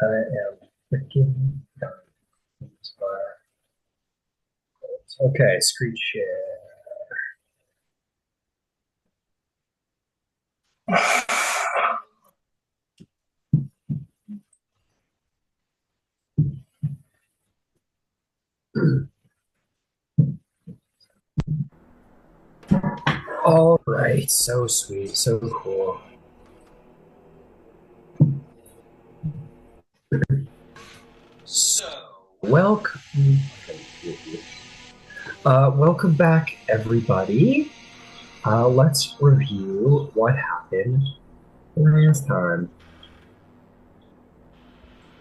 I am freaking done. Okay, screen share. All right, so sweet, so cool. So, welcome back, everybody. Let's review what happened last time.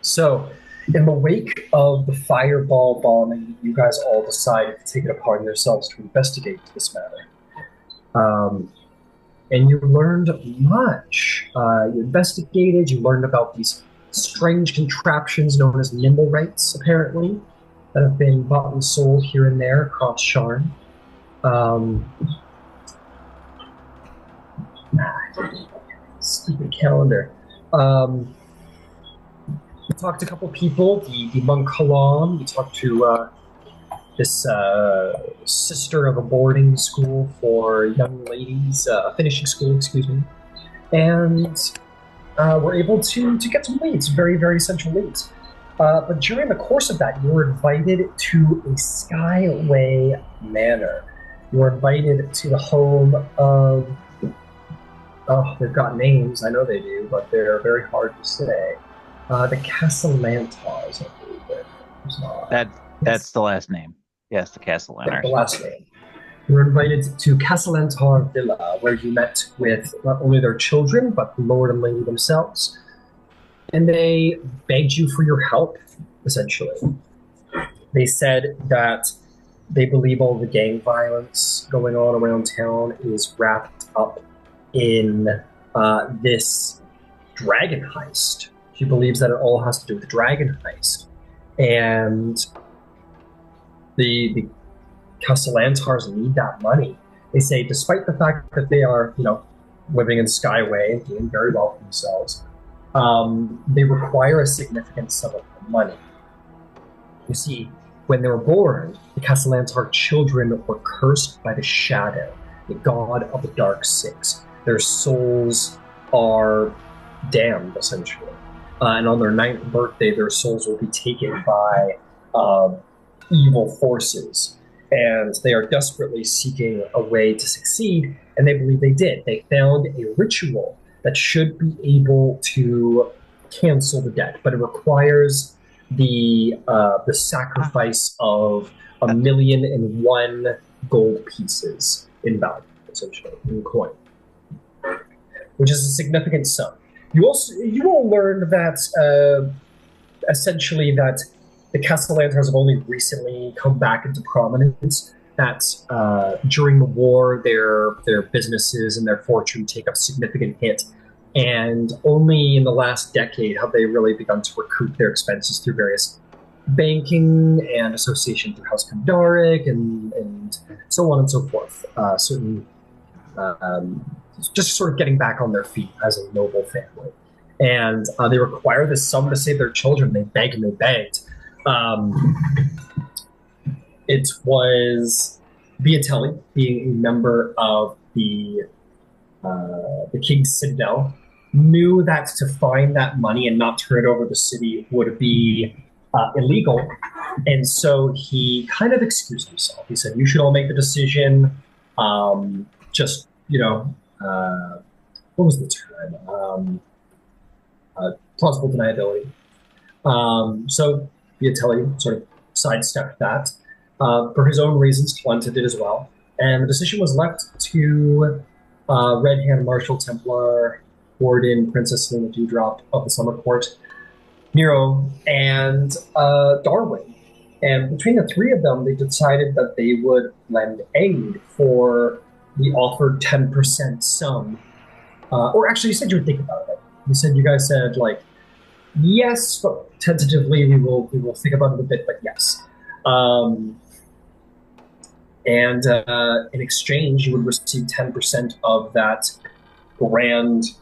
So, in the wake of the fireball bombing, you guys all decided to take it upon yourselves to investigate this matter. And you learned much. You investigated, you learned about these strange contraptions known as Nimblewrights, apparently, that have been bought and sold here and there across Sharn. Stupid calendar. We talked to a couple people, the monk Halam. We talked to this sister of a boarding school for young ladies, a finishing school, excuse me. And we're able to get some leads, very, very essential leads. But during the course of that, you were invited to a Skyway Manor. You were invited to the home of... Oh, they've got names, I know they do, but they're very hard to say. The Casselanters, I believe That's the last name. Yes, the Casselanter. The last name. You were invited to Casselanter Villa, where you met with not only their children, but the Lord and Lady themselves. And they begged you for your help, essentially. They said that they believe all the gang violence going on around town is wrapped up in this dragon heist. She believes that it all has to do with the dragon heist. And the Casselanters need that money. They say, despite the fact that they are, living in Skyway and doing very well for themselves, they require a significant sum of money. You see, when they were born, the Casselanter children were cursed by the Shadow, the god of the Dark Six. Their souls are damned, essentially. And on their 9th birthday, their souls will be taken by evil forces. And they are desperately seeking a way to succeed, and they believe they did. They found a ritual that should be able to cancel the debt, but it requires the sacrifice of 1,000,001 gold pieces in value, essentially, in coin, which is a significant sum. You will learn that essentially that the Casselanters have only recently come back into prominence. That during the war, their businesses and their fortune take a significant hit, and only in the last decade have they really begun to recoup their expenses through various banking and association through House Kundarak and so on and so forth. Just sort of getting back on their feet as a noble family. And they require this sum to save their children. They beg and they begged. It was Viotelli, being a member of the King's Citadel, knew that to find that money and not turn it over to the city would be illegal. And so he kind of excused himself. He said, you should all make the decision. What was the term? Plausible deniability. So Viotelli sort of sidestepped that. For his own reasons, Tal'Dorei did as well. And the decision was left to Red Hand Marshal Templar, Warden, Princess Dewdrop of the Summer Court, Nero, and Darwin. And between the three of them, they decided that they would lend aid for the offered 10% sum. Or actually, you said you would think about it. You guys said, yes, but tentatively we will think about it a bit, but yes. And in exchange, you would receive 10% of that grand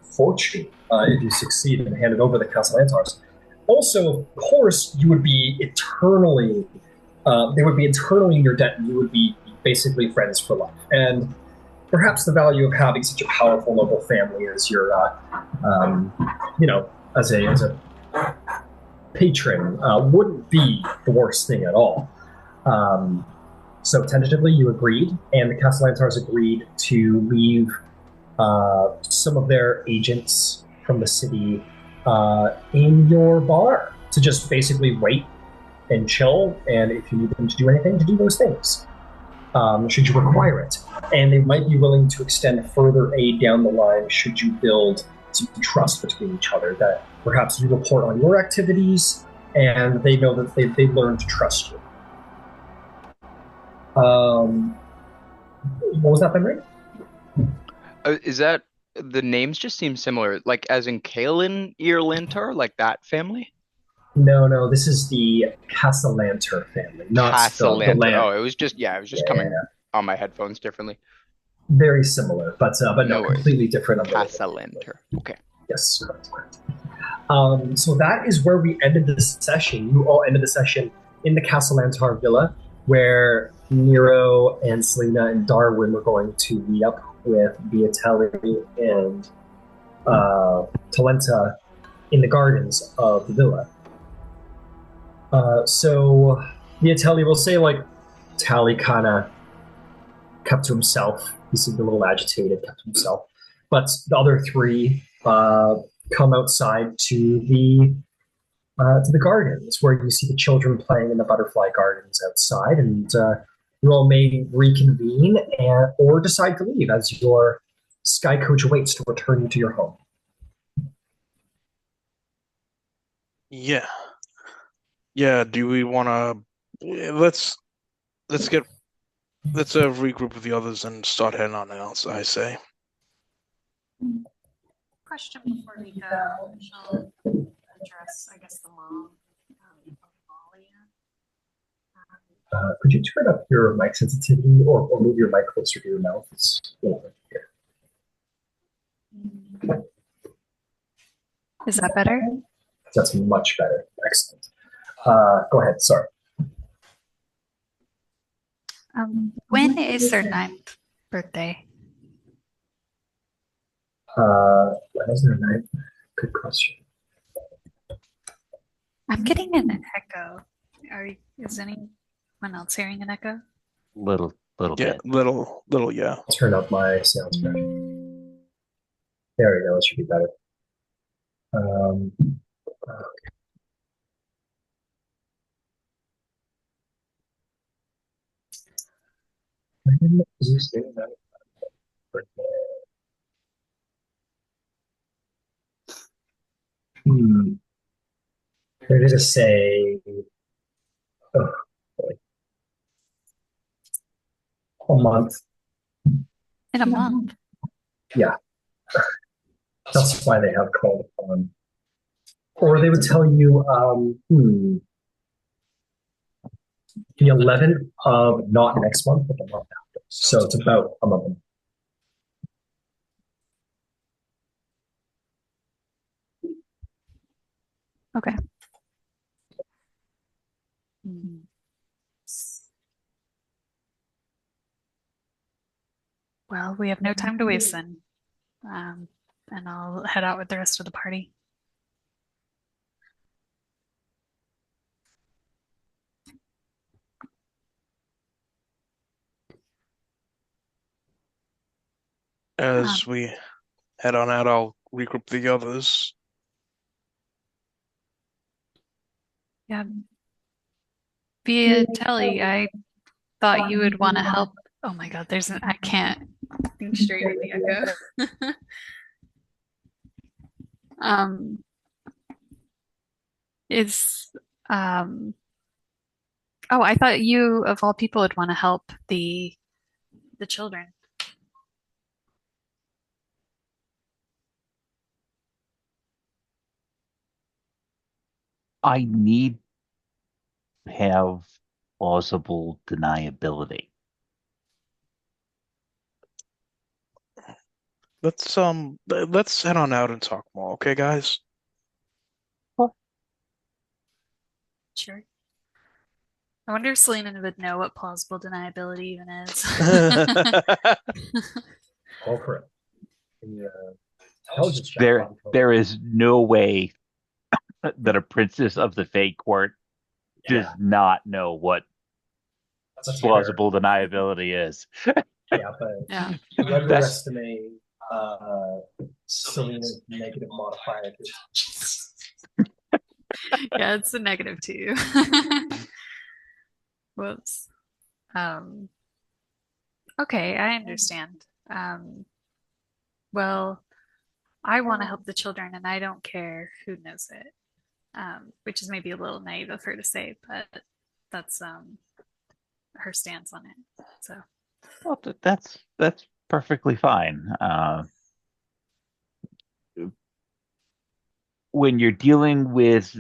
fortune if you succeed and hand it over to the Casselanters. Also, of course, you would be eternally, they would be eternally in your debt, and you would be basically friends for life. And perhaps the value of having such a powerful noble family as your, um, you know, as a patron wouldn't be the worst thing at all. Um, so tentatively, you agreed, and the Casselantars agreed to leave some of their agents from the city in your bar to just basically wait and chill, and if you need them to do anything, to do those things, should you require it. And they might be willing to extend further aid down the line should you build some trust between each other, that perhaps you report on your activities and they know that they've learned to trust you. What was that, Bendrig? Is that the names just seem similar? Like as in Kalen Earlinter, like that family? No, this is the Casselanter family, not the Casselanter. land. Oh, it was just it was just Yeah, coming on my headphones differently. very similar, but no, No worries. completely different. Casselanter. Okay. Yes, correct. So that is where we ended the session. You all ended the session in the Casselantar Villa, where Nero and Selena and Darwin were going to meet up with Viotelli and Talenta in the gardens of the villa. So Viotelli will say, like, Tally kind of kept to himself. He seemed a little agitated, kept to himself. But the other three come outside to the gardens, where you see the children playing in the butterfly gardens outside, and you all may reconvene or decide to leave as your sky coach awaits to return you to your home. Yeah. Do we want to? Let's regroup with the others and start heading on out. I say. Question before we go. She'll address, I guess, the mom of Malia. Could you turn up your mic sensitivity or move your mic closer to your mouth? It's a little bit here. Is that better? That's much better. Excellent. Go ahead. Sorry. When is their 9th birthday? When is their 9th? Good question. I'm getting an echo. Is anyone else hearing an echo? Little bit. Little, yeah. I'll turn up my sound spec. There we go. It should be better. Okay. When is their 9th birthday? Where did it say? Oh, boy. A month. In a month? Yeah. That's why they have called upon. Or they would tell you the 11th of not next month, but the month after. So it's about a month. Okay. Well, we have no time to waste then. And I'll head out with the rest of the party. As we head on out, I'll regroup the others. Yeah. Viotelli, I thought you would want to help. Oh my God, I can't think straight with the echo. Is Oh, I thought you of all people would want to help the children. I need to have plausible deniability. Let's head on out and talk more, okay, guys? Sure. I wonder if Selena would know what plausible deniability even is. Go for it. The intelligence check. There is no way that a princess of the Fey Court does not know what That's plausible deniability is. Yeah, but Yeah. you underestimate Selena's negative modifier. Yeah, it's a -2. Whoops. Okay, I understand. Well, I want to help the children and I don't care who knows it. Which is maybe a little naive of her to say, but that's her stance on it. So Well, that's perfectly fine. When you're dealing with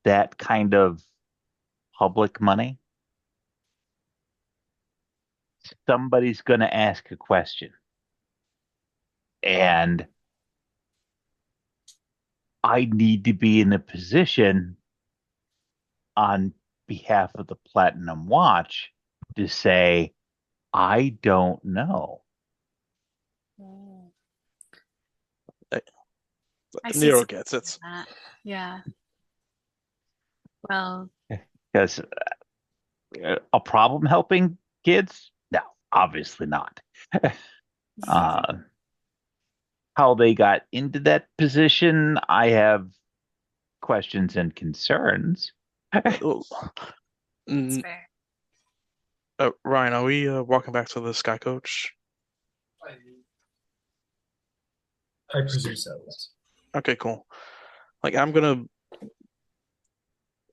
that kind of public money, somebody's going to ask a question. And I need to be in a position on behalf of the Platinum Watch to say, I don't know. I see Nero some gets it. in that. Yeah. Well, Because a problem helping kids? No, obviously not. How they got into that position, I have questions and concerns. Oh, it's fair. Ryan, are we walking back to the Sky Coach? I presume so. Yes. Okay, cool. Like I'm gonna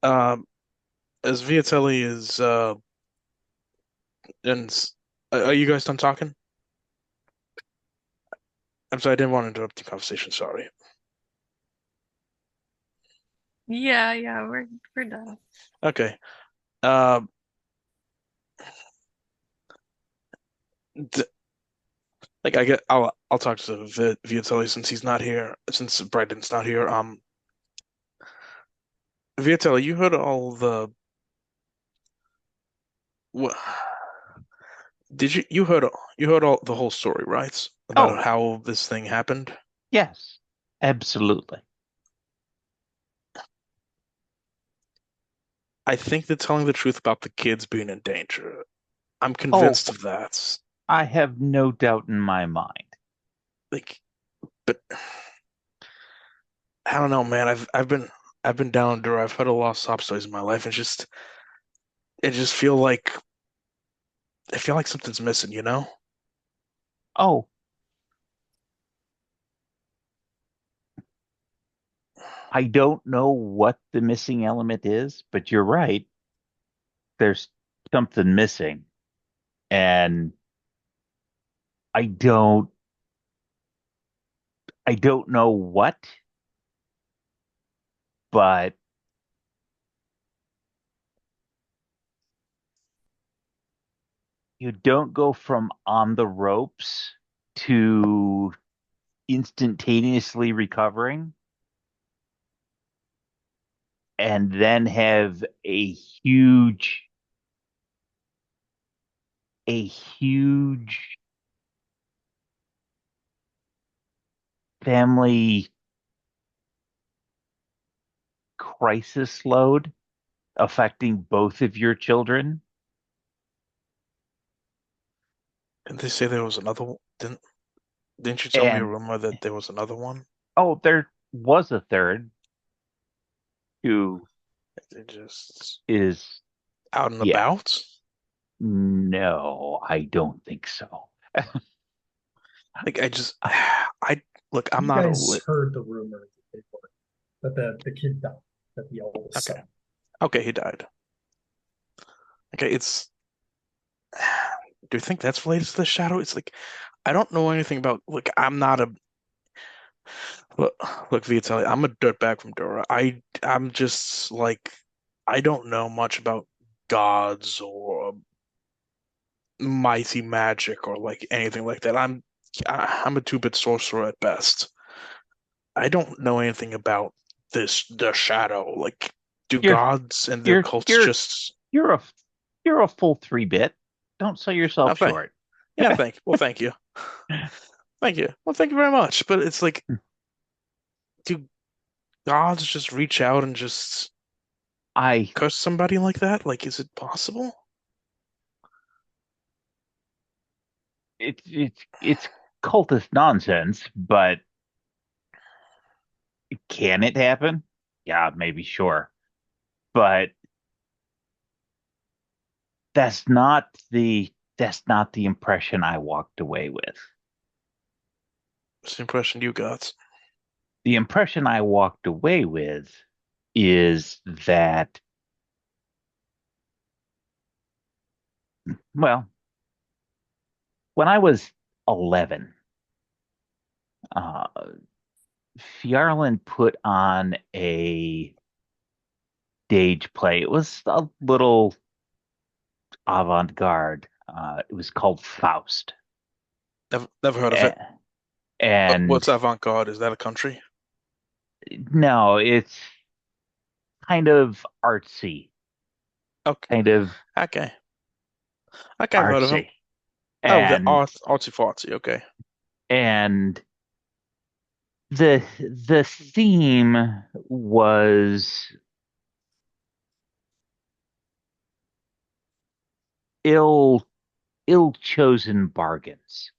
as Viotelli is and are you guys done talking? I'm sorry, I didn't want to interrupt the conversation, sorry. Yeah, we're done. Okay. Like I'll talk to Viotelli since he's not here, since Brighton's not here. Viotelli, you heard all the what? You heard all the whole story, right? About how this thing happened? Yes, absolutely. I think they're telling the truth about the kids being in danger. I'm convinced of that. I have no doubt in my mind. Like, but I don't know, man. I've been down there. I've heard a lot of sob stories in my life, and it just I feel like something's missing, you know? Oh, I don't know what the missing element is, but you're right. There's something missing. And I don't know what, but you don't go from on the ropes to instantaneously recovering and then have a huge family crisis load affecting both of your children. Didn't they say there was another one? Didn't you tell me a rumor that there was another one? Oh, there was a third who is out and about? No, I don't think so. Like I look, I'm not. You guys heard the rumor that the kid died, that the oldest son. Okay, he died. Okay, it's. Do you think that's related to the shadow? It's like I don't know anything about. Look, I'm not a. Look, Viotelli, I'm a dirtbag from Dora. I'm just like I don't know much about gods or mighty magic or like anything like that. I'm a two-bit sorcerer at best. I don't know anything about the shadow. Like Do You're gods and their you're cults you're just? you're a you're a full 3-bit. Don't sell Oh, yourself short. yeah, thank. Well, thank you, thank you. Well, thank you very much. But it's like, do gods just reach out and just I curse somebody like that? Like, is it possible? it's cultist nonsense, but can it happen? Yeah, maybe, sure. But that's not the impression I walked away with. What's the impression you got? The impression I walked away with is that, well, when I was 11, uh, Fjarlin put on a stage play. It was a little avant-garde. It was called Faust. Never heard of it. And What's avant-garde? Is that a country? no, it's kind of artsy, Okay, kind of okay, okay. I've heard of him. artsy. Oh, the And artsy fartsy. Okay. and the theme was ill ill-chosen bargains.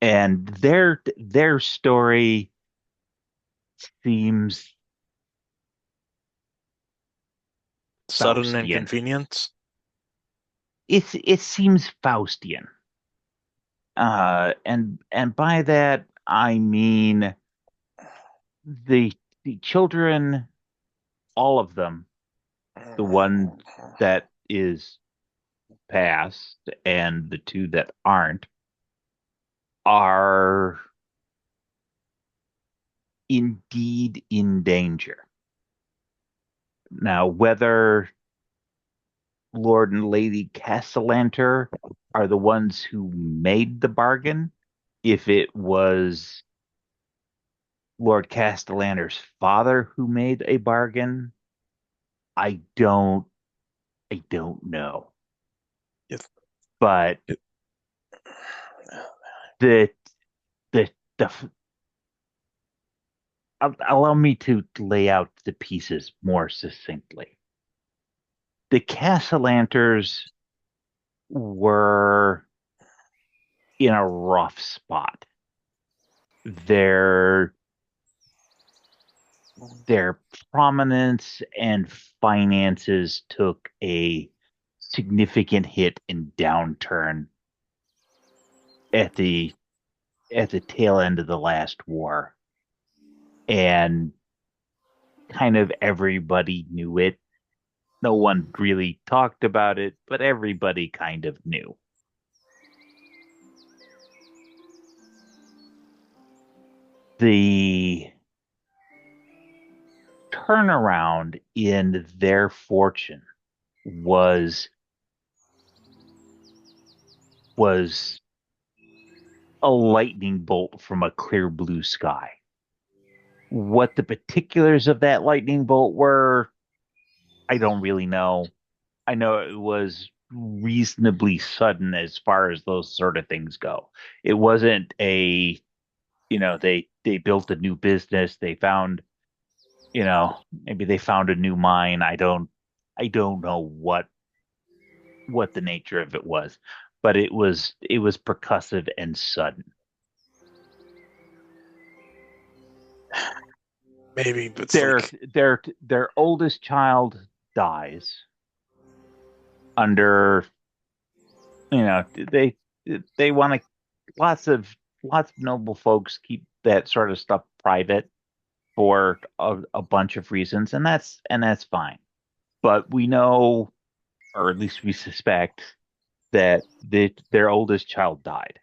And their story seems Sudden Faustian. inconvenience. It seems Faustian. And by that I mean the children, all of them, the one that is past and the two that aren't, are indeed in danger. Now, whether Lord and Lady Casselanter are the ones who made the bargain, if it was Lord Castellanter's father who made a bargain, I don't know. Yes. But the the allow me to lay out the pieces more succinctly. The Casselanters were in a rough spot. Their prominence and finances took a significant hit and downturn at the tail end of the last war. And kind of everybody knew it. No one really talked about it, but everybody kind of knew. The turnaround in their fortune was a lightning bolt from a clear blue sky. What the particulars of that lightning bolt were, I don't really know. I know it was reasonably sudden as far as those sort of things go. It wasn't they built a new business, they found, maybe they found a new mine. I don't know what the nature of it was, but it was percussive and sudden. Maybe, but their oldest child dies under, they want to, lots of noble folks keep that sort of stuff private for a bunch of reasons, and that's fine. But we know, or at least we suspect, that their oldest child died.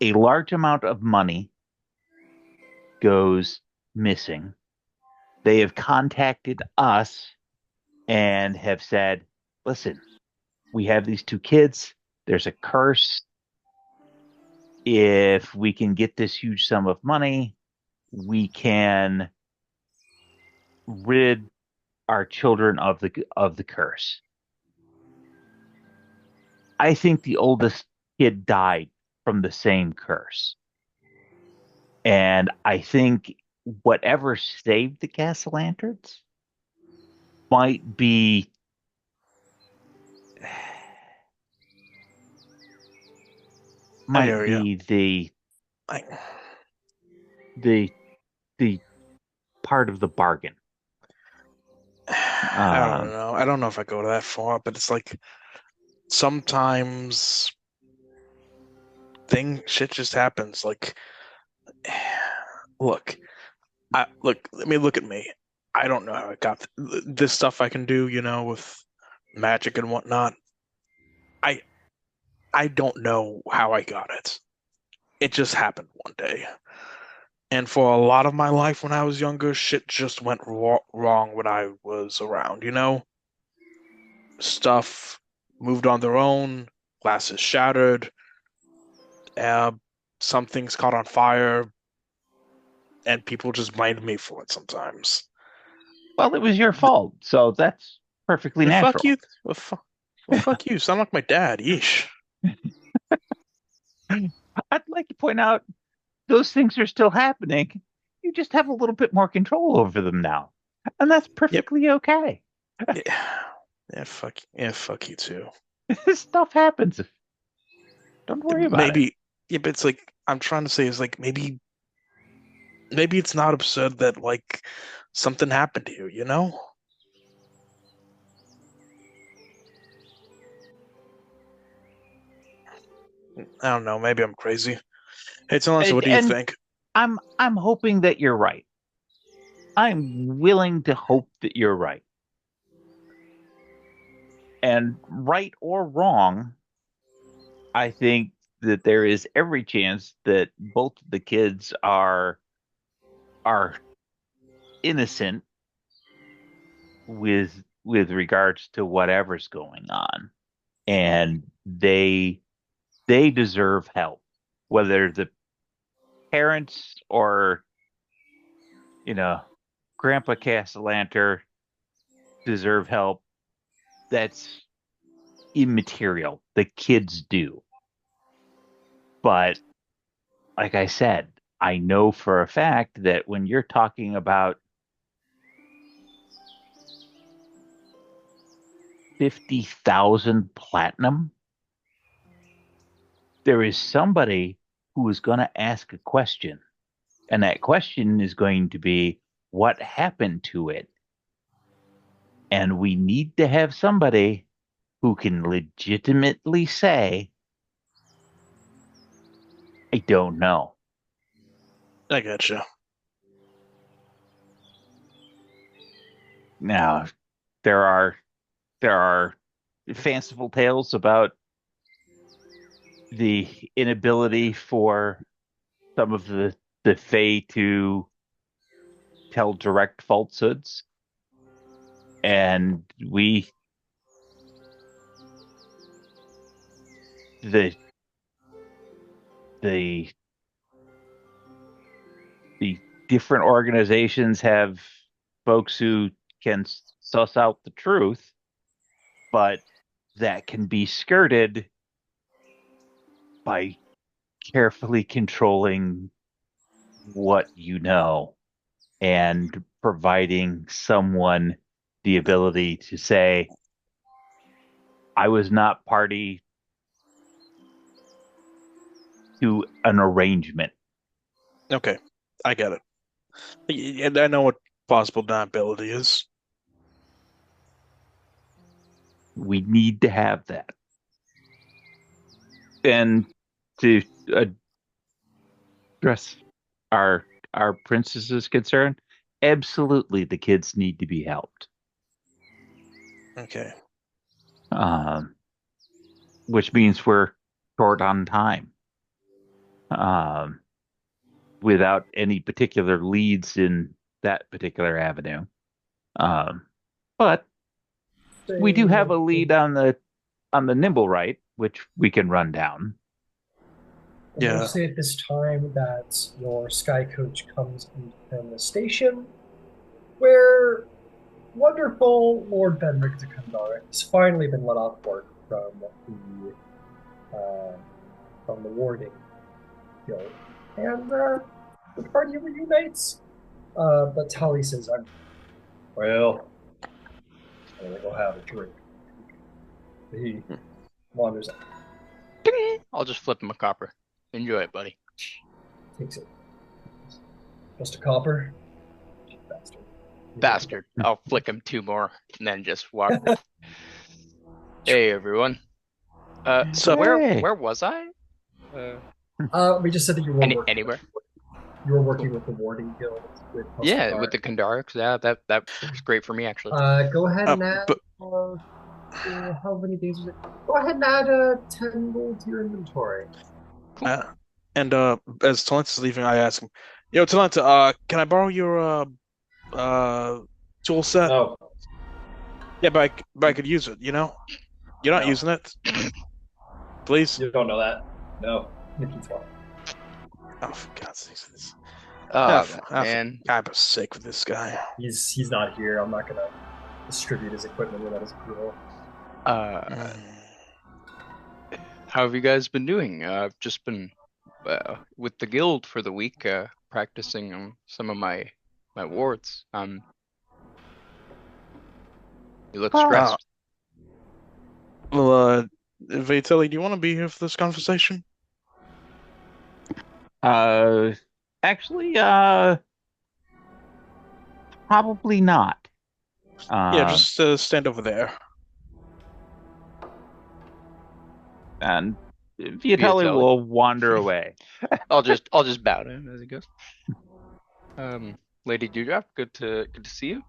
A large amount of money goes missing. They have contacted us and have said, listen, we have these two kids. There's a curse. if we can get this huge sum of money, we can rid our children of the curse. I think the oldest kid died from the same curse. And I think whatever saved the Casselanters might be the part of the bargain. I don't know. I don't know if I go that far, but it's like sometimes shit just happens. Like, look, let me look at me. I don't know how I got this stuff I can do, with magic and whatnot. I don't know how I got it. It just happened one day. And for a lot of my life when I was younger, shit just went wrong when I was around, Stuff moved on their own, glasses shattered, some things caught on fire, and people just blamed me for it sometimes. Well, it was your fault, so that's perfectly natural. Fuck you. Well, fuck you. Sound like my dad. Yeesh. I'd like to point out those things are still happening. You just have a little bit more control over them now. And that's perfectly okay. Yeah, fuck you too. This stuff happens. Don't worry about it. Yeah, but it's like, I'm trying to say is like, maybe it's not absurd that like something happened to you, I don't know. Maybe I'm crazy. Hey, Tal'Dorei, what do you think? I'm hoping that you're right. I'm willing to hope that you're right. And right or wrong, I think that there is every chance that both the kids are innocent with regards to whatever's going on, and they deserve help, whether the parents or Grandpa Casselanter deserve help. That's immaterial. The kids do. But like I said, I know for a fact that when you're talking about 50,000 platinum, there is somebody who is going to ask a question. And that question is going to be, what happened to it? And we need to have somebody who can legitimately say, I don't know. I gotcha. Now, there are fanciful tales about the inability for some of the Fae to tell direct falsehoods, and the different organizations have folks who can suss out the truth, but that can be skirted by carefully controlling what you know and providing someone the ability to say, I was not party to an arrangement. Okay, I get it. And I know what possible deniability is. We need to have that. And to address our princess's concern, absolutely the kids need to be helped. Okay. Which means we're short on time. Without any particular leads in that particular avenue. But we do have a lead on the Nimblewright, which we can run down. We'll say at this time that your sky coach comes in from the station, where wonderful Lord Bendrig and Darwin has finally been let off work from the warding guild, and the party reunites. But Tali says, I'm gonna go have a drink. He wanders out. I'll just flip him a copper. Enjoy it, buddy. Takes it. Just a copper? Bastard. I'll flick him 2 more and then just walk. Hey, everyone. So where was I? We just said that you were anywhere. You were working with the warding guild. With the Kundaraks. Yeah, that was great for me, actually. Go ahead and add. How many days was it? Go ahead and add 10 gold to your inventory. Cool. And as Tal'Dorei is leaving, I ask him, "Yo, Tal'Dorei, can I borrow your tool set?" Oh. Yeah, but I could use it. You know, you're not using it. Please. You don't know that. No. Nikki's one. Oh, for God's sakes! This. Man, I'm sick with this guy. He's not here. I'm not gonna distribute his equipment without his approval. How have you guys been doing? I've just been with the guild for the week, practicing on some of my wards. You look stressed. Well, Viotelli, do you want to be here for this conversation? Actually, probably not. Yeah, just stand over there. And Viotelli will wander away. I'll just bow to him as he goes. Lady Dewdrop, good to see you.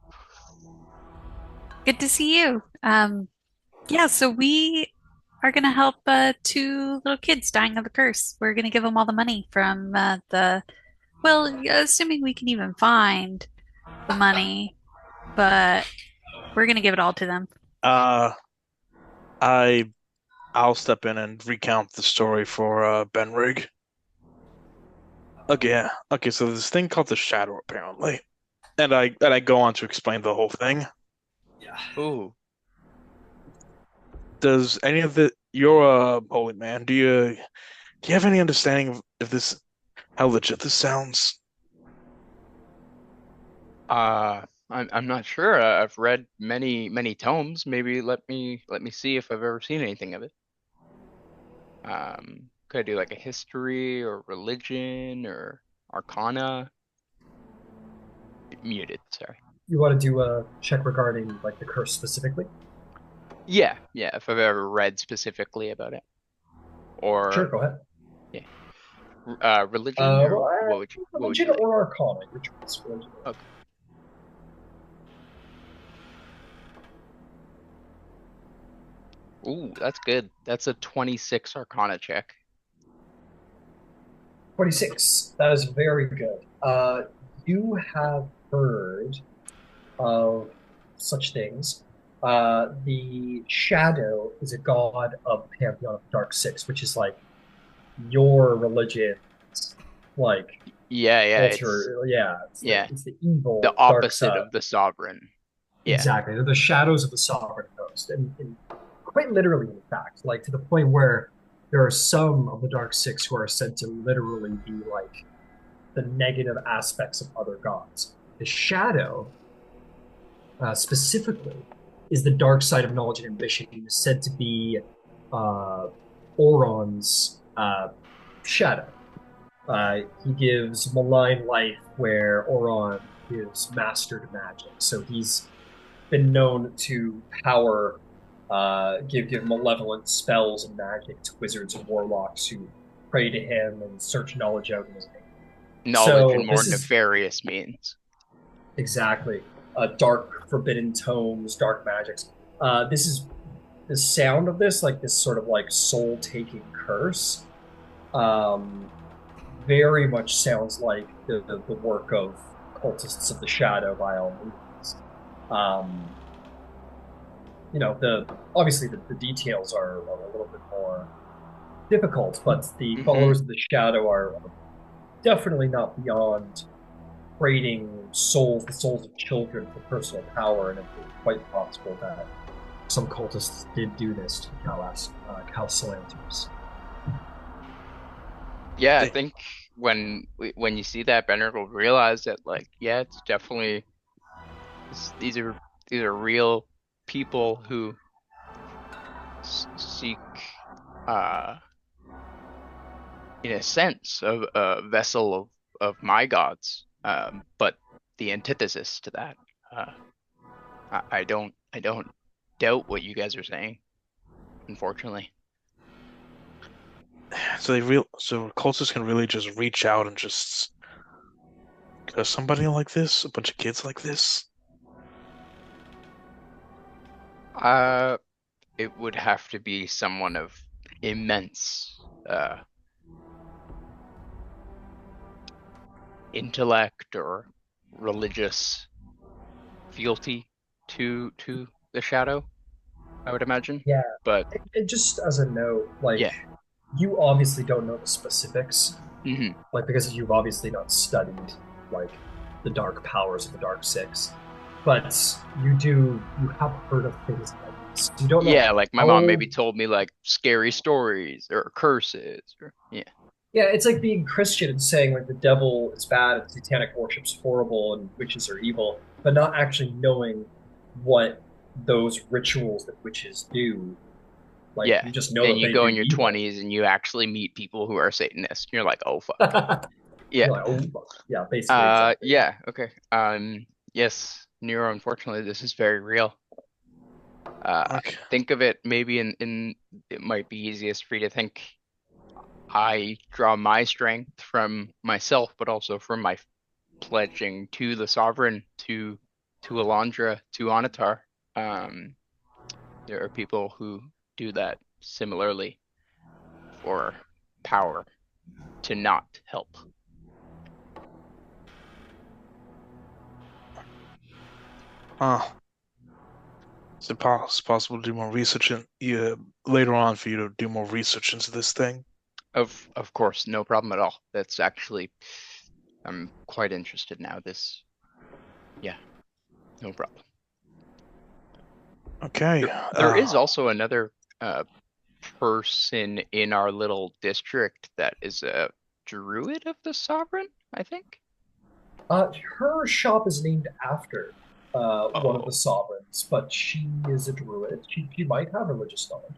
Good to see you. Yeah, so we are going to help 2 little kids dying of a curse. We're going to give them all the money from assuming we can even find the money, but we're going to give it all to them. I'll step in and recount the story for Bendrig. Okay, so there's this thing called the Shadow, apparently. And I go on to explain the whole thing. Yeah. Ooh. Does any of you're a holy man, do you have any understanding of this, how legit this sounds? I'm not sure. I've read many tomes. Maybe let me see if I've ever seen anything of it. Could I do like a history or religion or arcana? Muted, sorry. You want to do a check regarding like the curse specifically? Yeah, if I've ever read specifically about it. Or sure, go ahead. Yeah. Religion or what would you religion like? or arcana, your choice. Okay. Ooh, that's good. That's a 26 arcana check. 26. That is very good. You have heard of such things. The Shadow is a god of the pantheon of the Dark Six, which is like your religion's like It's the evil, the opposite of the sovereign. Yeah. Exactly. They're the shadows of the sovereign host, and quite literally, in fact, like to the point where there are some of the Dark Six who are said to literally be like the negative aspects of other gods. The Shadow, specifically, is the dark side of knowledge and ambition. He is said to be Oron's shadow. He gives malign life where Oron is mastered magic. So he's been known to give malevolent spells and magic to wizards and warlocks who pray to him and search knowledge out in his name. Knowledge in more nefarious means. Exactly. Dark forbidden tomes, dark magics. This is the sound of this, like this sort of like soul-taking curse. Very much sounds like the work of cultists of the shadow by all means. Obviously the details are a little bit more difficult, but the Mhm. followers of the shadow are definitely not beyond trading souls, the souls of children, for personal power, and it's quite possible that some cultists did do this to Casselanters. Yeah, I They- think when you see that, Bender will realize that, like, yeah, it's definitely these are real people who seek, uh, in a sense, a vessel of my gods. But the antithesis to that, uh, I don't doubt what you guys are saying, unfortunately. so cultists can really just reach out and just somebody like this, a bunch of kids like this. Uh, it would have to be someone of immense intellect or religious fealty to the shadow, I would imagine. Yeah, But and just as a note, like, yeah. you obviously don't know the specifics, Hmm. like, because you've obviously not studied, like, the dark powers of the Dark Six, but you have heard of things like this. You don't know Yeah, like my mom how. maybe told me like scary stories or curses or yeah. Yeah, it's like being Christian and saying like the devil is bad and satanic worship's horrible and witches are evil, but not actually knowing what those rituals that witches do. Like, Yeah. you just know Then that you they go do in your evil. 20s and you actually meet people who are Satanists. And you're like, oh fuck. Yeah. You're like, oh, fuck. Yeah, basically, exactly. Yeah, okay. Yes, Nero, unfortunately, this is very real. Okay. Think of it maybe in it might be easiest for you to think I draw my strength from myself, but also from my pledging to the sovereign, to Alondra, to Onatar. Um, there are people who do that similarly for power to not help. Uh, it's possible to do more research later on for you to do more research into this thing. Of course, no problem at all. That's actually I'm quite interested now. This, yeah, no problem. Okay. There is also another person in our little district that is a druid of the sovereign, I think. Her shop is named after one of the Oh, sovereigns, but she is a druid. She might have religious knowledge.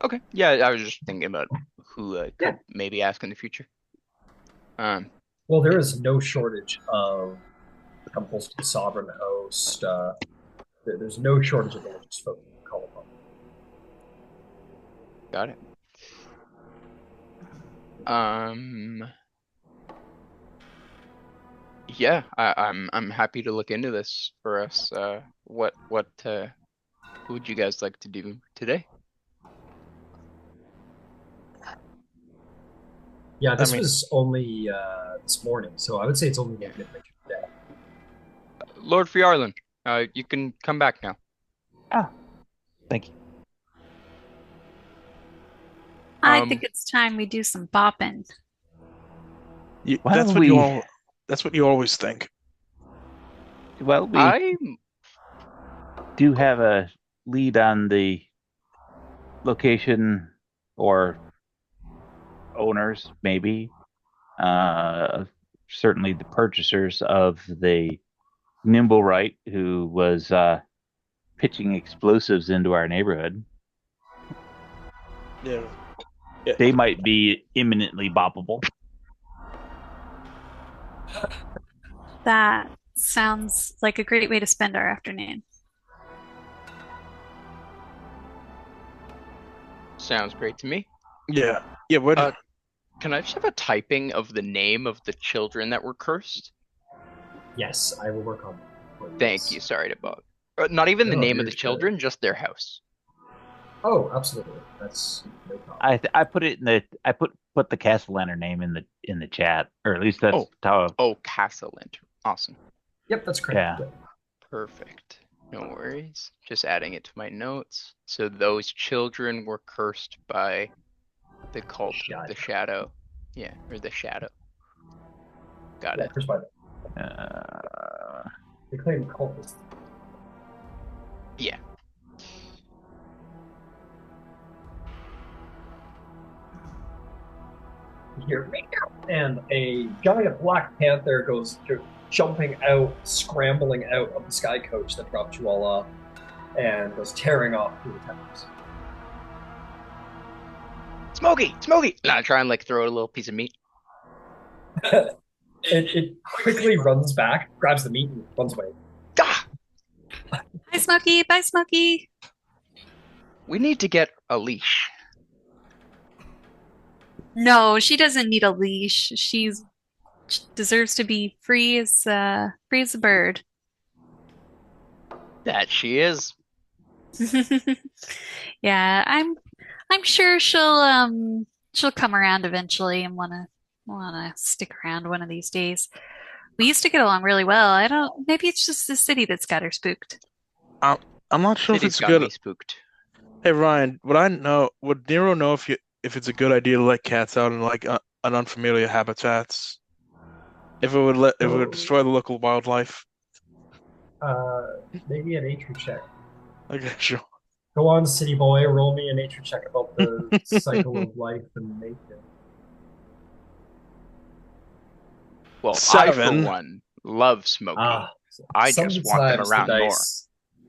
okay. Yeah, I was just thinking about who I Yeah. could maybe ask in the future. Well, there is no shortage of temples to the sovereign host. There's no shortage of religious folk to call upon. Got it. Um, yeah, I'm happy to look into this for us. Who would you guys like to do today? Yeah, I this mean, was only this morning, so I would say it's only like midnight today. Lord Fjarland, you can come back now. Ah, thank you. I think it's time we do some bopping. Well, that's what you always think. Well, we I do have a lead on the location or owners, maybe. Certainly the purchasers of the Nimblewright, who was pitching explosives into our neighborhood. Yeah. They might be imminently boppable. That sounds like a great way to spend our afternoon. sounds great to me. Yeah. Yeah. What? Can I just have a typing of the name of the children that were cursed? Yes, I will work on that for you. Thank Yes. you. Sorry to bug. Not even the No, name of you're the good. children, just their house. Oh, absolutely. That's no problem. I put it in I put the Casselanter name in the chat, or at least that's how. Oh, Casselanter. Awesome. Yep, that's correct. Yeah. Perfect. No worries. Just adding it to my notes. So those children were cursed by The cult of the shadow. Yeah, or the shadow. Got it. Chris Biden. They claim cultists. Yeah. You hear meow, and a giant black panther goes jumping out, scrambling out of the sky coach that dropped you all off, and goes tearing off through the towers. Smokey! Smokey! And I try and like throw a little piece of meat. It quickly runs back, grabs the meat, and runs away. Ah! Bye, Smokey. Bye, Smokey. We need to get a leash. No, she doesn't need a leash. She deserves to be free as a bird. That she is. Yeah, I'm sure she'll come around eventually and wanna stick around one of these days. We used to get along really well. Maybe it's just the city that's got her spooked. I'm not sure if City's it's got good. me spooked. Hey Ryan, would Nero know if it's a good idea to let cats out in like an unfamiliar habitats? If it would destroy the local wildlife? Maybe a nature check. Okay, sure. Go on, city boy, roll me a nature check about the cycle of life and nature. Well, I, 7. for one, love Smokey. I just want them Sometimes around the more. dice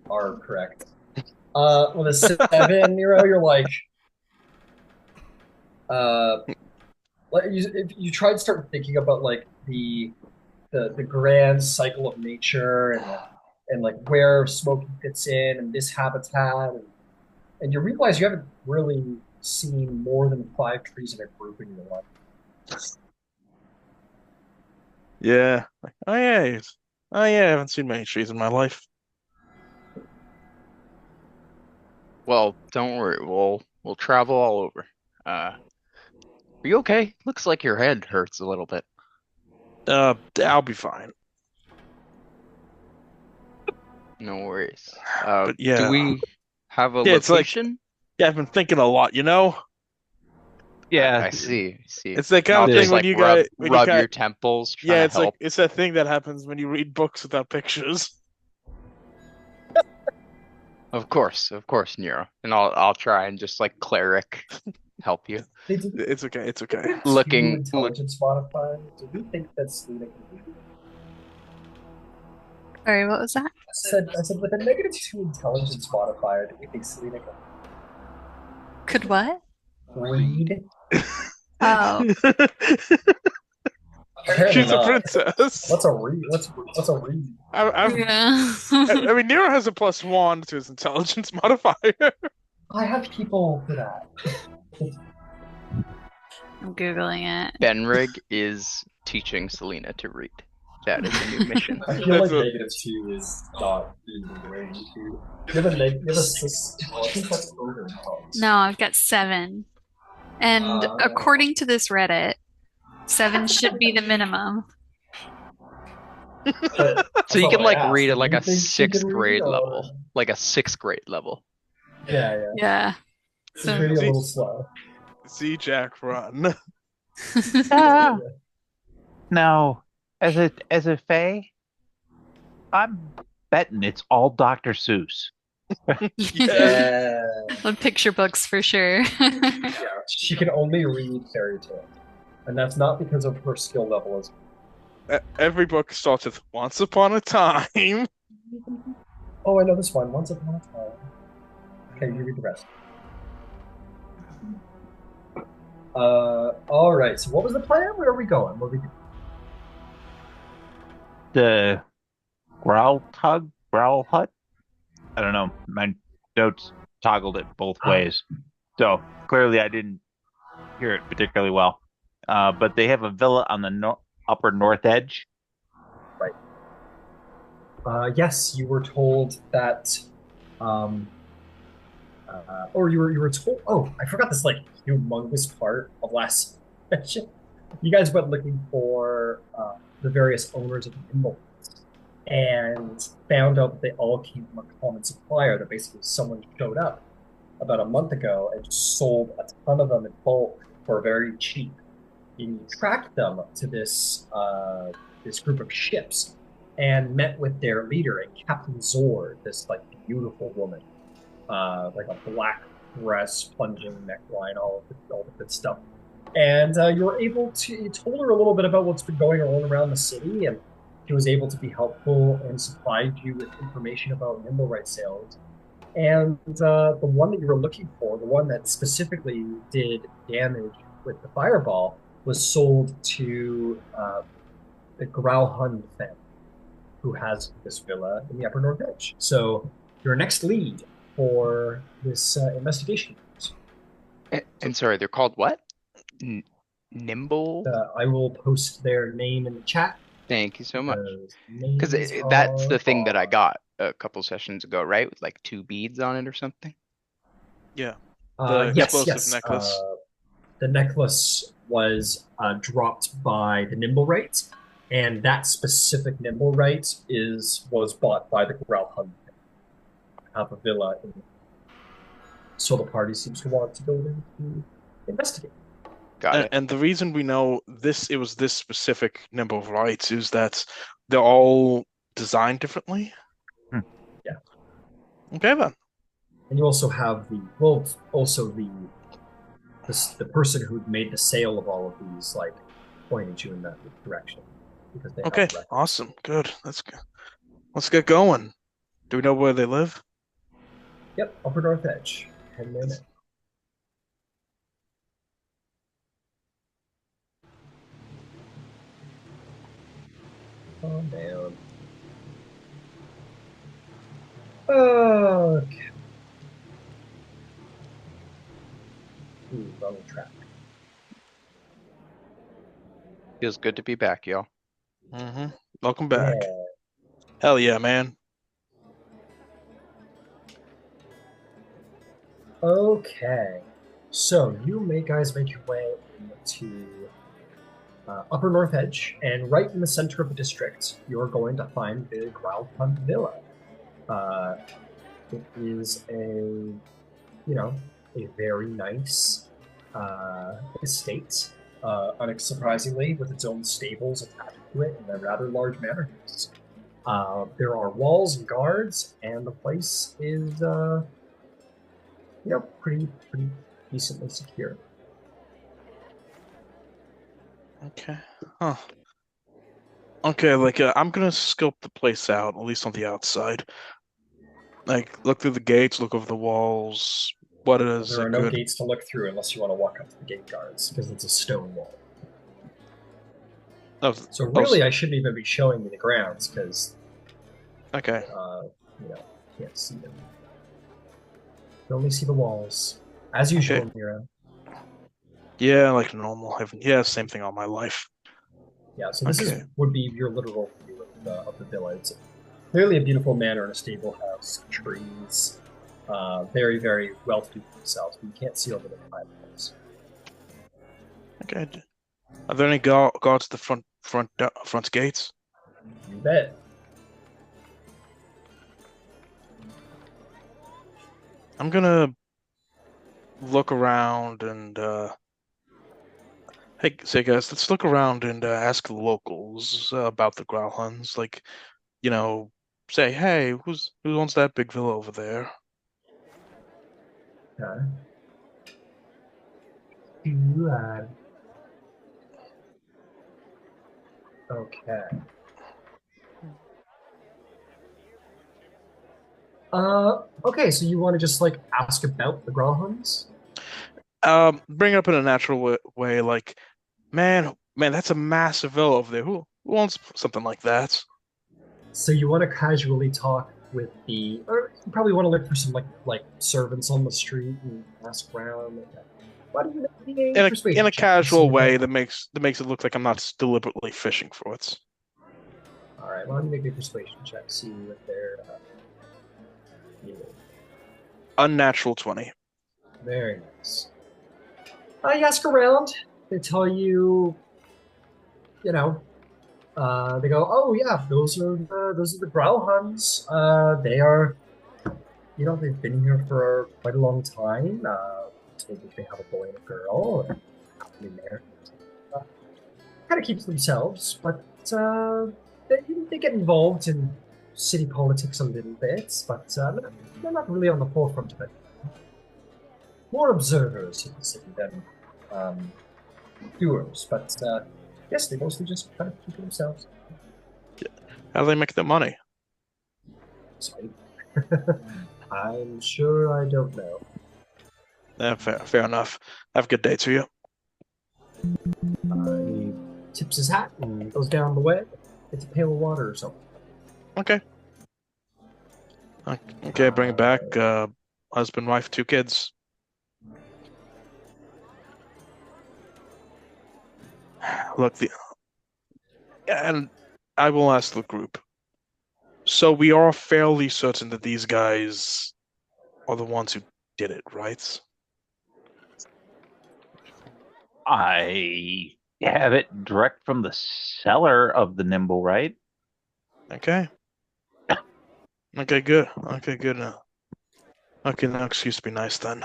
are correct. With a 7, Nero, you're like, if you try to start thinking about like the grand cycle of nature and like where Smokey fits in this habitat, and you realize you haven't really seen more than 5 trees in a group in your life. Yeah. Oh yeah. I haven't seen many trees in my life. Well, don't worry. We'll travel all over. Are you okay? Looks like your head hurts a little bit. I'll be fine. No worries. But yeah. Do we have a it's like- location? Yeah, I've been thinking a lot, you know? Yeah, I see. It's that kind Not of just thing when like you rub, guys when rub you your guys, temples, yeah, trying it's to help. like it's that thing that happens when you read books without pictures. Of course, Nero. And I'll try and just like cleric help you. It's okay. It's okay. Looking- intelligence modifier. Do we think that Selena can do it? Sorry, what was that? I said with a -2 intelligence modifier, do we think Selena can Could what? read? Oh, Apparently She's a not. princess. What's a read? What's a read? yeah. I mean, Nero has a +1 to his intelligence modifier. I have people for that. I'm Googling it. Bendrig is teaching Selena to read. That is a new mission. I feel like That's -2 is not even the range. You have a 6. I think that's over intelligence. No, I've got 7. And according to this Reddit, 7 should be the minimum. But So you that's can all I like asked. read at Do like you a think she 6th can read, grade or- level. Like a 6th grade level. Yeah. Yeah. She's So- reading a little slow. See Jack run. Ah. No, as a fae, I'm betting it's all Dr. Seuss. Yeah. The picture books for sure. Yeah. She can only read fairy tales. And that's not because of her skill level as Every book starts with "Once upon a time." Oh, I know this one. Once upon a time. Okay, you read the rest. All right. So, what was the plan? Where are we going? What are we doing? The growl hut. I don't know. My notes toggled it both ways, so clearly I didn't hear it particularly well. But they have a villa on the upper north edge. Yes, you were told that, or you were told. Oh, I forgot this like humongous part of last session. You guys went looking for the various owners of the Nimblewright and found out that they all came from a common supplier. That basically someone showed up about a month ago and sold a ton of them in bulk for very cheap. You tracked them to this this group of ships and met with their leader, Captain Zord, this like beautiful woman, like a black dress, plunging neckline, all the good stuff. And you were able to, you told her a little bit about what's been going on around the city, and she was able to be helpful and supplied you with information about Nimblewright sales. And the one that you were looking for, the one that specifically did damage with the fireball, was sold to the Grulhund family, who has this villa in the Upper North Edge. So your next lead for this investigation. And sorry, they're called what? Nimble? I will post their name in the chat. Thank you so much. Because Because that's the thing that I got a couple sessions ago, right? With like 2 beads on it or something. Yeah. Yes, explosive yes. necklace. The necklace was dropped by the Nimblewright, and that specific Nimblewright was bought by the Grulhund. Have a villa, so the party seems to want to go in to investigate. Got it. And the reason we know it was this specific Nimblewright is that they're all designed differently. Yeah. Okay then. And you also have the person who made the sale of all of these, like, pointed you in that direction. Because they Okay, awesome, good. Let's get going. Do we know where they live? Yep, Upper North Edge. 10 minutes. Calm down. Okay. Ooh, wrong track. Feels good to be back, y'all. Mm-hmm. Welcome back. Yeah. Hell yeah, man. Okay. So you guys make your way into Upper North Edge, and right in the center of the district, you're going to find the Grulhund Villa. It is a very nice estate, unsurprisingly, with its own stables attached to it and a rather large manor house. There are walls and guards, and the place is, pretty decently secure. Okay. Huh. Okay, I'm gonna scope the place out, at least on the outside. Like, look through the gates, look over the walls. What is There are no gates to look through unless you want to walk up to the gate guards, because it's a stone wall. So really, I shouldn't even be showing you the grounds, because okay, can't see them. You only see the walls, as usual, Nero. Yeah, like normal. Yeah, same thing all my life. Yeah, so this would be your literal view of the villa. It's clearly a beautiful manor and a stable house, trees, very, very well-to-do for themselves, but you can't see over the fireplace. Okay. Are there any guards at the front gates? You bet. I'm gonna look around and hey, guys, let's look around and ask the locals about the Grulhunds. Like, say, hey, who owns that big villa over there? Okay. Okay. Okay, so you want to just, ask about the Grulhunds? Bring it up in a natural way, like, man, that's a massive villa over there. Who owns something like that? So you want to casually talk with or you probably want to look for some like servants on the street and ask around. Why do you in a casual way that makes it look like I'm not deliberately fishing for it. All right, well, let me make a persuasion check. See what they're. Unnatural 20. Very nice. You ask around. They tell you. They go, oh yeah, those are the Grulhunds. They are, they've been here for quite a long time. Told that they have a boy and a girl. happening there. Uh, kind of keeps themselves, but they get involved in city politics a little bit, but they're not really on the forefront of it. More observers in the city than um, doers, but yes, they mostly just kind of keep to themselves. How do they make their money? Sorry. I'm sure I don't know. Yeah, fair enough. Have a good day to you. He tips his hat and goes down the way. It's a pail of water or something. Okay. Okay, bring it back. Husband, wife, 2 kids. Look, and I will ask the group. So we are fairly certain that these guys are the ones who did it, right? I have it direct from the seller of the Nimblewright. Okay. Okay, good. Okay, good. Okay, no excuse to be nice then.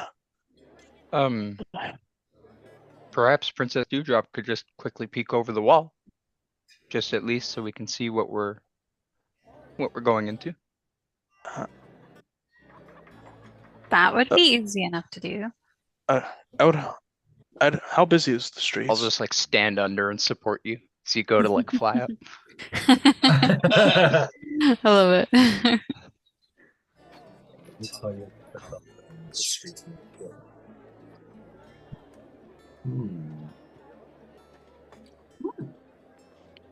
Perhaps Princess Dewdrop could just quickly peek over the wall, just at least so we can see what we're going into. That would be easy enough to do. How busy is the streets? I'll just like stand under and support you so you go to like fly up. I love it. Let me tell you about the streets in the field.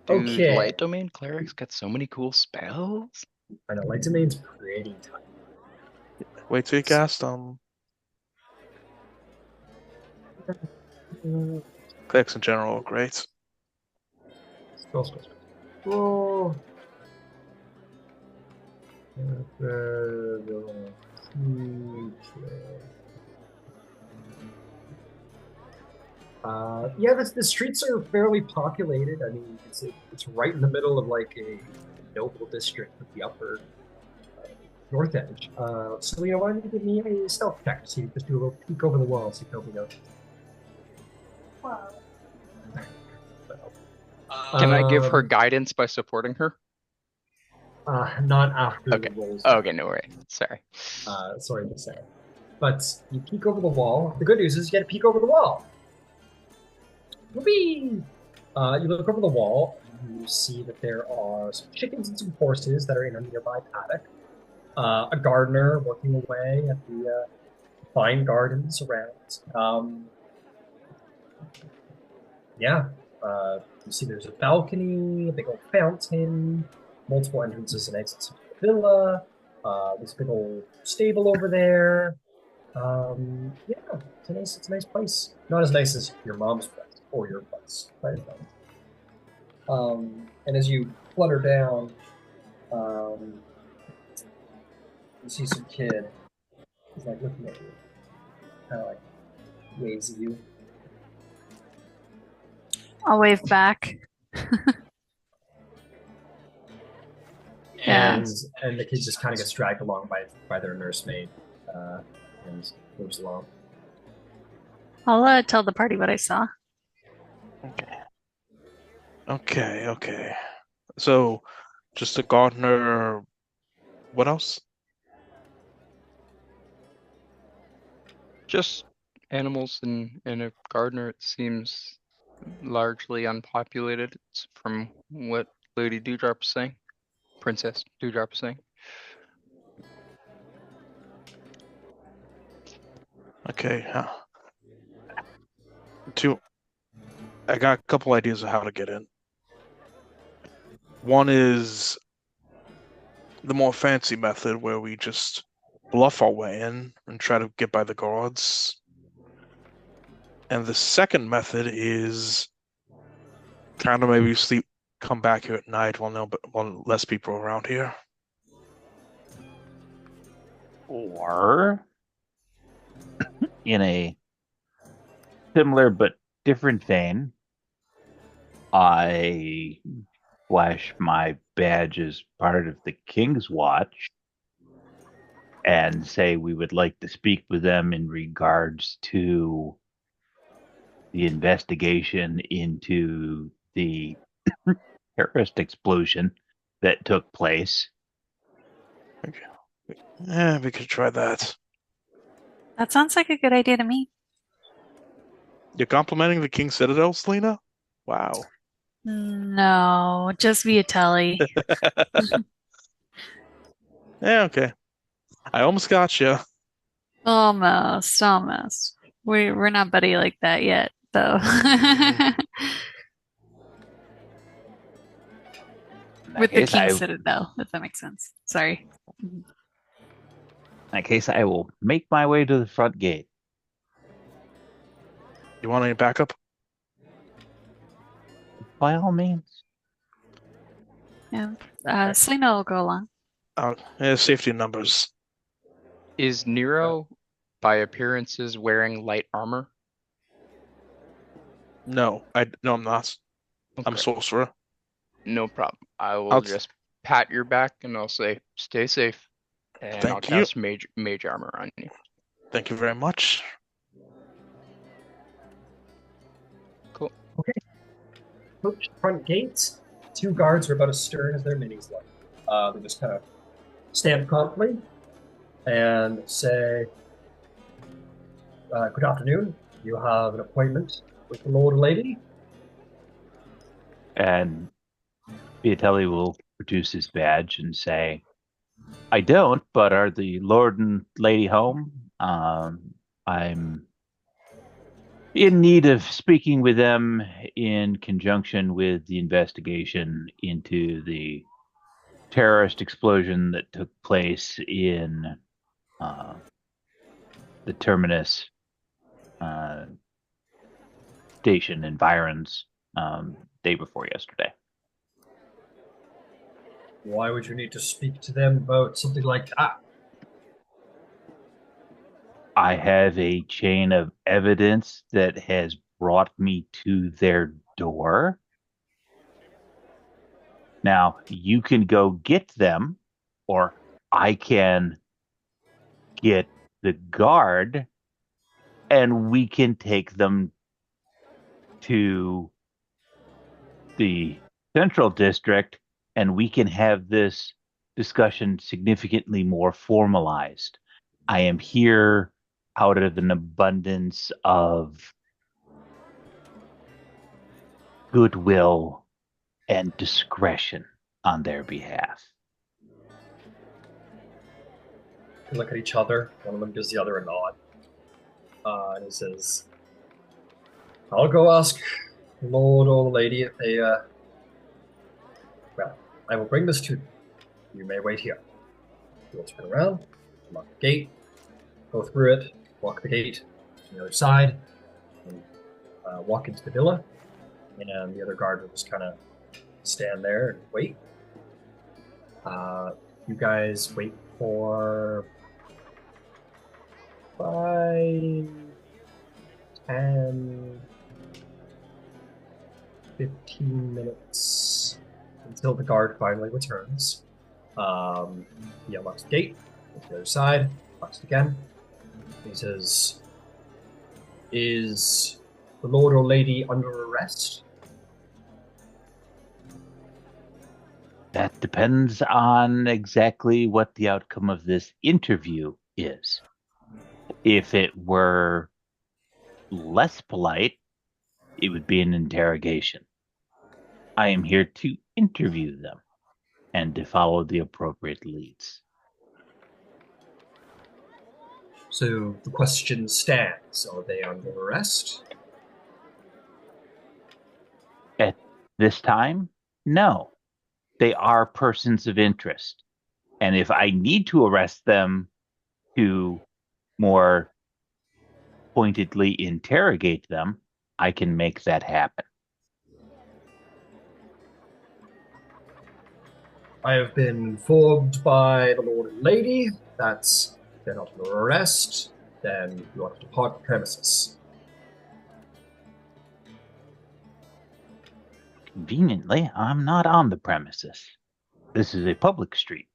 Dude, Okay. Light Domain clerics got so many cool spells. I know, Light Domain's pretty tight. Wait till you cast clicks in general are great. Scroll. Yeah, the streets are fairly populated. I mean, it's right in the middle of like a noble district with the upper north edge. So you know, why don't you give me a stealth check? So you just do a little peek over the wall, see if nobody knows. Wow. Can I give her guidance by supporting her? Not after Okay. the rolls. Okay, no worry. Sorry. Sorry to say. But you peek over the wall. The good news is you get to peek over the wall. Whoopee! You look over the wall, and you see that there are some chickens and some horses that are in a nearby paddock. A gardener working away at the fine gardens around. You see there's a balcony, a big old fountain, multiple entrances and exits to the villa. There's a big old stable over there. Yeah, it's a nice place. Not as nice as your mom's place or your place, but it's nice. And as you flutter down, you see some kid. He's like looking at you, kind of like waves at you. I'll wave back. And the kid just kind of gets dragged along by their nursemaid and moves along. I'll tell the party what I saw. Okay. So, just a gardener. What else? Just animals and a gardener. It seems largely unpopulated. It's from what Lady Dewdrop is saying. Princess Dewdrop is saying. Okay. I got a couple ideas of how to get in. One is the more fancy method where we just bluff our way in and try to get by the guards. And the second method is kind of maybe come back here at night while less people are around here. Or in a similar but different vein, I flash my badge as part of the King's Watch and say we would like to speak with them in regards to the investigation into the terrorist explosion that took place. Yeah, we could try that. That sounds like a good idea to me. You're complimenting the King's Citadel, Selena? Wow. No, just Viotelli. Yeah, okay. I almost got you. Almost, almost. We're not buddy like that yet, though. With the King's Citadel, if that makes sense. Sorry. In that case, I will make my way to the front gate. You want any backup? By all means. Yeah. Selena will go along. Yeah, safety in numbers. Is Nero, by appearances, wearing light armor? No, I'm not. Okay. I'm a sorcerer. No problem. I will just pat your back and I'll say, stay safe. And I'll cast mage armor on you. Thank you very much. Cool. Okay. Approach the front gates. 2 guards are about as stern as their minis look. They just kind of stand promptly and say, good afternoon. You have an appointment with the Lord and Lady. And Viotelli will produce his badge and say, I don't, but are the Lord and Lady home? I'm in need of speaking with them in conjunction with the investigation into the terrorist explosion that took place in the Terminus station environs day before yesterday. Why would you need to speak to them about something like that? I have a chain of evidence that has brought me to their door. Now, you can go get them, or I can get the guard, and we can take them to the Central District, and we can have this discussion significantly more formalized. I am here out of an abundance of goodwill and discretion on their behalf. They look at each other. One of them gives the other a nod. And he says, I'll go ask Lord or Lady if they, well, I will bring this to you. You may wait here. You will turn around, unlock the gate, go through it, walk the gate to the other side, and walk into the villa. And the other guard will just kind of stand there and wait. You guys wait for 5, 10, 15 minutes until the guard finally returns. He unlocks the gate, goes to the other side, locks it again. He says, is the Lord or Lady under arrest? That depends on exactly what the outcome of this interview is. If it were less polite, it would be an interrogation. I am here to interview them and to follow the appropriate leads. So the question stands, are they under arrest? At this time, no. They are persons of interest. And if I need to arrest them to more pointedly interrogate them, I can make that happen. I have been informed by the Lord and Lady that they're not under arrest, then you ought to depart the premises. Conveniently, I'm not on the premises. This is a public street.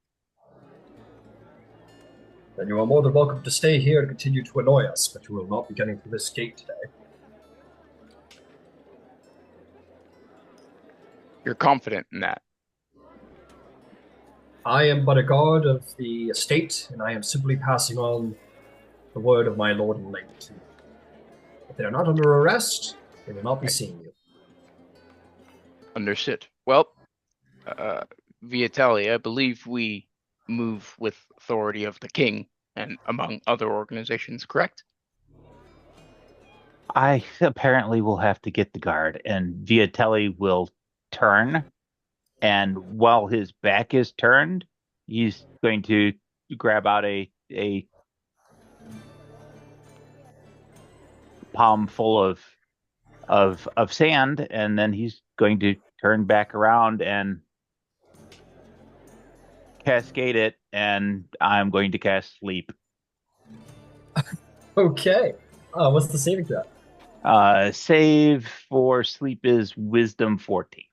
Then you are more than welcome to stay here and continue to annoy us, but you will not be getting through this gate today. You're confident in that. I am but a guard of the estate, and I am simply passing on the word of my lord and lady to you. If they are not under arrest, they will not be seeing you. Understood. Well, Viotelli, I believe we move with authority of the king and among other organizations, correct? I apparently will have to get the guard, and Viotelli will turn, and while his back is turned, he's going to grab out a palm full of sand, and then he's going to turn back around and cascade it, and I'm going to cast sleep. Okay. What's the saving throw? Save for sleep is wisdom 14.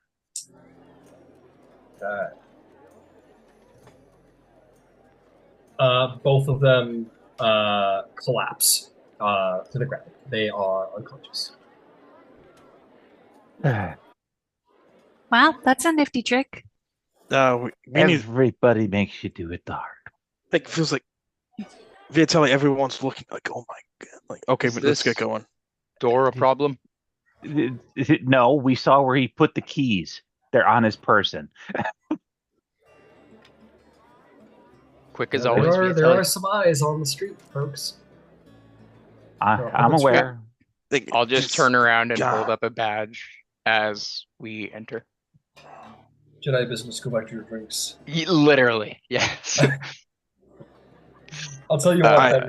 Both of them collapse to the ground. They are unconscious. Wow, that's a nifty trick. We need, Everybody makes you do it the hard. like, feels like Viotelli, everyone's looking like, oh my god. Like, okay, but let's get going. Door a problem? No, we saw where he put the keys. They're on his person. Quick as always. There are some eyes on the street, folks. I'm aware. Like, I'll just turn around and hold up a badge as we enter. Jedi business, go back to your drinks. Literally, yes. I'll tell you what,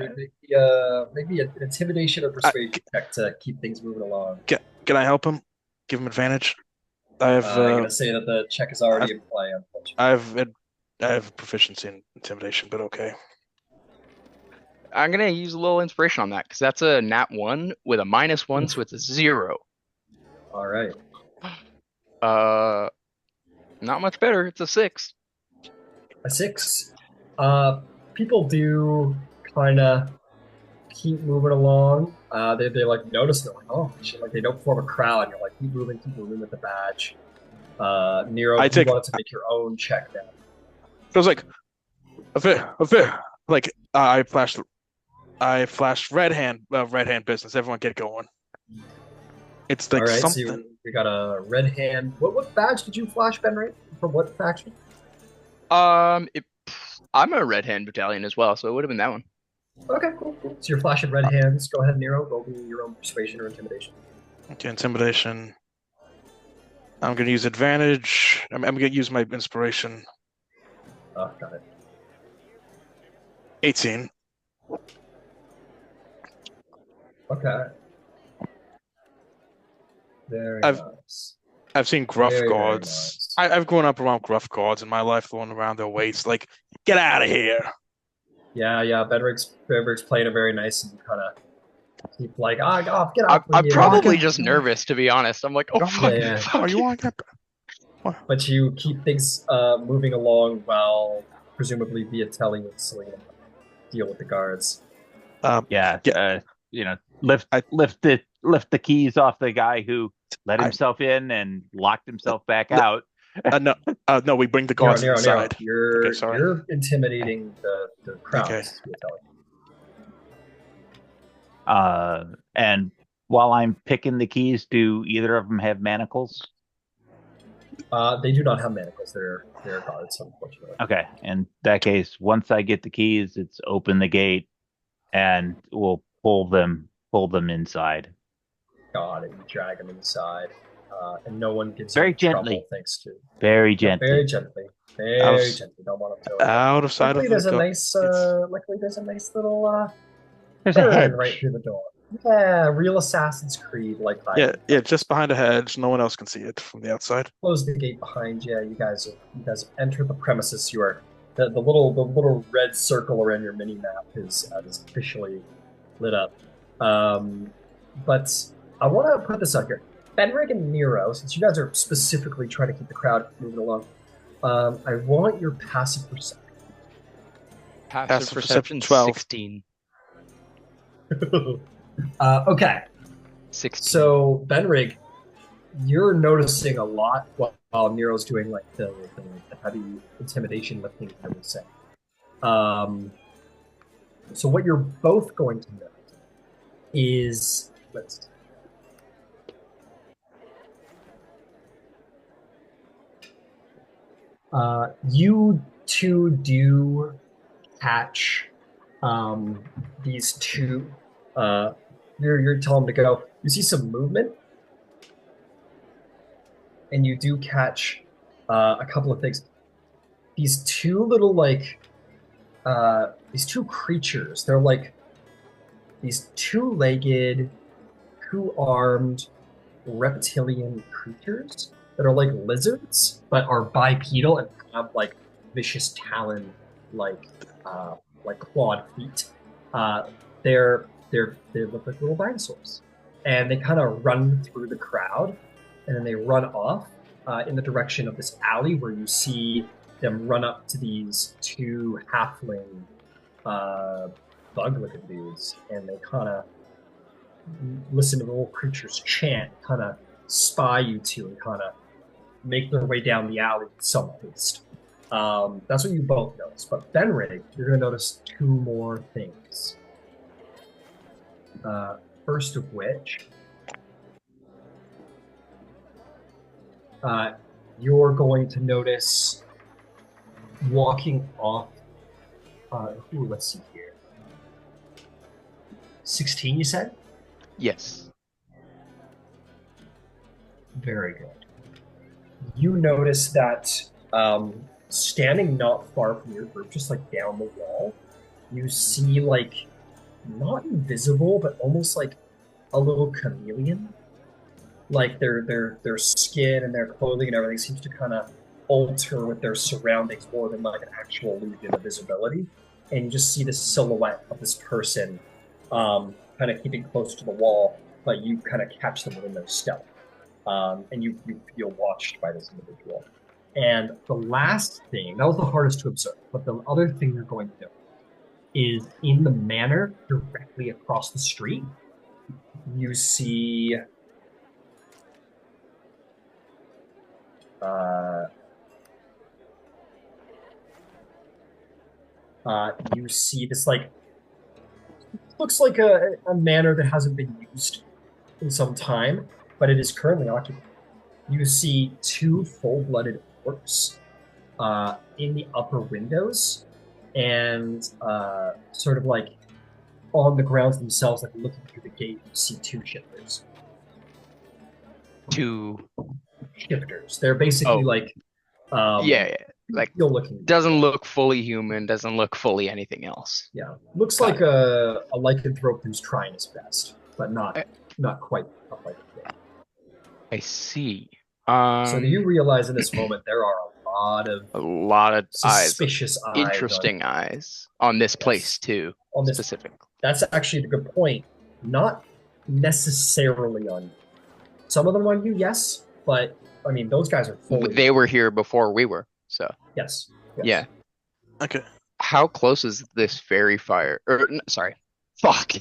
maybe an intimidation or persuasion check to keep things moving along. Can I help him? Give him advantage? I'm gonna say that the check is already in play, unfortunately. I have proficiency in intimidation, but okay. I'm gonna use a little inspiration on that because that's a nat 1 with a -1, so it's a 0. All right. Not much better. It's a 6. A 6. People do kind of keep moving along. They like notice, they're like, oh shit, like they don't form a crowd. You're like, keep moving with the badge. Nero, you wanted to make your own check now. It was like a bit. Like I flashed red hand business. Everyone get going. It's like something. So you got a red hand. What badge did you flash, Bendrig? From what faction? I'm a red hand battalion as well, so it would have been that one. Okay, cool. So you're flashing red hands. Go ahead, Nero. Roll me your own persuasion or intimidation. Okay, intimidation. I'm going to use advantage. I'm going to use my inspiration. Oh, got it. 18. Okay. Very nice. I've seen gruff guards. Nice. I've grown up around gruff guards in my life, throwing around their weights. Like, get out of here. Yeah. Bendrig's playing it very nice and kind of keep like, get off. I'm probably just nervous, to be honest. I'm like, oh, fuck. Yeah. Are you on that? But you keep things moving along while presumably Viotelli and Selena deal with the guards. Lift the keys off the guy who let himself in and locked himself back out. No, we bring the guards inside. You're intimidating the crowd. Okay. And while I'm picking the keys, do either of them have manacles? They do not have manacles. They're guards, unfortunately. Okay. In that case, once I get the keys, it's open the gate, and we'll pull them inside. God, and you drag them inside, and no one gets very gently. Trouble, thanks to very gently. Don't want them to out of sight of the door. Luckily, there's a nice little there's a hedge right through the door. Yeah, real Assassin's Creed like that. Yeah, just behind a hedge. No one else can see it from the outside. Close the gate behind you. You guys have entered the premises. You are the little red circle around your mini map is officially lit up. But I want to put this out here. Bendrig and Nero, since you guys are specifically trying to keep the crowd moving along, I want your passive perception. Passive perception 12. 16. Okay. 16. So Bendrig, You're noticing a lot while Nero's doing like the heavy intimidation lifting, I would say. So what you're both going to note is you two do catch these two. You're telling them to go. You see some movement, and you do catch a couple of things. These two little these two creatures. They're like these two-legged, two-armed reptilian creatures that are like lizards, but are bipedal and have like vicious talon, like clawed feet. They look like little dinosaurs, and they kind of run through the crowd, and then they run off in the direction of this alley where you see them run up to these two halfling bug-looking dudes, and they kind of listen to the little creatures chant, kind of spy you two, and kind of make their way down the alley with some haste. That's what you both notice. But Bendrig, you're going to notice two more things. First of which, you're going to notice walking off. Let's see here. 16, you said? Yes. Very good. You notice that standing not far from your group, just like down the wall, you see like not invisible, but almost like a little chameleon. Like their skin and their clothing and everything seems to kind of alter with their surroundings more than like an actual illusion of visibility. And you just see this silhouette of this person kind of keeping close to the wall, but you kind of catch them within their stealth. And you feel watched by this individual. And the last thing, that was the hardest to observe, but the other thing you're going to do is in the manor directly across the street, you see this like looks like a manor that hasn't been used in some time, but it is currently occupied. You see two full-blooded orcs in the upper windows, and sort of like on the grounds themselves, like looking through the gate, you see two shifters. Two shifters. They're basically like like looking. Doesn't look fully human. Doesn't look fully anything else. Yeah, looks like a lycanthrope who's trying his best, but not quite a lycanthrope. I see. So you realize in this moment there are a lot of suspicious eyes, interesting eyes on this place too. On this specific. That's actually a good point. Not necessarily on you. Some of them on you, yes, but I mean those guys are fully. They were here before we were, so yes. Yeah. Okay. How close is this fairy fire? Sorry. Fuck.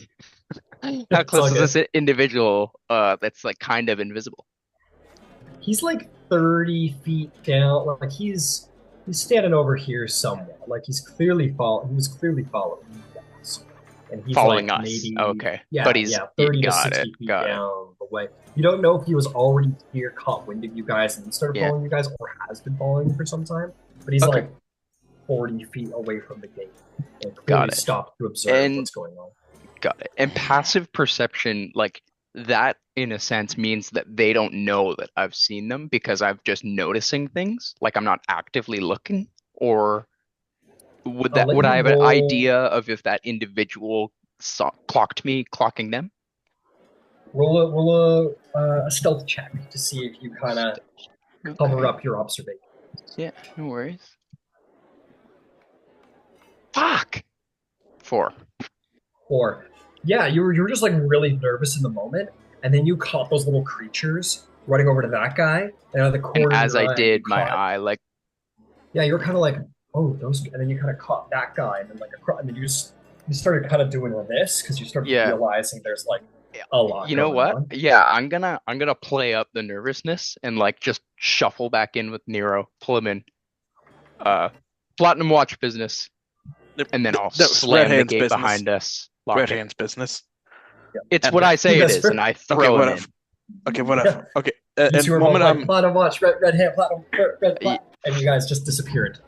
How close is this individual that's like kind of invisible? He's like 30 feet down. Like he's standing over here somewhere. Like he was clearly following us. And he's following like us. Maybe, okay. Yeah, but he's 30 to 60 feet down the way. You don't know if he was already here, caught wind of you guys, and then started following you guys, or has been following you for some time. But he's like 40 feet away from the gate. And clearly stopped to observe what's going on. Got it. And passive perception, like that in a sense means that they don't know that I've seen them because I'm just noticing things. Like I'm not actively looking, or would I have an idea of if that individual clocked me, clocking them? Roll a stealth check to see if you kind of cover up your observation. Yeah, no worries. Fuck. 4. Yeah, you were just like really nervous in the moment, and then you caught those little creatures running over to that guy, and out of the corner. And as I did, my eye like. Yeah, you were kind of like, oh, those, and then you kind of caught that guy, and then like, and then you started kind of doing this because you started realizing there's like a lot You know going what? on. Yeah, I'm gonna play up the nervousness and like just shuffle back in with Nero, pull him in. Platinum watch business, and then I'll That was slam the Red Hand's gate business. behind us. Lock Red it. Hand's business. It's And what I say it That's is, and I Okay, throw him whatever. in. Okay, whatever. Okay, You and two are moment both I'm like, platinum watch, red hand, platinum, red, and you guys just disappeared.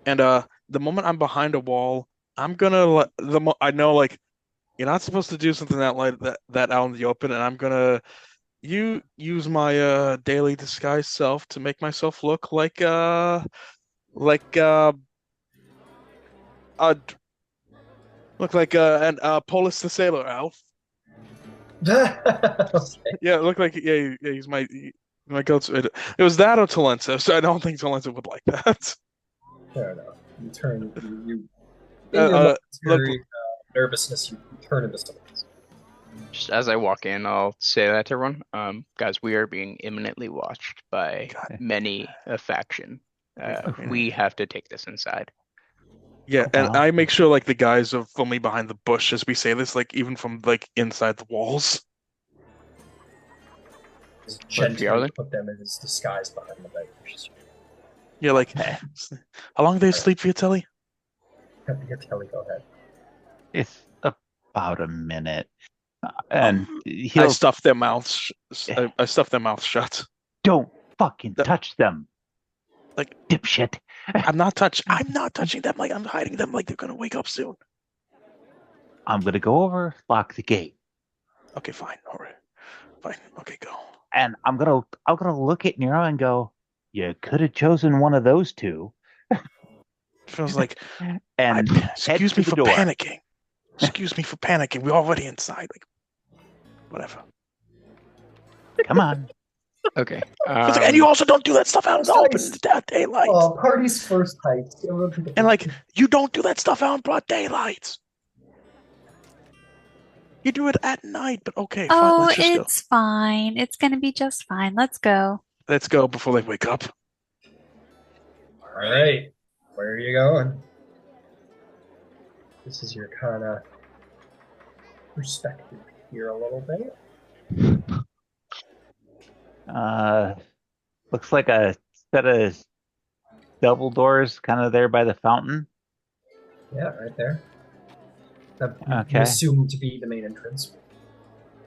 and the moment I'm behind a wall, I'm gonna I know like you're not supposed to do something that out in the open, and I'm gonna use my daily disguise self to make myself look like an Polis the Sailor Elf. Okay. Yeah, look like he's my go-to. It was that or Tal'Dorei, so I don't think Tal'Dorei would like that. Fair enough. You turn, you Uh, in your uh, momentary nervousness, you turn into someone else. Just as I walk in, I'll say that to everyone. Guys, we are being imminently watched by many a faction. We have to take this inside. Yeah, and Wow. I make sure like the guys are firmly behind the bush as we say this, like even from like inside the walls. Just Viotelli? gently put them in his disguise behind the bed. Yeah, like Okay. how long do they sleep, Viotelli? Kelly, go ahead. It's about a minute. And I he'll stuff their mouths. I stuff their mouths shut. don't fucking That- touch them. Like- dipshit. I'm not touching them. Like I'm hiding them. Like they're gonna wake up soon. I'm gonna go over, lock the gate, Okay, fine. All right, fine. Okay, go. and I'm gonna look at Nero and go, "You could have chosen one of those two." Feels like And excuse head me to for the door. panicking. Excuse me for panicking. We're already inside. Like whatever. Come on. Okay. And you also don't do that stuff out in the open in the daylight. Oh, party's first height. And like you don't do that stuff out in broad daylight. You do it at night, but okay, fine. Oh, Let's just go. it's fine. It's gonna be just fine. Let's go. Let's go before they wake up. All right, where are you going? This is your kind of perspective here a little bit. Looks like a set of double doors, kind of there by the fountain. Yeah, right there. That Okay. you assume to be the main entrance.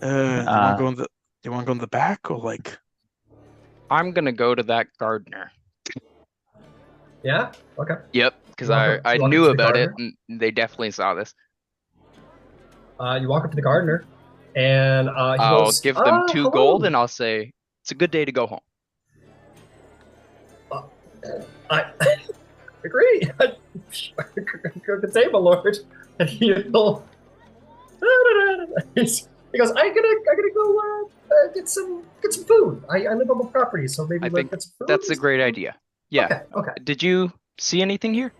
Do you want to go in the? Do you want to go in the back or like? I'm gonna go to that gardener. Yeah. Okay. Yep, because You I walk up knew to the about it, gardener? and they definitely saw this. You walk up to the gardener, and he I'll goes, give them two gold, hello. and I'll say it's a good day to go home. I agree. Good day, my lord. And he goes, I'm gonna go get some food. I live on the property, so maybe I think get some food. that's a great idea. Yeah. Okay. Okay. Did you see anything here?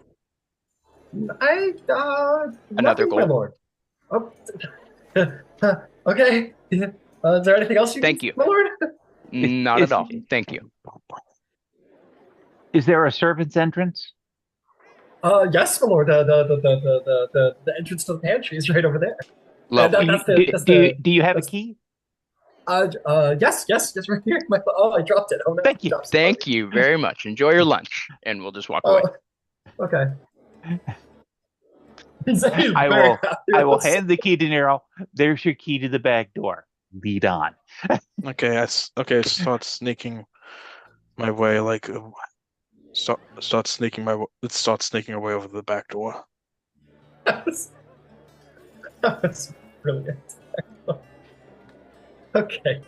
Another Another my gold. lord. Oh. Okay. Is there anything else you Thank need, you. my lord? Not at all. Thank you. Is there a servant's entrance? Yes, my lord. The entrance to the pantry is right over there. Lovely. Do you have a key? Yes, right here. I dropped it. Oh no. Thank you. Thank you very much. Enjoy your lunch, and we'll just walk away. Okay. I will hand the key to Nero. There's your key to the back door. Lead on. Okay, I start sneaking my way. Like start sneaking away over the back door. That was brilliant. Okay.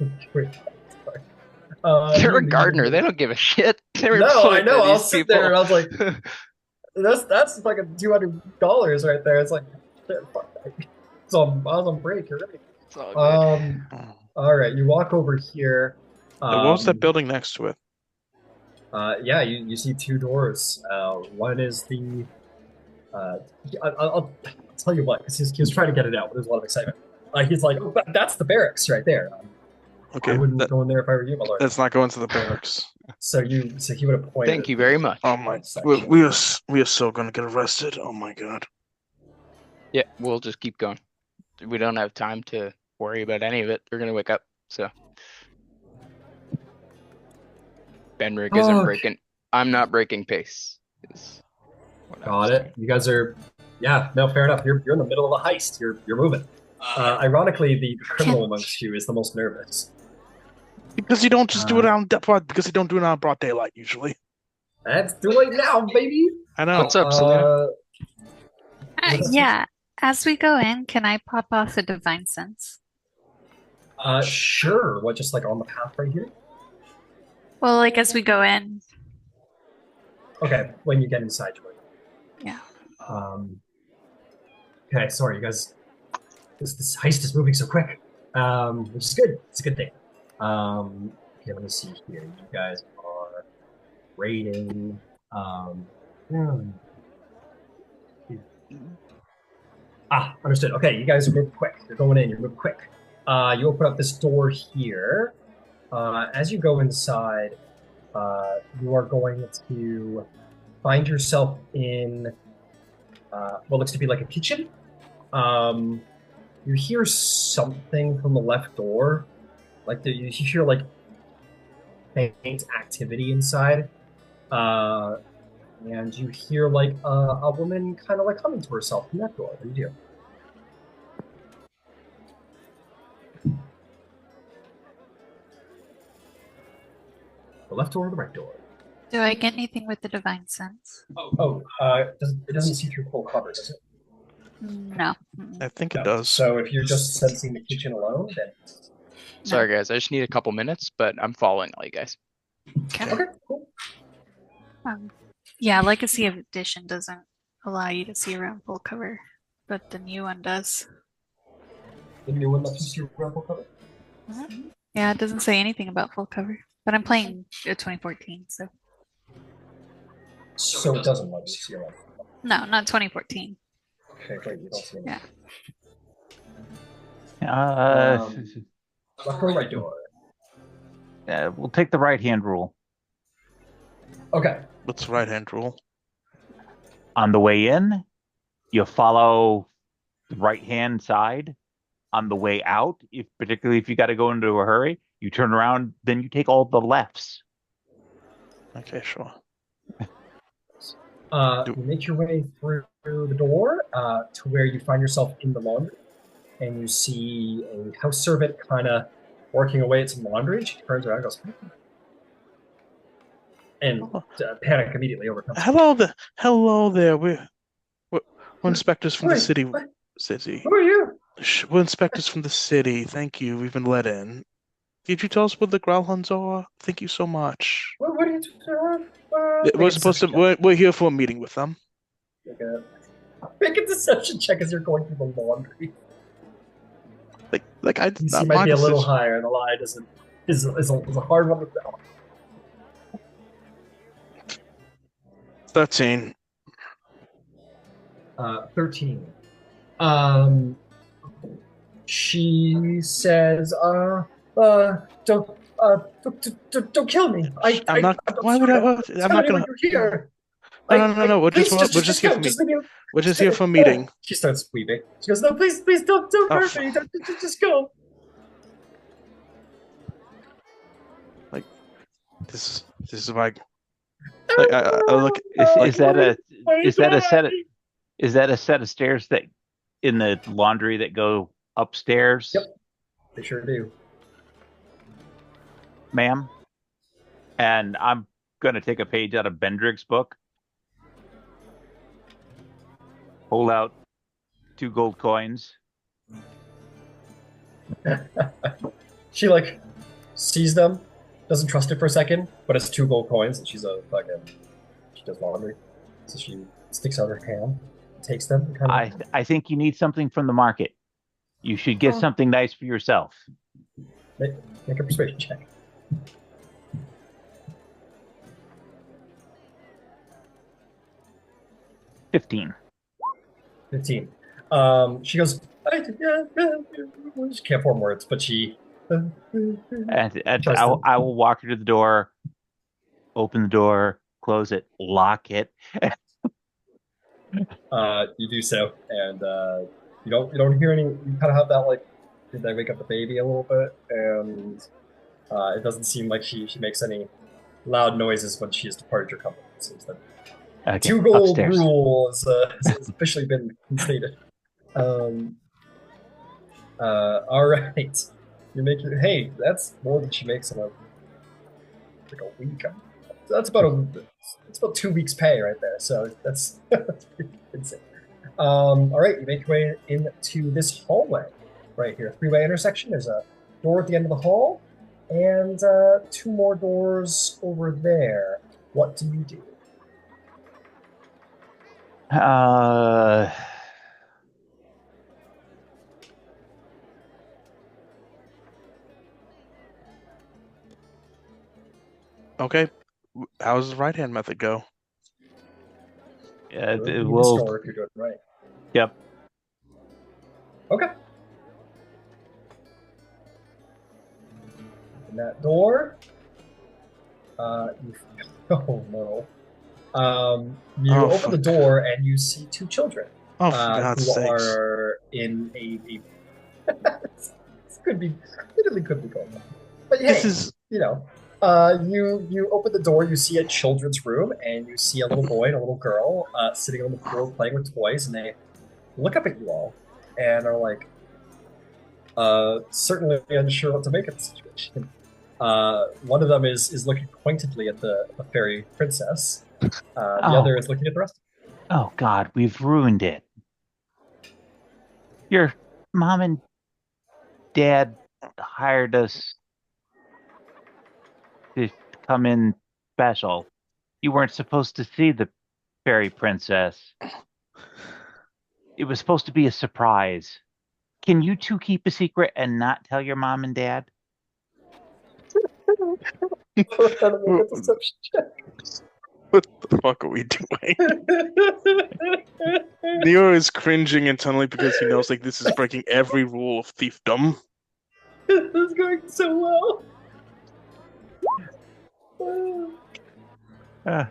They're a gardener. They don't give a shit. They're No, I know. these I'll sit there and I people. was like, that's like $200 right there. It's like, shit, fuck that. So I was on break already. It's all good. All right, you walk over here. What was that building next to it? Yeah, you see two doors. One is the. I'll tell you what, because he was trying to get it out, but there's a lot of excitement. He's like, oh, that's the barracks right there. Okay, I wouldn't go in there if I were you, my lord. let's not go into the barracks. So he would have pointed. Thank you very much. Oh my! We are so gonna get arrested. Oh my god! Yeah, we'll just keep going. We don't have time to worry about any of it. They're gonna wake up. So Bendrik isn't Okay. breaking. I'm not breaking pace. Is what I was Got it. saying. You guys are, yeah, no, fair enough. You're in the middle of a heist. You're moving. Ironically, the criminal amongst you is the most nervous. Because you don't just do it because you don't do it on broad daylight usually. That's too late now, baby. I know. What's up, Selena? Yeah. As we go in, can I pop off a divine sense? Sure. What, just like on the path right here? Well, like as we go in. Okay, when you get inside, Joy. Yeah. Okay, sorry, you guys. This heist is moving so quick, which is good. It's a good thing. Okay, let me see here. You guys are raiding. Understood. Okay, you guys are moving quick. You're going in. You're moving quick. You open up this door here. As you go inside, you are going to find yourself in what looks to be like a kitchen. You hear something from the left door, like you hear like faint activity inside, and you hear like a woman kind of like humming to herself from that door. What do you do? The left door or the right door? Do I get anything with the divine sense? It doesn't see through full cover, does it? No. I think No. it does. So if you're just sensing the kitchen alone, then Sorry, guys. I just need a couple minutes, but I'm following all you guys. okay, cool. Yeah, Legacy of Edition doesn't allow you to see around full cover, but the new one does. The new one lets you see around full cover. Yeah, it doesn't say anything about full cover, but I'm playing 2014, so. So it doesn't let you see around. No, not 2014. Okay, great. You don't see anything. Yeah. Left or right door? We'll take the right-hand rule. Okay. What's the right-hand rule? On the way in, you follow the right-hand side. On the way out, particularly if you got to go into a hurry, you turn around, then you take all the lefts. Okay, sure. You make your way through the door to where you find yourself in the laundry, and you see a house servant kind of working away at some laundry. She turns around and goes, and panic immediately overcomes her. Hello there. We're inspectors from the city. What? City. Who are you? We're inspectors from the city. Thank you. We've been let in. Did you tell us where the Grulhunds are? Thank you so much. What are you doing? We're here for a meeting with them. Make a deception check as you're going through the laundry. DC might be a little higher, and the lie is a hard one to tell. 13. 13. She says, don't kill me. I'm not. Why would I? I'm not gonna. You're here. No. We're just here for me. We're just here for a meeting. She starts weeping. She goes, no, please, don't hurt me. Just go. Like, this is like. Look. Is that a set of stairs that in the laundry that go upstairs? Yep, they sure do, ma'am. And I'm gonna take a page out of Bendrik's book. Hold out 2 gold coins. She sees them, doesn't trust it for a second, but it's 2 gold coins, and she does laundry, so she sticks out her hand, takes them. I think you need something from the market. You should get something nice for yourself. Make a persuasion check. 15. She goes, she can't form words, but she. And I will walk her to the door, open the door, close it, lock it. You do so, and you don't hear any. You kind of have that did I wake up the baby a little bit? And it doesn't seem like she makes any loud noises when she has departed your company. It seems that Okay, 2 gold upstairs. rule has officially been instated. All right. You make your, hey, that's more than she makes in a week. That's about 2 weeks' pay right there. So that's pretty insane. All right, you make your way into this hallway right here. 3-way intersection. There's a door at the end of the hall, and 2 more doors over there. What do you do? Okay. How does the right hand method go? You need to We'll. score if you're doing it right. Yep. Okay. Open that door. Oh no. You open fuck. the door and you see 2 children. Oh, for God's who sakes. are in a this could be going on. But hey, This is you open the door, you see a children's room, and you see a little boy and a little girl sitting on the floor playing with toys, and they look up at you all and are like, certainly unsure what to make of the situation. One of them is looking pointedly at the fairy princess. The other is looking at the rest. Oh God, we've ruined it. Your mom and dad hired us to come in special. You weren't supposed to see the fairy princess. It was supposed to be a surprise. Can you 2 keep a secret and not tell your mom and dad? What the fuck are we doing? Neo is cringing internally because he knows like this is breaking every rule of thiefdom. This is going so well.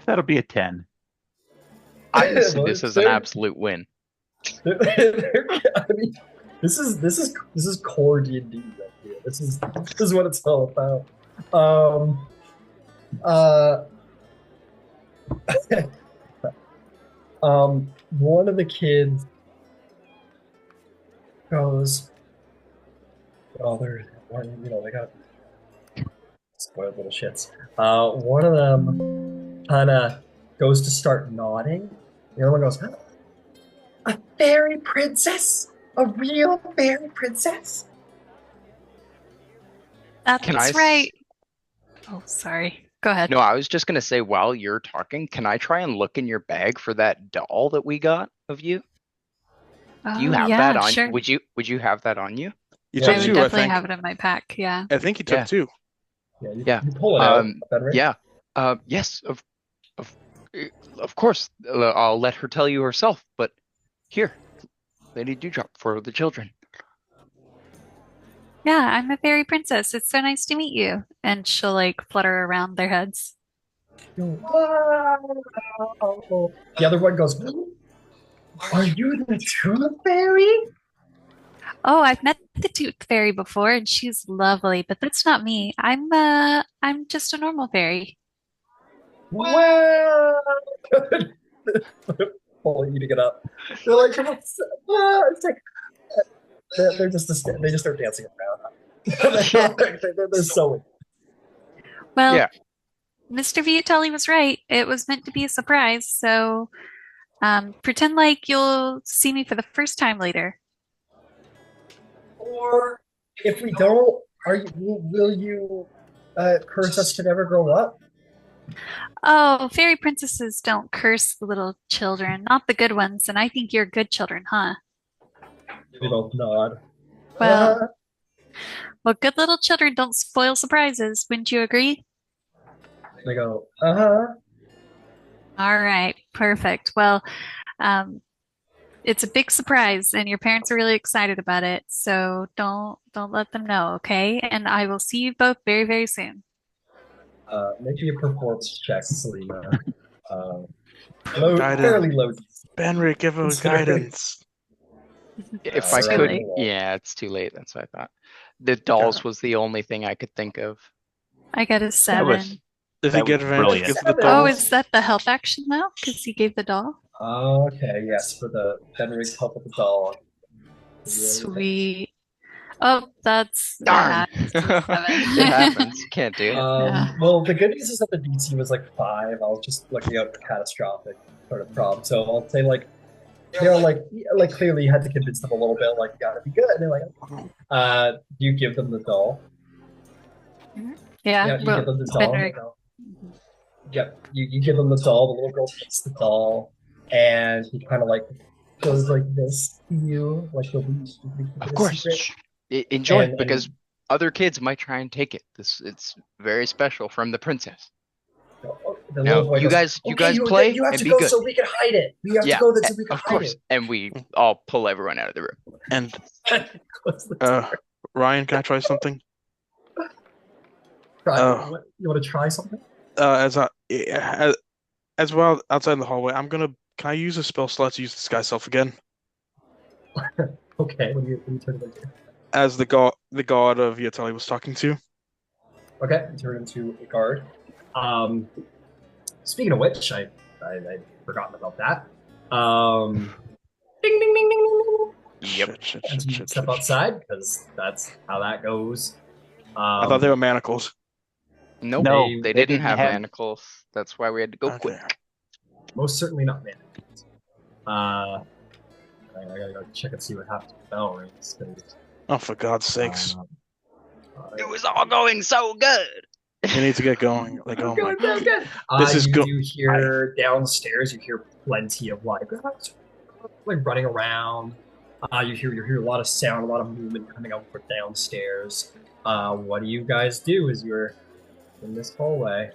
That'll be a 10. I see this as an absolute win. I mean, this is core D&D right here. This is what it's all about. One of the kids goes, "Oh, they got spoiled little shits." One of them kind of goes to start nodding. The other one goes, "A fairy princess? A real fairy princess?" That's right. Oh, sorry. Go ahead. No, I was just gonna say, while you're talking, can I try and look in your bag for that doll that we got of you? Do you have that on? Sure. Would you have that on you? You Yeah, took I would 2, I definitely think. have it in my pack. Yeah. I think he took Yeah. 2. Yeah, you pull it out, Bendrik. Yeah. Yes. Of course. I'll let her tell you herself. But here, Lady Dewdrop for the children. Yeah, I'm a fairy princess. It's so nice to meet you. And she'll like flutter around their heads. Wow. The other one goes, "Are you the Tooth Fairy?" Oh, I've met the tooth fairy before, and she's lovely, but that's not me. I'm just a normal fairy. Wow. All eating it up. They're like, it's like they just start dancing around. They're so. Well, Yeah. Mr. Viotelli was right. It was meant to be a surprise, so pretend like you'll see me for the first time later. Or if we don't, will you curse us to never grow up? Oh, fairy princesses don't curse the little children, not the good ones, and I think you're good children, huh? They both nod. Well, good little children don't spoil surprises, wouldn't you agree? They go, uh-huh. All right, perfect. Well, it's a big surprise, and your parents are really excited about it, so don't let them know, okay? And I will see you both very, very soon. Make me a performance check, Selena. Guidance. Fairly low. Bendrik, give us Considering- guidance. If I Too could, late. yeah, it's too late. That's what I thought. The dolls was the only thing I could think of. I got a That 7. was Does he that get was advantage brilliant. because of the Seven. Oh, dolls? is that the help action though? Because he gave the doll? Okay, yes, for the Bendrig help with the doll. Sweet. Oh, that's Darn! it's a 7. It happens. Can't do it. Yeah. Well, the good news is that the DC was like 5. I was just looking out for catastrophic sort of problem. So I'll say like they're like clearly you had to convince them a little bit, like you gotta be good. And they're like, you give them the doll. Yeah, You well, give them the doll. Bendrig. Yep, you give them the doll. The little girl takes the doll, and he kind of like goes like this to you, like he'll be Of course. Enjoy, And- because other kids might try and take it. It's very special from the princess. The Now, little boy you goes, guys play You have and to be go good. so we can hide it. We have Yeah, to go so we can Of hide course. it. And we all pull everyone out of the room. And Close the door. Ryan, can I try something? Right, you want to try something? As well outside in the hallway, can I use a spell slot to use disguise self again? Okay, when you turn it into. As the god of Viotelli was talking to. Okay, you turn into a guard. Speaking of which, I'd forgotten about that. Ding ding ding ding ding. Yep. As you step outside, because that's how that goes. I thought they were manacles. Nope. No, they they didn't have have- manacles. That's why we had to go Okay. quick. Most certainly not mannequins. I gotta go check and see what happened to bell rings. Oh, for God's sakes! It was all going so good. You need to get going. Like, oh my God. good. This is you go- do hear downstairs. You hear plenty of like running around. You hear a lot of sound, a lot of movement coming out from downstairs. What do you guys do as you're in this hallway?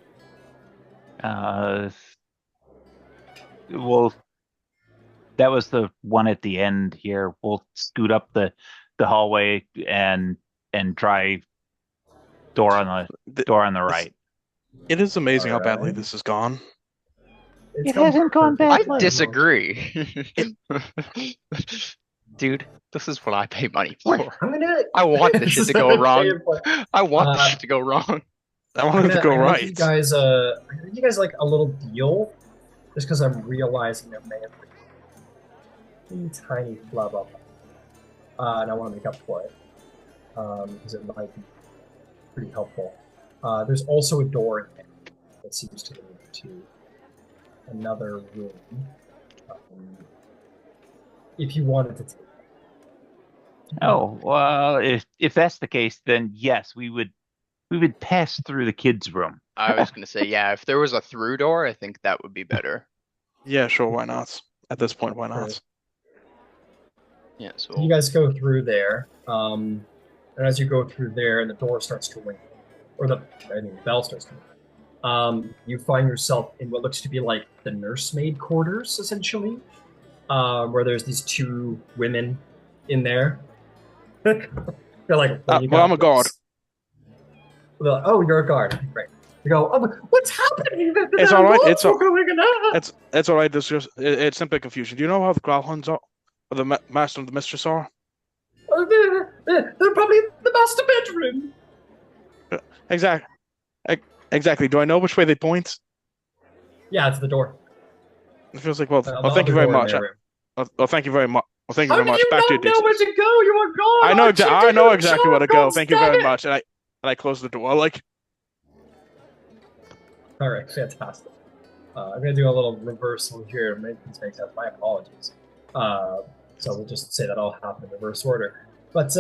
Well, that was the one at the end here. We'll scoot up the hallway and try door on the right. It is amazing how badly Alright. this has gone. It's It hasn't gone perfect. badly. I disagree. Dude, this is what I pay money for. I'm gonna. I want this shit to go wrong. I want this Uh, shit to go wrong. I wanted to go I'm gonna right. give you guys like a little deal, just because I'm realizing there may have been a tiny flub up, and I want to make up for it, because it might be pretty helpful. There's also a door in there that seems to lead to another room. If you wanted to take it. Oh, well, if that's the case, then yes, we would pass through the kids' room. I was gonna say, yeah, if there was a through door, I think that would be better. Yeah, sure. Why not? At this point, why not? Right. Yeah, so You guys go through there, and as you go through there, and the door starts to ring, or the bell starts to ring. You find yourself in what looks to be like the nursemaid quarters, essentially, where there's these two women in there. They're like, "What do you well, got I'm a for guard. us?" They're like, "Oh, you're a guard. Okay, great." You go, "Oh, what's happening? It's all right, it's all- going on." It's all right. It's simply confusion. Do you know how the Grulhunds are, or the master and the mistress are? They're probably in the master bedroom. Exactly. Do I know which way they point? Yeah, it's the door. It feels like, well, The thank you other very door in much. their room. Well, thank you very much. Well, thank you How very do much. you Back to your not know where duties. to go? You're a god. I know. I know exactly where to go. God, Thank you damn very it. much. And I close the door. Like, All right, fantastic. I'm gonna do a little reversal here to make these make sense. My apologies. So we'll just say that all happened in reverse order. But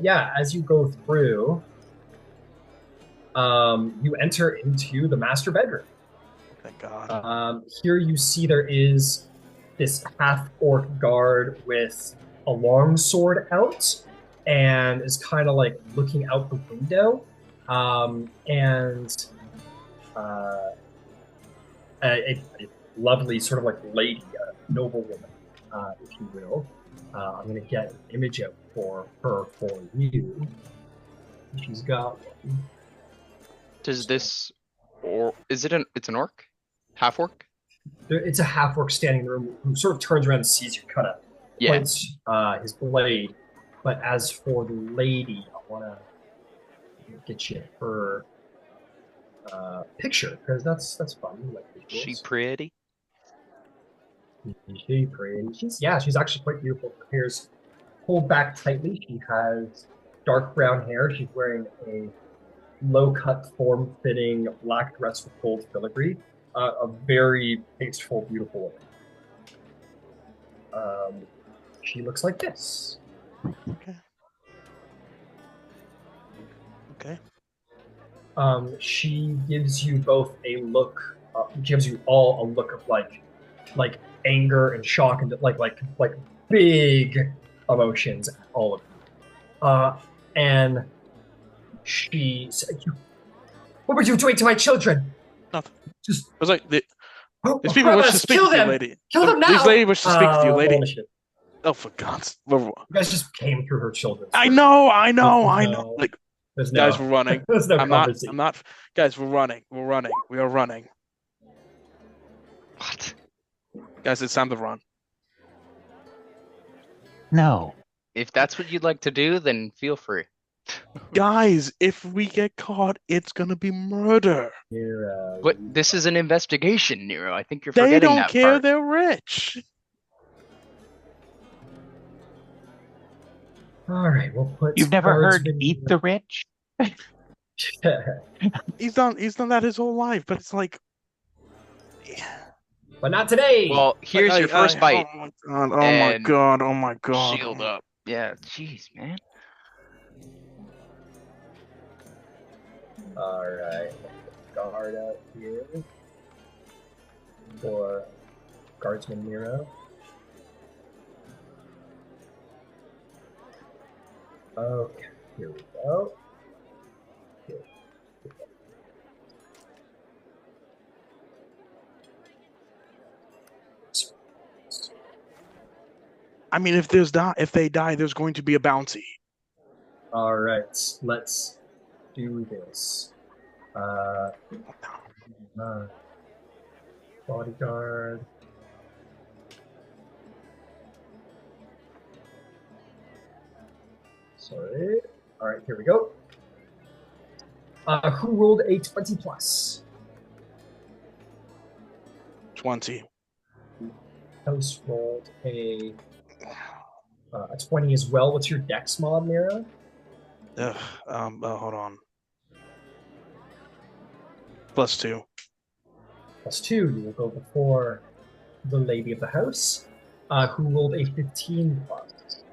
yeah, as you go through, you enter into the master bedroom. thank God. Here you see there is this half-orc guard with a long sword out and is kind of like looking out the window. A lovely sort of like lady, a noble woman, if you will. I'm going to get an image out for her for you. She's got one. does this, or is it it's an orc? Half orc? It's a half-orc standing in the room who sort of turns around and sees you kind of Yeah. points his blade. But as for the lady, I want to get you her picture because that's fun. You like visuals. She pretty? She pretty. She's actually quite beautiful. Her hair's pulled back tightly. She has dark brown hair. She's wearing a low-cut, form-fitting black dress with gold filigree. A very tasteful, beautiful woman. She looks like this. Okay. Okay. She gives you both a look. Gives you all a look of like anger and shock and like big emotions, all of you. And she said, "What were you doing to my children?" Nothing. Just I was like, these people grab wish us, to speak kill with you, them! lady. Kill them now! These ladies wish to speak with you, lady. Bullshit. Oh, for God's You guys just came through her children. I know. No- Like, There's guys, no, we're running. there's no I'm conversation. not. Guys, we're running. We are running. What? Guys, it's time to run. No. If that's what you'd like to do, then feel free. Guys, if we get caught, it's gonna be murder. But this is an investigation, Nero. I think you're They forgetting don't that care. part. They're rich. All right, we'll put. You've never heard guardsman- eat the rich? He's done that his whole life, but it's like, but not today. Well, here's your first bite. Oh my god! Oh my god! Shield up. Yeah, jeez, man. All right, guard out here for guardsman Nero. Okay, here we go. I mean, if they die, there's going to be a bounty. All right, let's do this. Bodyguard. Sorry. All right, here we go. Who rolled a 20 plus? 20. House rolled a 20 as well. What's your dex mod, Nero? Hold on. +2. +2. You will go before the lady of the house, who rolled a 15 plus.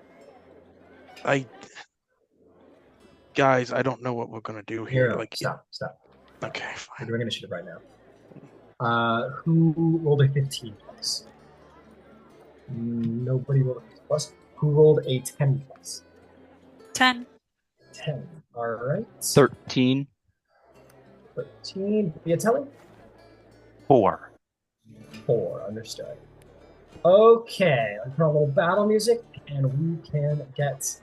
Guys, I don't know what we're gonna do here. Nero, stop. Okay, We're fine. doing initiative right now. Who rolled a 15 plus? Nobody rolled a 15 plus. Who rolled a 10 plus? 10. 10. All right. 13. 13. Viotelli? 4. 4. Understood. Okay. I'll put on a little battle music, and we can get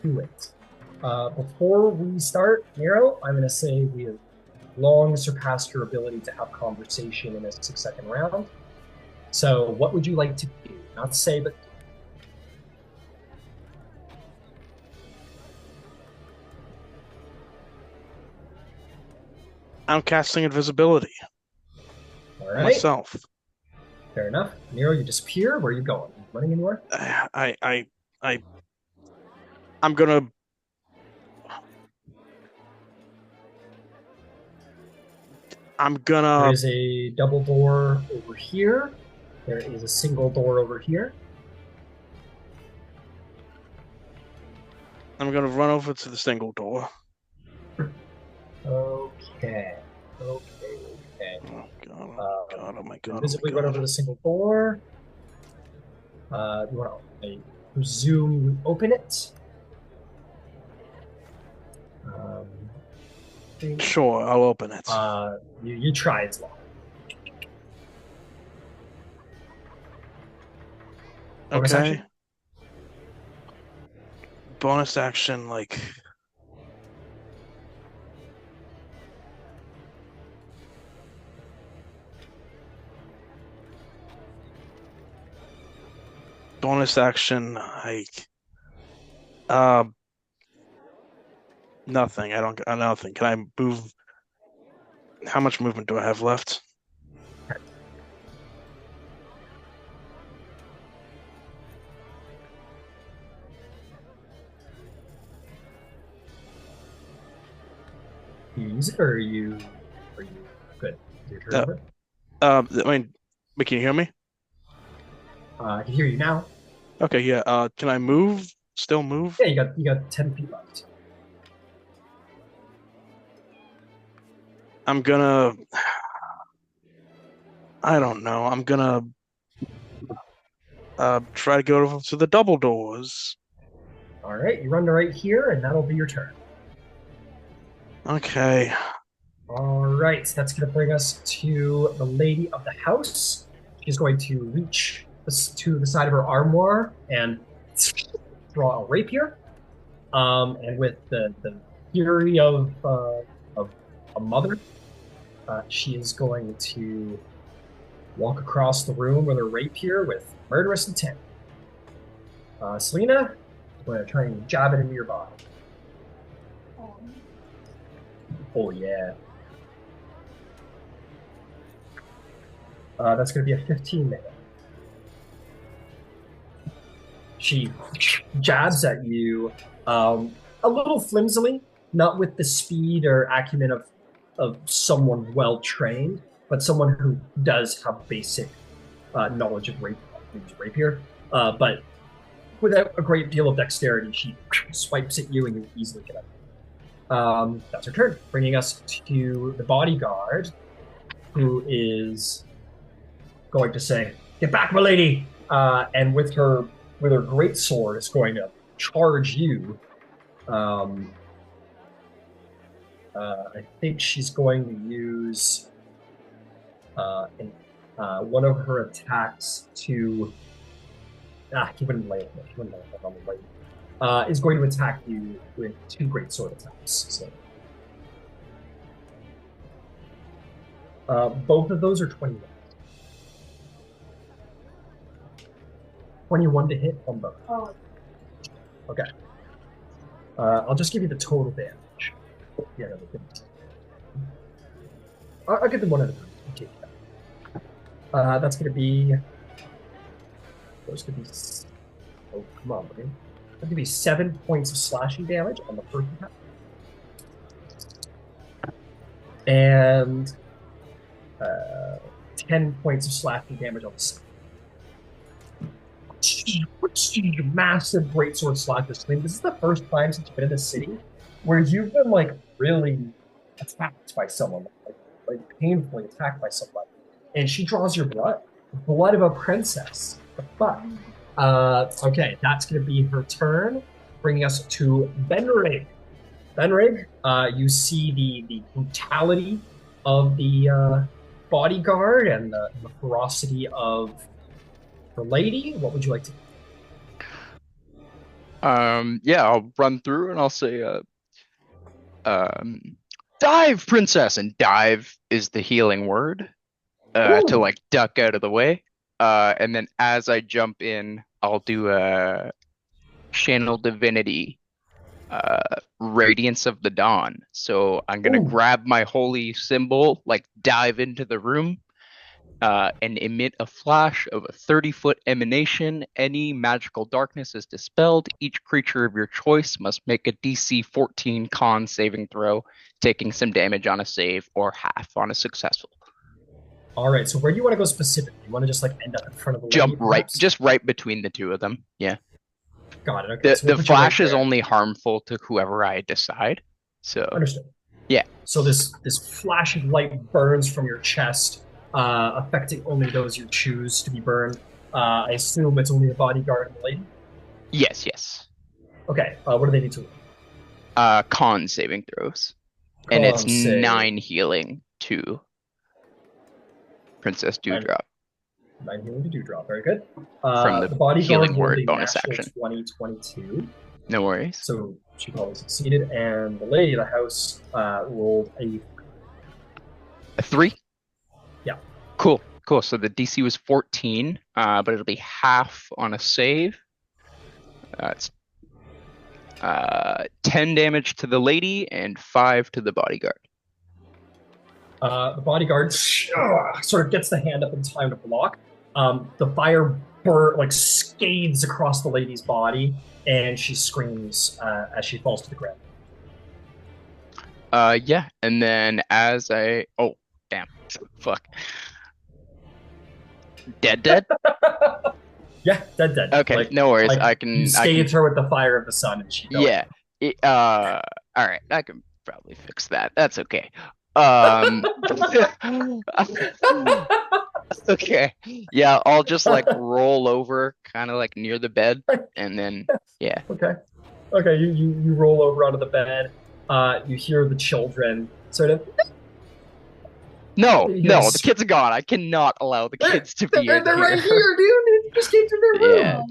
to it. Before we start, Nero, I'm going to say we have long surpassed your ability to have conversation in a 6-second round. So what would you like to do? Not say, but... I'm casting invisibility All right. myself. Fair enough. Nero, you disappear. Where are you going? Running anywhere? I'm gonna. There is a double door over here. There is a single door over here. I'm gonna run over to the single door. Okay. Oh god! Oh my god! Visibly run over the single door. You want to, I presume you open it. Sure, I'll open it. You try. It's locked. Bonus Okay. action? Bonus action, like. bonus action, nothing. I don't. Nothing. Can I move? How much movement do I have left? You use it, or are you good? Your turn over? I mean, can you hear me? I can hear you now. Okay, yeah. Can I move? Still move? Yeah, you got 10 feet left. I'm gonna. I don't know. I'm gonna try to go to the double doors. All right, you run to right here, and that'll be your turn. Okay. All right, that's going to bring us to the lady of the house. She's going to reach to the side of her armoire and draw a rapier. And with the fury of a mother, she is going to walk across the room with her rapier with murderous intent. Selena, I'm going to try and jab it into your body. Oh, yeah. That's going to be a 15 minute. She jabs at you a little flimsily, not with the speed or acumen of someone well trained, but someone who does have basic knowledge of rapier. But without a great deal of dexterity, she swipes at you and you easily get up. That's her turn, bringing us to the bodyguard, who is going to say, "Get back, my lady!" And with her great sword, is going to charge you. I think she's going to use one of her attacks to. He wouldn't lay it. He wouldn't lay it on the lady. Is going to attack you with 2 great sword attacks. So. Both of those are 21. 21 to hit on both. Oh. Okay. I'll just give you the total damage. Yeah, I'll get them one at a time. Okay. That's going to be. Those could be. Oh, come on, buddy. That's going to be 7 points of slashing damage on the first attack. And 10 points of slashing damage on the second. Massive greatsword slash this thing. This is the first time since you've been in the city where you've been like really attacked by someone, like painfully attacked by somebody, and she draws your blood of a princess. The fuck. Okay, that's gonna be her turn, bringing us to Bendrig. Bendrig, you see the brutality of the bodyguard and the ferocity of the lady. What would you like to do? Yeah, I'll run through and I'll say, dive, princess, and dive is the healing word, to like duck out of the way. And then as I jump in, I'll do a channel divinity, radiance of the dawn. So I'm gonna grab my holy symbol, like dive into the room, and emit a flash of a 30-foot emanation. Any magical darkness is dispelled. Each creature of your choice must make a DC 14 con saving throw, taking some damage on a save or half on a successful. All right, so where do you want to go specifically? You want to just like end up in front of the jump lady, right, just right between the two of them. Yeah. Got it. Okay. The flash is only harmful to whoever I decide. So understood. Yeah. So this flash of light burns from your chest, affecting only those you choose to be burned. I assume it's only the bodyguard and the lady? Yes. Okay, what do they need to roll? Con saving throws. And it's 9 healing to Princess Dewdrop. 9 healing to Dewdrop, very good. From the bodyguard healing word bonus action. 2022. No worries. So she probably succeeded, and the lady of the house rolled a 3? Yeah. Cool. Cool. So the DC was 14, but it'll be half on a save. It's 10 damage to the lady and 5 to the bodyguard. The bodyguard sort of gets the hand up in time to block. The fire scathes across the lady's body, and she screams as she falls to the ground. Yeah, and then oh, damn, fuck. Dead? Yeah, dead. Okay, no worries. You scathed her with the fire of the sun, and she died. Yeah. All right, I can probably fix that. That's okay. Okay. Yeah, I'll just like roll over kind of like near the bed and then yeah. Okay, you roll over onto the bed. You hear the children sort of No, the kids are gone. I cannot allow the kids to be they're in right here, dude. They just came through their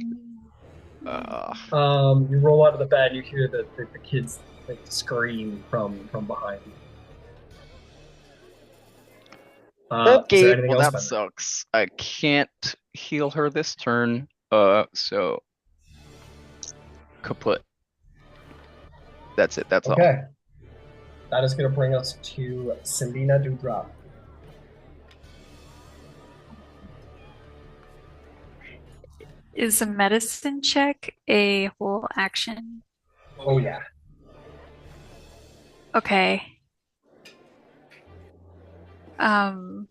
room. You roll out of the bed, you hear the kids like scream from behind you. Okay, well that sucks. I can't heal her this turn, so kaput. That's it, that's all. Okay. That is going to bring us to Selena Dewdrop. Is a medicine check a whole action? Oh, yeah. Okay. And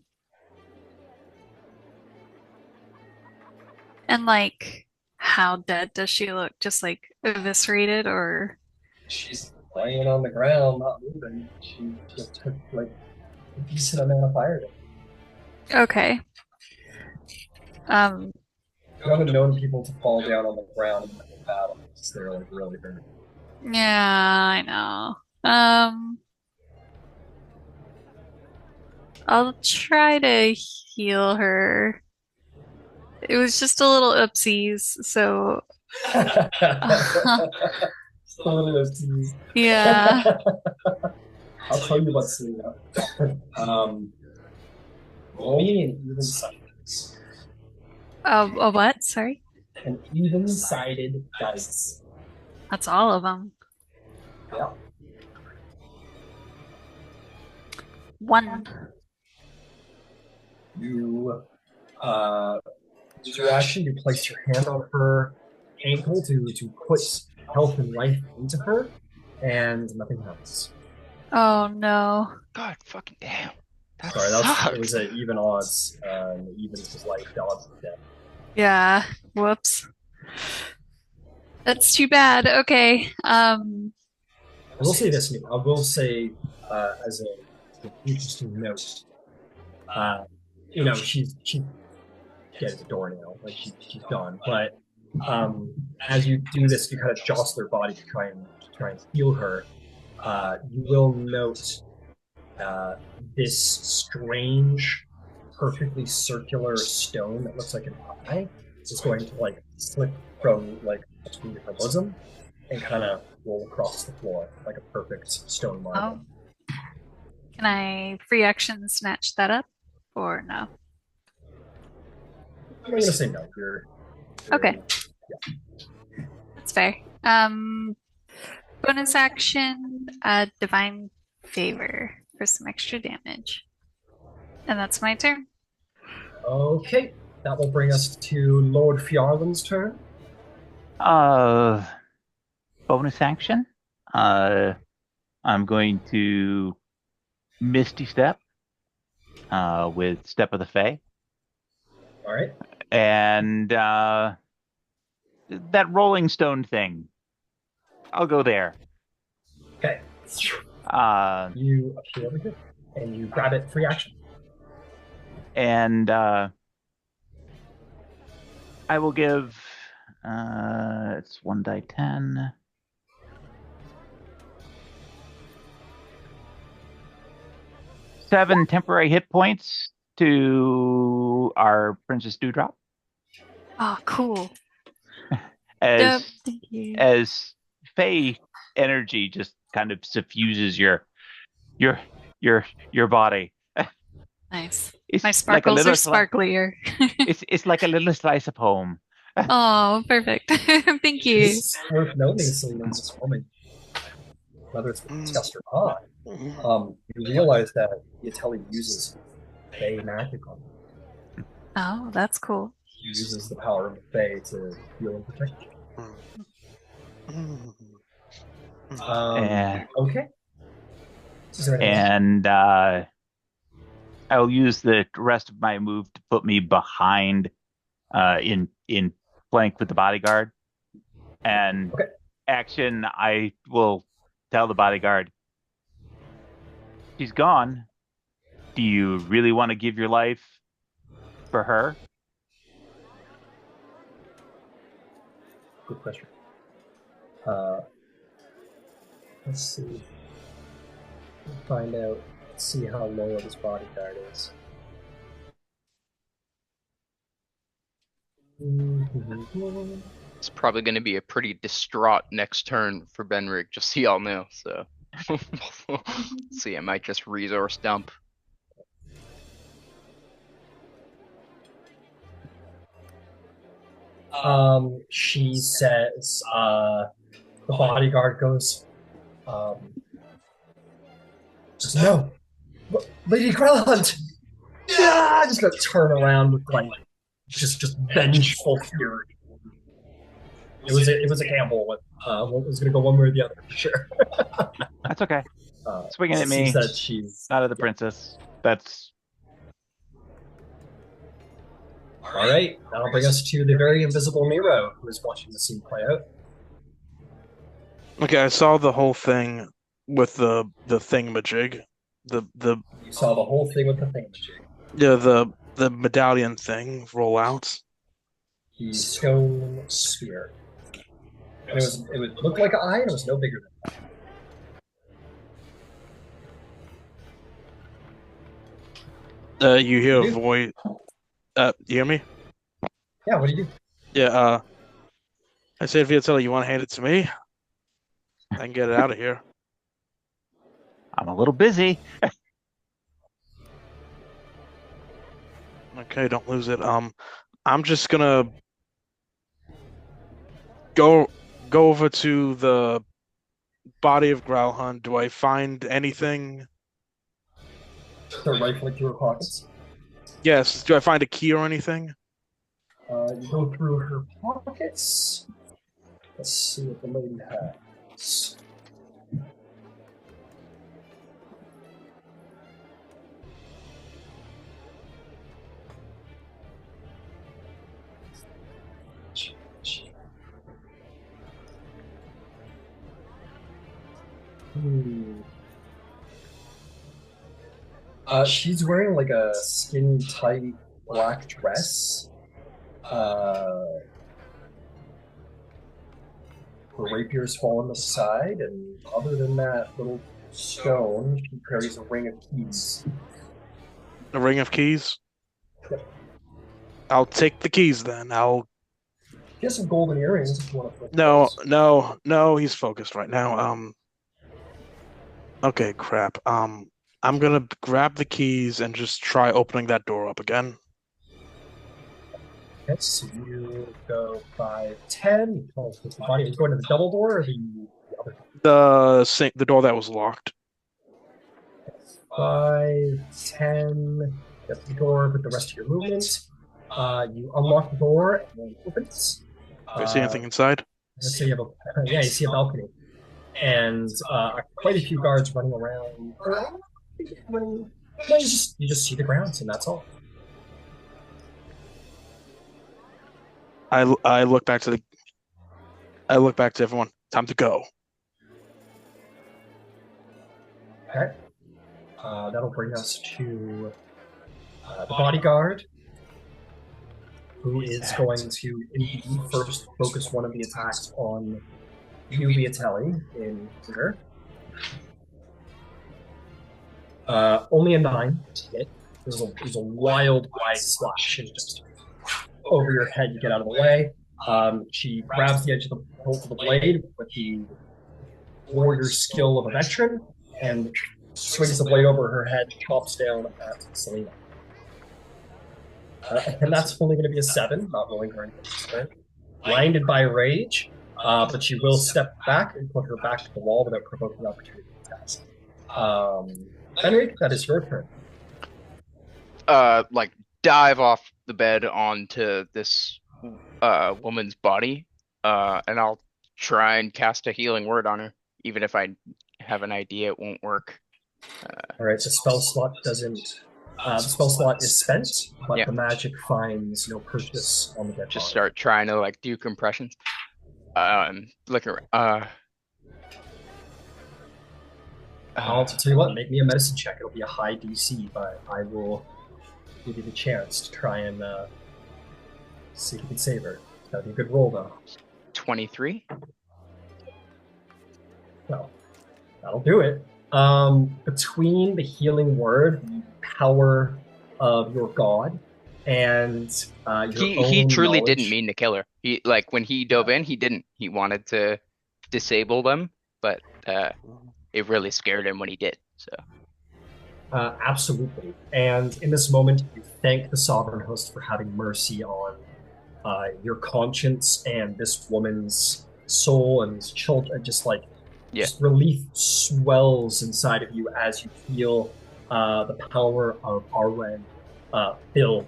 like, how dead does she look? Just like eviscerated, or? She's laying on the ground, not moving. She just took like a decent amount of fire. Okay. You haven't known people to fall down on the ground in a battle because they're like really hurt. Yeah, I know. I'll try to heal her. It was just a little oopsies, so yeah. I'll tell you what's Selena. Roll me an even-sided dice. A what? Sorry? An even-sided dice. That's all of them. Yeah. 1. You, your action, you place your hand on her ankle to put health and life into her, and nothing happens. Oh no. God fucking damn. It was an even odds. Evens was life, the odds was death. Yeah. Whoops. That's too bad. Okay. I will say this. I will say, as an interesting note, she's at the door now. Like she's gone. But as you do this, you kind of jostle her body to try and heal her. You will note this strange, perfectly circular stone that looks like an eye is going to like slip from like between her bosom and kind of roll across the floor like a perfect stone marble. Oh. Can I free action snatch that up, or no? I'm gonna say no. You're okay. Yeah. That's fair. Bonus action, divine favor for some extra damage, and that's my turn. Okay, that will bring us to Lord Fjarland's turn. Bonus action. I'm going to Misty Step with Step of the Fae. All right. And that Rolling Stone thing. I'll go there. Okay. You appear over here, and you grab it free action. And I will give it's 1d10. Seven temporary hit points to our Princess Dewdrop. Oh, cool. As thank you. As Fae energy just kind of suffuses your body. Nice. It's My like a sparkles little are sparklier. it's like a little slice of home. Oh, perfect. Thank you. It's worth noting, Selena, this woman, whether it's discussed or not, you realize that Viotelli uses Fey magic on you. Oh, that's cool. He uses the power of the Fey to heal and protect you. Okay. Is there anything else? And I'll use the rest of my move to put me behind in flank with the bodyguard. And Okay. action, I will tell the bodyguard, she's gone. Do you really want to give your life for her? Good question. Let's see. Find out. Let's see how low this bodyguard is. It's probably going to be a pretty distraught next turn for Bendrig, just so y'all know. So, see, I might just resource dump. She says, the bodyguard goes, just no, Lady Grulhund! Yeah, I'm just gonna turn around with like just vengeful fury. It was a gamble. Was gonna go one way or the other for sure. That's okay. Swinging at me. She said she's not at the princess. That's all right. That'll bring us to the very invisible Nero, who is watching the scene play out. Okay, I saw the whole thing with the thingamajig. You saw the whole thing with the thingamajig. Yeah, the medallion thing roll out. The stone sphere. And it looked like an eye, and it was no bigger than that. You hear a voice. You hear me? Yeah, what do you do? Yeah, I said, Viotelli, you want to hand it to me? I can get it out of here. I'm a little busy. Okay, don't lose it. I'm just gonna go over to the body of Grulhund. Do I find anything? Start rifling through her pockets. Yes. Do I find a key or anything? You go through her pockets. Let's see what the lady has. She's wearing like a skin tight black dress. Her rapier's fall on the side, and other than that little stone, she carries a ring of keys. A ring of keys? Yep. I'll take the keys then. She has some golden earrings if you want to flip those. No, he's focused right now. Okay, crap. I'm gonna grab the keys and just try opening that door up again. Okay, so you go 5, 10. Oh, the body is going to the double door or the other door? The door that was locked. 5, 10. Get the door with the rest of your movements. You unlock the door and then it opens. Do I see anything inside? So you have you see a balcony. And quite a few guards running around. No, you just see the grounds, and that's all. I look back to everyone. Time to go. Okay. That'll bring us to the bodyguard, who is going to indeed first focus one of the attacks on you, Viotelli, in here. Only a 9 to hit. There's a wild wide slash, and just over your head, you get out of the way. She grabs the edge of the hilt of the blade with the warrior skill of a veteran, and swings the blade over her head, chops down at Selena. And that's only going to be a 7, not rolling her anything this turn. Blinded by rage, but she will step back and put her back to the wall without provoking the opportunity to test. Bendrik, that is your turn. Like dive off the bed onto this woman's body, and I'll try and cast a healing word on her, even if I have an idea it won't work. All right, so spell slot doesn't. The spell slot is spent, but Yeah. the magic finds no purchase on the dead Just body. start trying to like do compressions. Look around. I'll tell you what, make me a medicine check. It'll be a high DC, but I will give you the chance to try and see if you can save her. That'll be a good roll, though. 23. Well, that'll do it. Between the healing word, the power of your god, and your He own truly knowledge- didn't mean to kill her. He like when he dove in, he didn't. He wanted to disable them, but it really scared him when he did. So Absolutely. And in this moment, you thank the Sovereign Host for having mercy on your conscience and this woman's soul and these children. Just like just relief swells inside of you as you feel the power of Arwen fill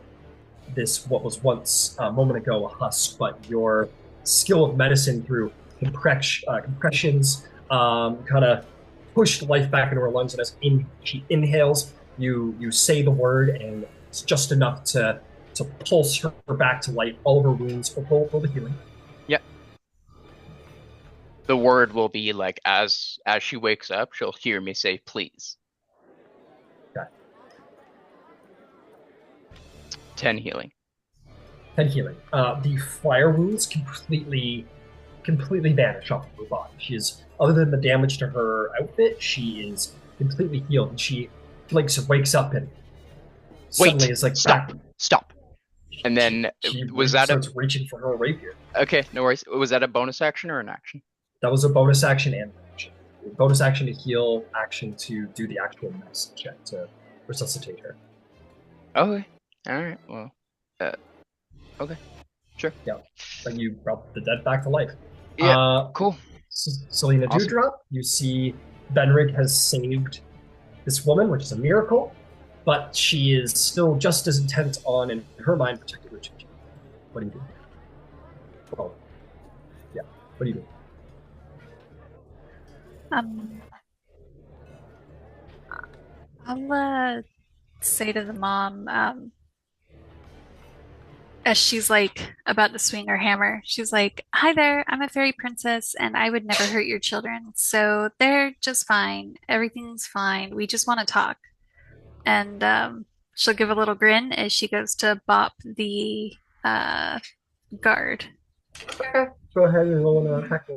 this, what was once a moment ago a husk, but your skill of medicine through compressions kind of pushed life back into her lungs, and as she inhales, you say the word, and it's just enough to pulse her back to life. All of her wounds will roll the healing. yeah, the word will be like as she wakes up, she'll hear me say please. Okay. 10 healing. 10 healing. The fire wounds completely vanish off of her body. She is, other than the damage to her outfit, she is completely healed, and she blinks and wakes up and suddenly is like stop. And then was that starts reaching for her rapier. Okay, no worries. Was that a bonus action or an action? That was a bonus action and an action. Bonus action to heal, action to do the actual medicine check to resuscitate her. Okay. All right. Well, okay. Sure. Yeah. But you brought the dead back to life. Yeah. Cool. Selena Dewdrop, you see Bendrig has saved this woman, which is a miracle, but she is still just as intent on, in her mind, protecting her children. What do you do? Well, yeah. What do you do? I'll say to the mom, as she's like about to swing her hammer, she's like, "Hi there, I'm a fairy princess, and I would never hurt your children, so they're just fine. Everything's fine. We just want to talk." And she'll give a little grin as she goes to bop the guard. Okay. Go ahead and roll an attack.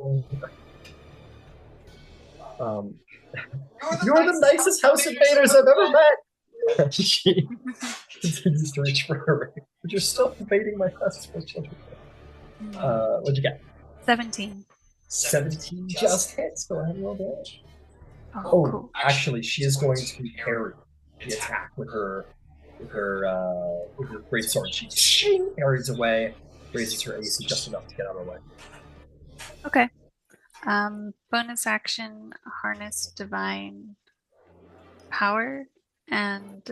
You're the nicest house invaders I've ever met. She continues to reach for her, but you're still invading my house for children. What'd you get? 17. 17 just hits. Go ahead and roll damage. Oh, cool. Actually, she is going to parry the attack with her great sword. She parries away, raises her AC just enough to get out of the way. Okay. Bonus action, harness divine power, and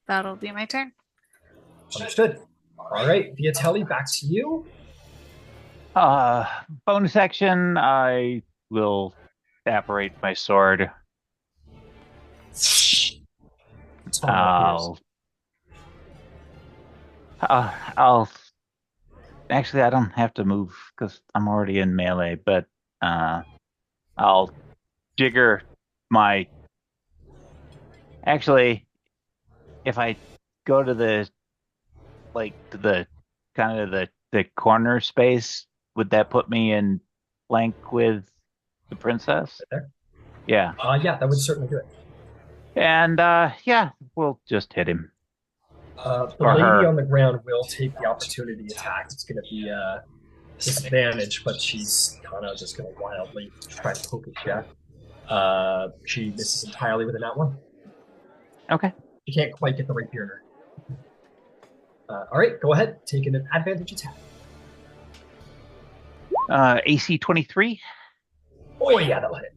that'll be my turn. Understood. All right, Viotelli, back to you. Bonus action, I will apparate my sword. I'll actually, I don't have to move because I'm already in melee, but I'll jigger my. Actually, if I go to the kind of the corner space, would that put me in flank with the princess? Right there? Yeah. Yeah, that would certainly do it. And yeah, we'll just hit him. The lady on the ground will take the opportunity attack. It's going to be disadvantage, but she's kind of just going to wildly try to poke at you. She misses entirely with a nat one. Okay. You can't quite get the rapier in All right, go ahead. Take an advantage attack. AC 23. Oh yeah, that'll hit.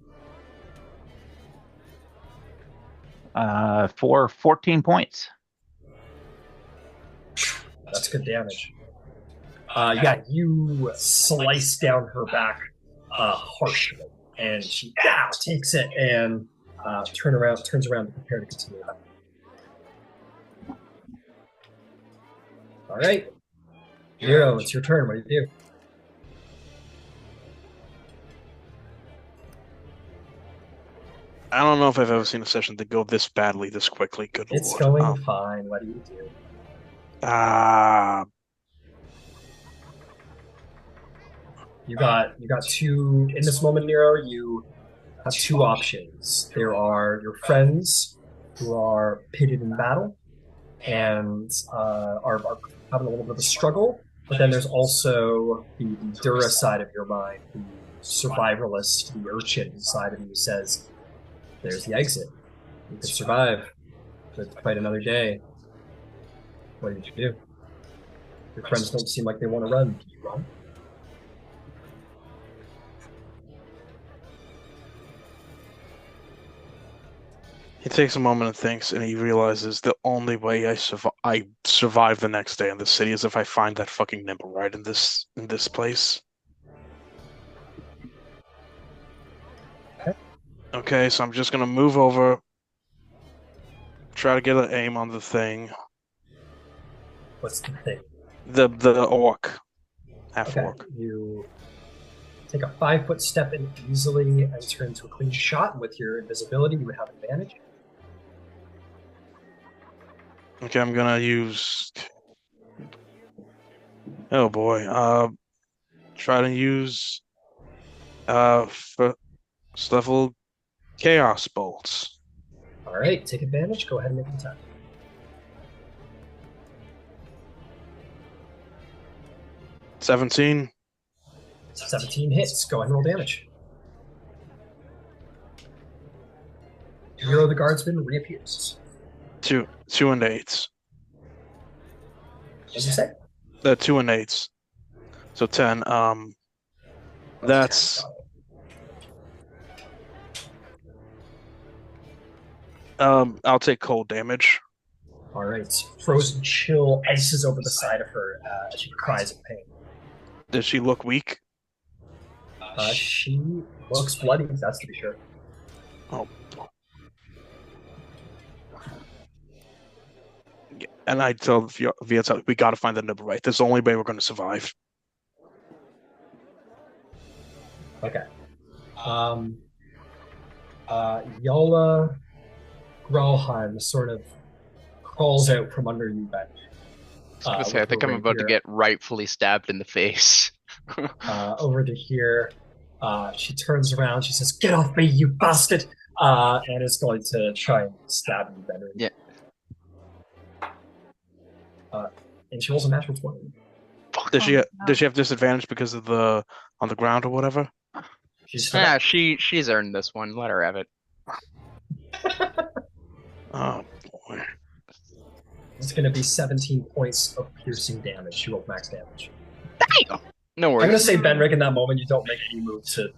For 14 points. That's good damage. Yeah, you slice down her back harshly, and she takes it and turns around to prepare to continue. All right, Nero, it's your turn. What do you do? I don't know if I've ever seen a session that go this badly, this quickly. Good It's lord. going fine. What do you do? You got two in this moment, Nero. You have two options. There are your friends who are pitted in battle and are having a little bit of a struggle. But then there's also the Dura side of your mind, the survivalist, the urchin side of you says, there's the exit. You could survive. You could fight another day. What did you do? Your friends don't seem like they want to run. Do you run? He takes a moment and thinks, and he realizes the only way I survive the next day in the city is if I find that fucking Nimblewright in this place. Okay, so I'm just gonna move over, try to get an aim on the thing. What's the thing? The orc, half Okay, orc. you take a 5-foot step and easily enter into a clean shot. With your invisibility, you would have advantage. Okay, I'm gonna use. Oh boy, try to use first level chaos bolts. All right, take advantage. Go ahead and make an attack. $17. 17 hits. Go ahead and roll damage. Hero the Guardsman reappears. 2 and 8s. What did you say? 2 and 8s. So 10. That's I'll take cold damage. All right. Frozen chill ices over the side of her as she cries in pain. Does she look weak? She looks bloody, that's to be sure. Oh. And I tell Viotelli, we gotta find the Nimblewright. That's the only way we're gonna survive. Okay. Yola Grulhund sort of crawls out from under you, Ben. I was gonna say, I think I'm about to get rightfully stabbed in the face. Over to here. She turns around, she says, "Get off me, you bastard!" And is going to try and stab you, Bendrig. Yeah. And she rolls a natural 20. Does she have disadvantage because of the on the ground or whatever? She's earned this one. Let her have it. Oh boy. It's going to be 17 points of piercing damage. She rolled max damage. Damn! No worries. I'm going to say, Bendrik, in that moment, you don't make any move to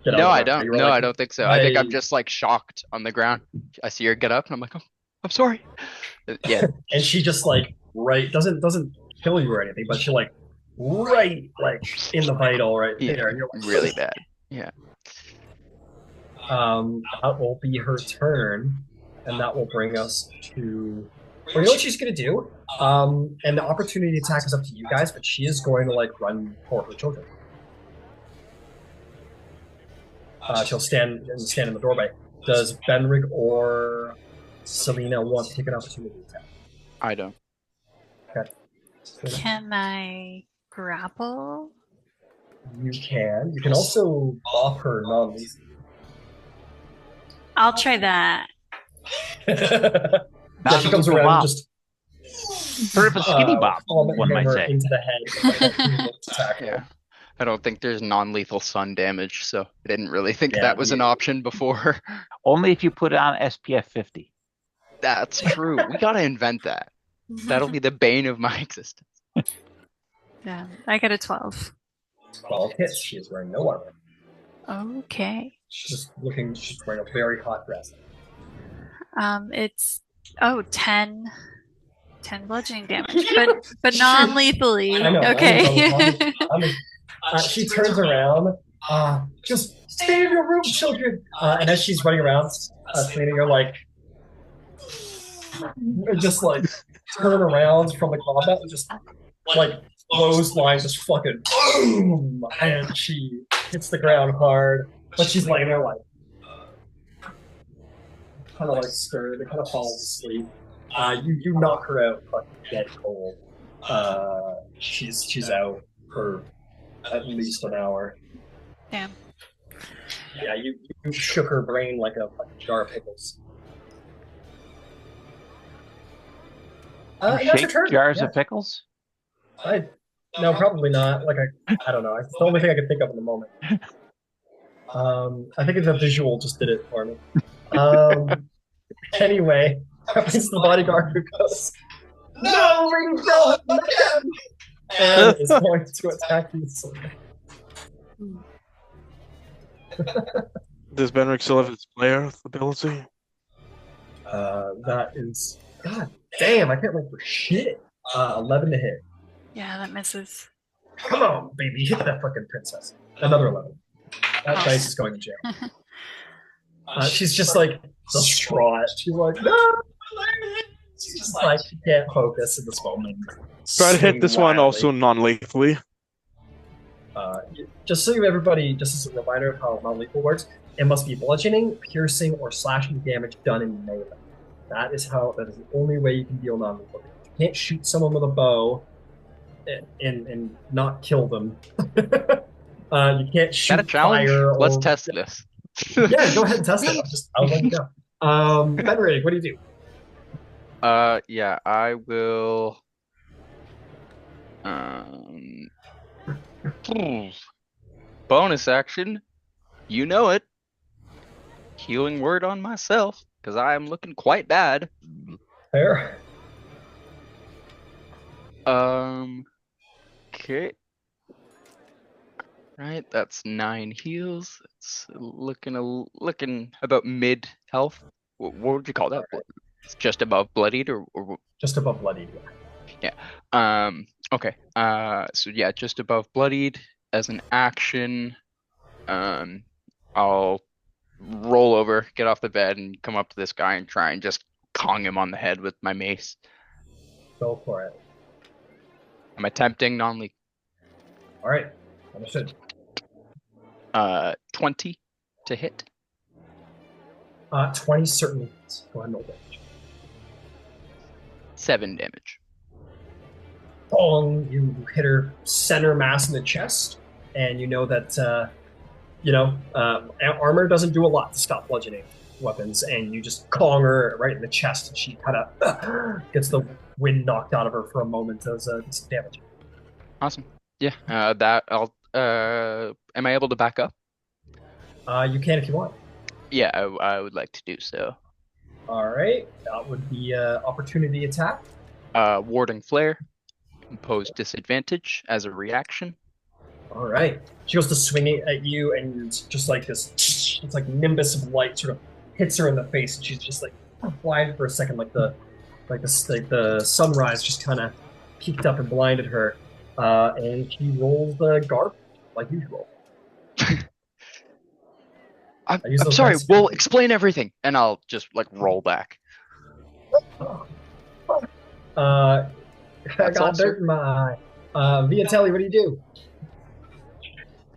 get out. No, of I don't. No, I don't think so. I think I'm just like shocked on the ground. I see her get up, and I'm like, "Oh, I'm sorry." Yeah. And she just like doesn't kill you or anything, but she like in the vital right there, and you're like, really bad. Yeah. That will be her turn, and that will bring us to. Well, you know what she's gonna do? And the opportunity attack is up to you guys, but she is going to like run for her children. She'll stand in the doorway. Does Bendrig or Selena want to take an opportunity attack? I don't. Okay. Can I grapple? You can. You can also bop her non-lethal. I'll try that. Yeah, she comes around and just sort of a skinny bop, one might hammer say. into the head. Attack. Yeah. I don't think there's non-lethal sun damage, so I didn't really think Yeah, that was an option before. Only if you put on SPF 50. That's true. We gotta invent that. That'll be the bane of my existence. Yeah, I got a 12. 12 hits. She is wearing no armor. Okay. She's wearing a very hot dress. It's 10 bludgeoning damage, but non-lethally. I know. Okay. She turns around. Just stay in your room, children. And as she's running around, cleaning her, like, just like turn around from the combat and just like clothesline, just fucking boom, and she hits the ground hard. But she's laying there like kind of like stirred, and kind of falls asleep. You knock her out, fucking dead cold. She's out for at least an hour. Damn. Yeah, you shook her brain like a fucking jar of pickles. You shake jars of pickles? No, probably not. Like I don't know. It's the only thing I could think of in the moment. I think the visual just did it for me. Anyway, it's the bodyguard who goes, "No, ring Grulhund again!" and is going to attack you. Does Bendrik still have his player ability? That is, god damn, I can't roll for shit. 11 to hit. Yeah, that misses. Come on, baby, hit that fucking princess. Another 11. That dice is going to jail. She's just like distraught. She's like, no. She's just like, she can't focus in this moment. Try to hit this one also non-lethally. Just so everybody, just as a reminder of how non-lethal works, it must be bludgeoning, piercing, or slashing damage done in melee. That is the only way you can deal non-lethal damage. You can't shoot someone with a bow and not kill them. You can't shoot Got a challenge? fire. Let's test this. Yeah, go ahead and test it. I'll let you go. Bendrig, what do you do? Yeah, I will. Bonus action. You know it. Healing word on myself, because I am looking quite bad. Fair. Okay. Right, that's 9 heals. It's looking about mid health. What would you call that? Right. It's just above bloodied, or just above bloodied. Yeah. Okay. So yeah, just above bloodied. As an action, I'll roll over, get off the bed, and come up to this guy and try and just cong him on the head with my mace. Go for it. I'm attempting non-lethal. All right. Understood. 20 to hit. 20 certainly hits. Go ahead and roll damage. 7 damage. Bong! You hit her center mass in the chest, and you know that armor doesn't do a lot to stop bludgeoning weapons, and you just cong her right in the chest, and she kind of gets the wind knocked out of her for a moment as some damage. Awesome. Yeah. That I'll. Am I able to back up? You can if you want. Yeah, I would like to do so. All right, that would be opportunity attack. Warding flare, impose disadvantage as a reaction. All right, she goes to swing it at you, and just like this, it's like nimbus of light sort of hits her in the face, and she's just like blind for a second, like the sunrise just kind of peeked up and blinded her, and she rolls the garbage like usual. I'm sorry, we'll explain everything, and I'll just like roll back. I got dirt in my eye. Viotelli, what do you do?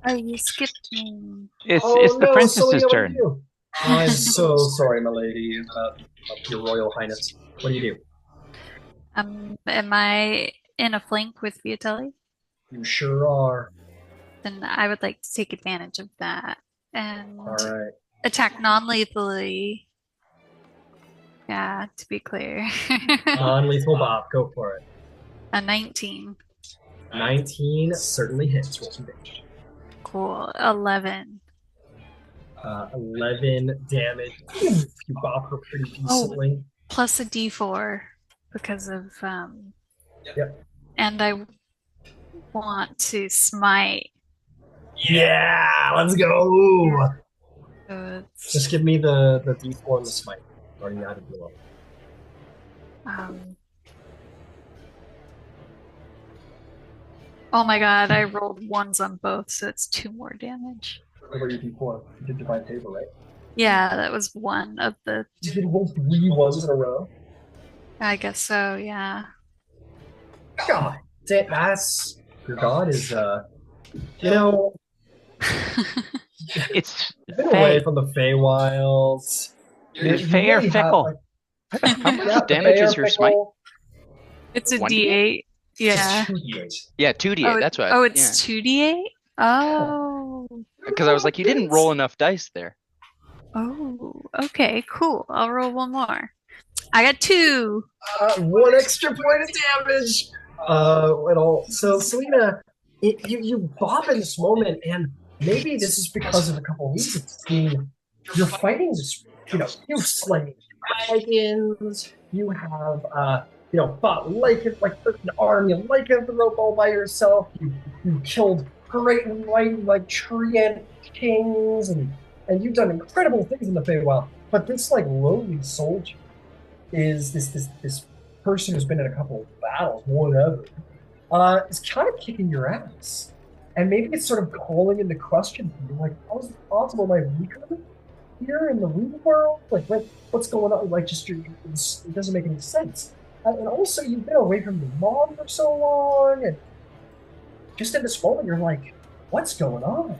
Oh, you skipped me. It's the princess's turn. I'm so sorry, my lady, your royal highness. What do you do? Am I in a flank with Viotelli? You sure are. Then I would like to take advantage of that and attack non-lethally. Yeah, to be clear. Non-lethal Bob, go for it. A 19. 19 certainly hits. Roll some damage. Cool. 11. 11 damage. You bop her pretty decently. Plus a d4 because of Yep. and I want to smite. Yeah, let's go. So Just give me the D4 and the smite. Already added below. Oh my god, I rolled ones on both, so it's 2 more damage. What about your D4? You did divine favor, right? Yeah, that was one of the. You did roll 3 ones in a row. I guess so, yeah. God, that's your god is you know. It's Been away from the Feywilds. Fey are fickle. How much damage is your smite? It's a 1d8? D8. Yeah. It's 2d8. Yeah, 2d8. That's what. Oh, it's 2D8? Oh. Because I was like, you didn't roll enough dice there. Oh, okay, cool. I'll roll one more. I got 2. 1 extra point of damage. And all. So Selena, you bob in this moment, and maybe this is because of a couple of reasons. I mean, you're fighting this, you've slain dragons, you have, fought like an army, like the rope all by yourself, you killed great and mighty, treant kings, and you've done incredible things in the Feywild, but this, lowly soldier is this person who's been in a couple of battles, whatever, is kind of kicking your ass. And maybe it's sort of calling into question for you, how is it possible am I weaker here in the real world? What's going on? It doesn't make any sense. And also, you've been away from your mom for so long, and just in this moment, you're like, what's going on?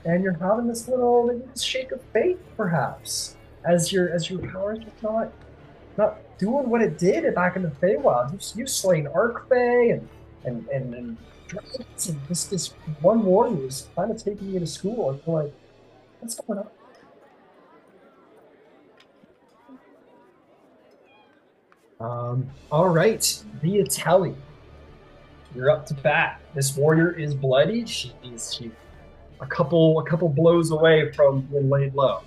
And you're having this this shake of faith, perhaps, as your powers just not doing what it did back in the Feywild. You've slain Archfey and dragons, and this one warrior is kind of taking you to school, and you're like, what's going on? All right, Viotelli, you're up to bat. This warrior is bloodied. She's a couple blows away from being laid low.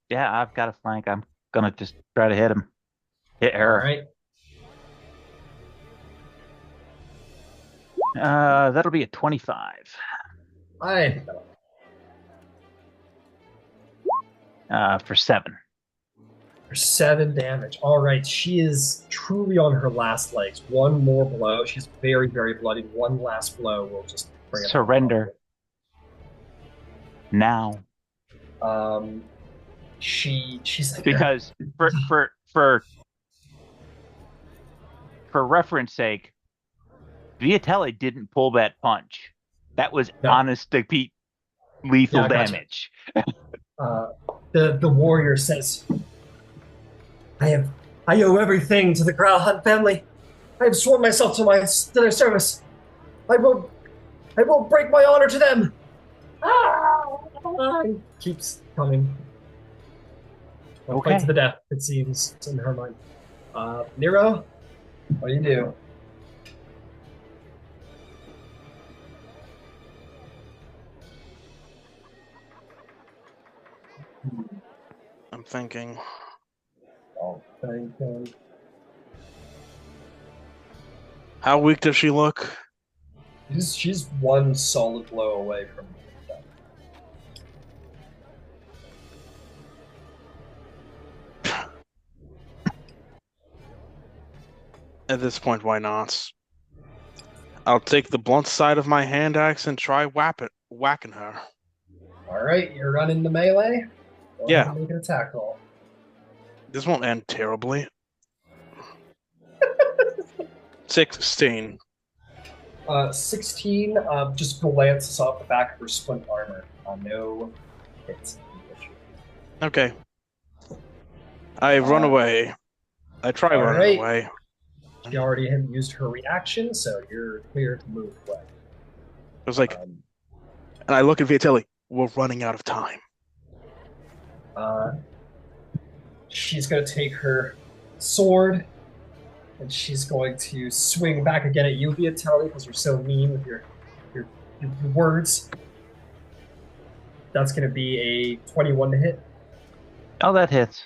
Yeah, I've got a flank. I'm gonna just try to hit him. Hit her. All right. That'll be a 25. For 7. For 7 damage. All right, she is truly on her last legs. One more blow. She's very, very bloodied. One last blow will just bring it. Surrender. Now. She's like, because for reference sake, Viotelli didn't pull that punch. That was honest to Pete lethal damage. The warrior says, I owe everything to the Grulhund family. I have sworn myself to their service. I won't break my honor to them. Keeps coming. Fight to the death, it seems. It's in her mind. Nero, what do you do? I'm thinking. How weak does she look? She's one solid blow away from death. At this point, why not? I'll take the blunt side of my hand axe and try whacking her. All right, you're running the melee? Yeah. Make an attack roll. This won't end terribly. 16. 16 just glances off the back of her splint armor. No hits. Okay. I run away. I try running away. She already had used her reaction, so you're clear to move away. I was like, and I look at Viotelli. We're running out of time. She's going to take her sword, and she's going to swing back again at you, Viotelli, because you're so mean with your words. That's going to be a 21 to hit. Oh, that hits.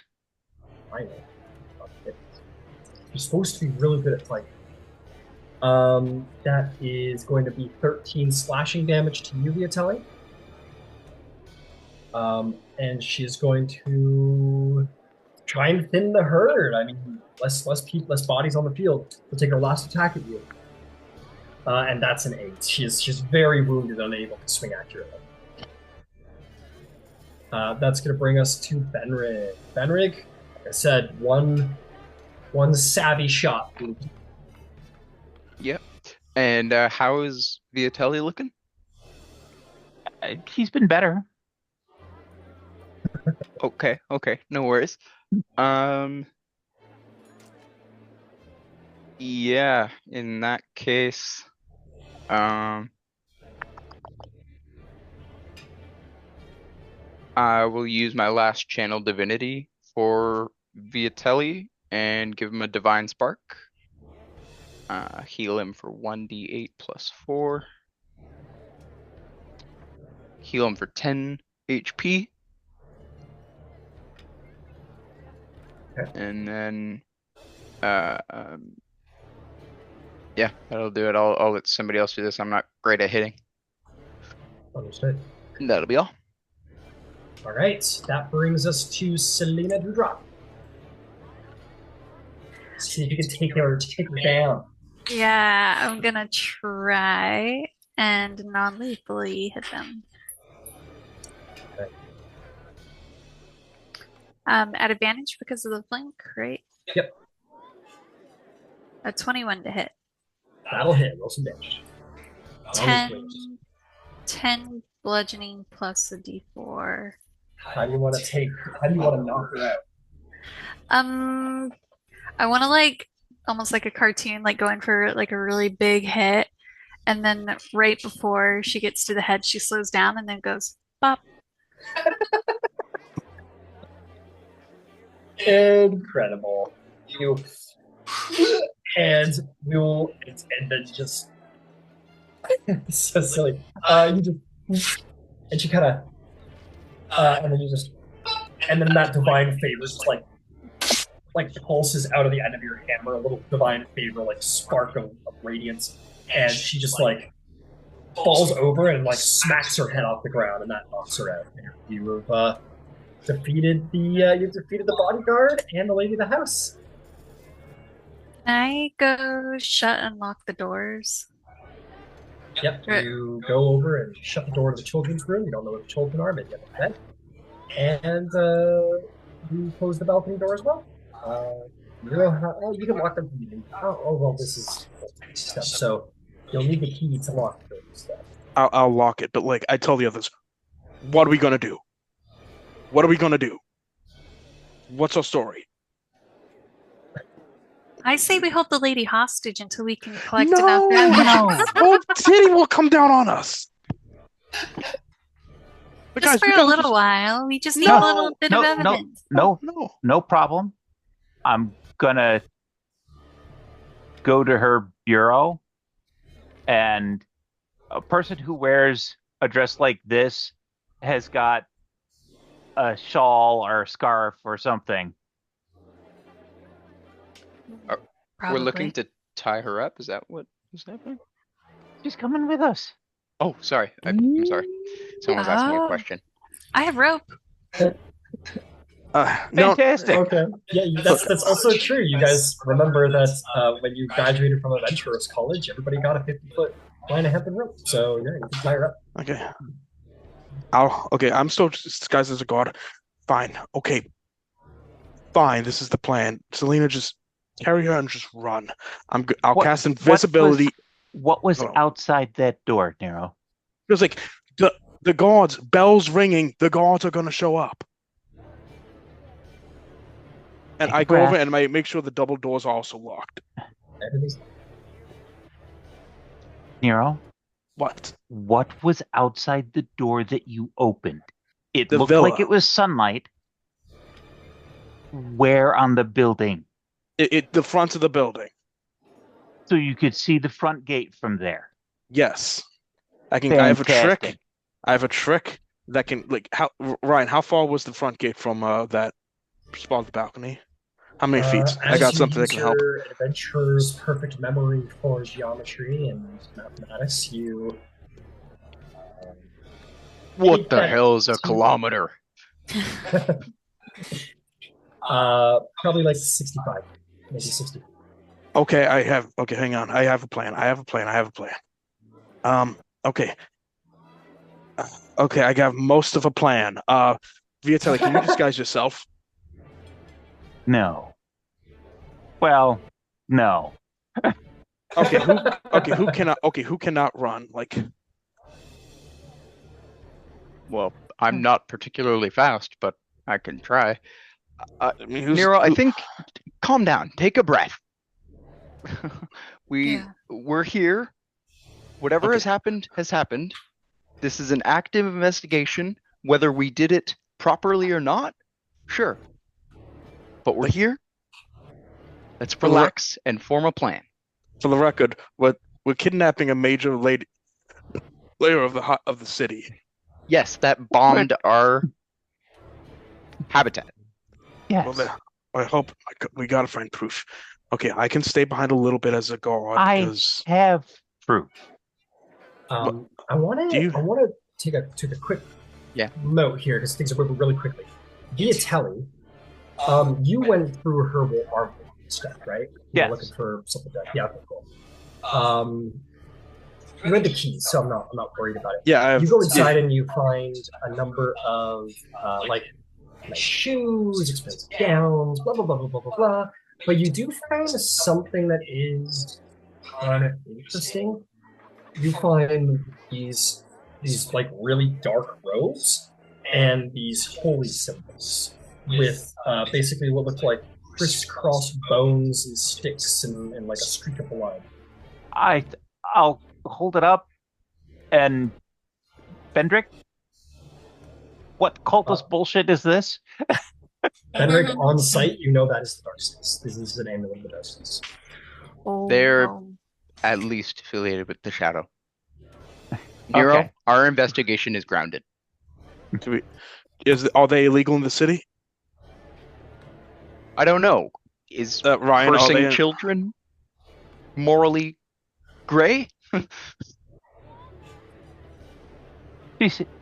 I know. You're supposed to be really good at fighting. That is going to be 13 slashing damage to you, Viotelli. And she's going to try and thin the herd. I mean, less bodies on the field. She'll take her last attack at you. And that's an 8. She's very wounded, unable to swing accurately. That's going to bring us to Bendrig. Bendrig, like I said, one savvy shot. Yep. And how is Viotelli looking? He's been better. Okay, no worries. Yeah, in that case, I will use my last channel divinity for Viotelli and give him a divine spark. Heal him for 1d8 plus 4. Heal him for 10 HP. Okay. And then, yeah, that'll do it. I'll let somebody else do this. I'm not great at hitting. Understood. And that'll be all. All right, that brings us to Selena Dewdrop. See if you can take her down. Yeah, I'm gonna try and non-lethally hit them. Okay. At advantage because of the flank, right? Yep. A 21 to hit. That'll hit. Roll some damage. 10 bludgeoning plus a d4. How do you want to knock her out? I want to almost like a cartoon, like going for like a really big hit, and then right before she gets to the head, she slows down and then goes bop. Incredible. You and then just so silly. You just and she kind of and then you just and then that divine favor just like pulses out of the end of your hammer, a little divine favor, like spark of radiance, and she just like falls over and like smacks her head off the ground, and that knocks her out. You have defeated the bodyguard and the lady of the house. Can I go shut and lock the doors? Yep, you go over and shut the door to the children's room. You don't know where the children are, maybe on the bed. And you close the balcony door as well. You can lock them from the well, this is stuff. So you'll need the key to lock those stuff. I'll lock it, but like I tell the others, what are we gonna do? What are we gonna do? What's our story? I say we hold the lady hostage until we can collect enough evidence. Oh, Titty will come down on us. But Just guys, for a little while. We just need a little bit of evidence. No problem. I'm gonna go to her bureau, and a person who wears a dress like this has got a shawl or a scarf or something. We're looking to tie her up. Is that what is happening? She's coming with us. Oh, sorry. I'm sorry. Someone was asking me a question. I have rope. Fantastic. Okay. Yeah, that's also true. You guys remember that when you graduated from Adventurers College, everybody got a 50-foot line of hemp and rope. So yeah, you can tie her up. Okay. I'm still disguised as a guard. Fine. Okay. Fine. This is the plan. Selena, just carry her and just run. I'll cast invisibility. What was outside that door, Nero? It was like the guards, bells ringing. The guards are gonna show up. And I go over and I make sure the double doors are also locked. Nero? What? What was outside the door that you opened? It looked villa. like it was sunlight. Where on the building? The front of the building. So you could see the front gate from there. Yes. I Fantastic. I have a trick that can Ryan, how far was the front gate from that spot of the balcony? How many feet? I As got you something that use can help. your adventurer's perfect memory for geometry and mathematics, you What take the that hell is a to- kilometer? probably like 65, maybe 60. Okay, okay, hang on. I have a plan. Okay. Okay, I got most of a plan. Viotelli, can you disguise yourself? No. Well, no. Okay, who cannot run? Like, Well, I'm not particularly fast, but I can try. I mean, Nero, I think, calm down. Take a breath. We're here. Whatever Okay. has happened has happened. This is an active investigation. Whether we did it properly or not, sure. But we're here. Let's relax and form a plan. For the record, we're kidnapping a major layer of the city. Yes, that bombed our habitat. Yes. Well, then, I hope we gotta find proof. Okay, I can stay behind a little bit as a guard I because have proof. I want to take a quick note here because things are moving really quickly. Viotelli, you went through her armor stuff, right? You were looking for something like that. Yeah, okay, cool. You had the keys, so I'm not worried about it. yeah, You go inside and you find a number of like nice shoes, expensive gowns, blah blah blah blah blah blah blah. But you do find something that is kind of interesting. You find these like really dark robes and these holy symbols with basically what look like crisscross bones and sticks and like a streak of blood. I'll hold it up and Bendrik, what cultist bullshit is this? Bendrig, on site, you know that is the darkness. This is an amulet of the darkness. They're at least affiliated with the shadow. Nero, Okay. our investigation is grounded. are they illegal in the city? I don't know. Is Ryan, cursing children morally gray?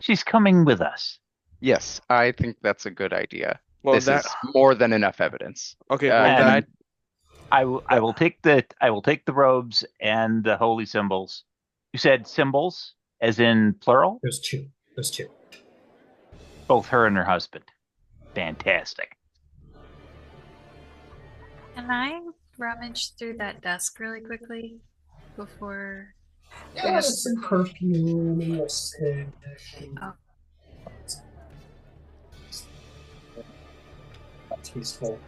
She's coming with us. Yes, I think that's a good idea. Well, this is more than enough evidence. Okay, And I will take the robes and the holy symbols. You said symbols, as in plural? There's two. Both her and her husband. Fantastic. Can I rummage through that desk really quickly before? Yeah, there's some perfume and lipstick. Oh. Tasteful.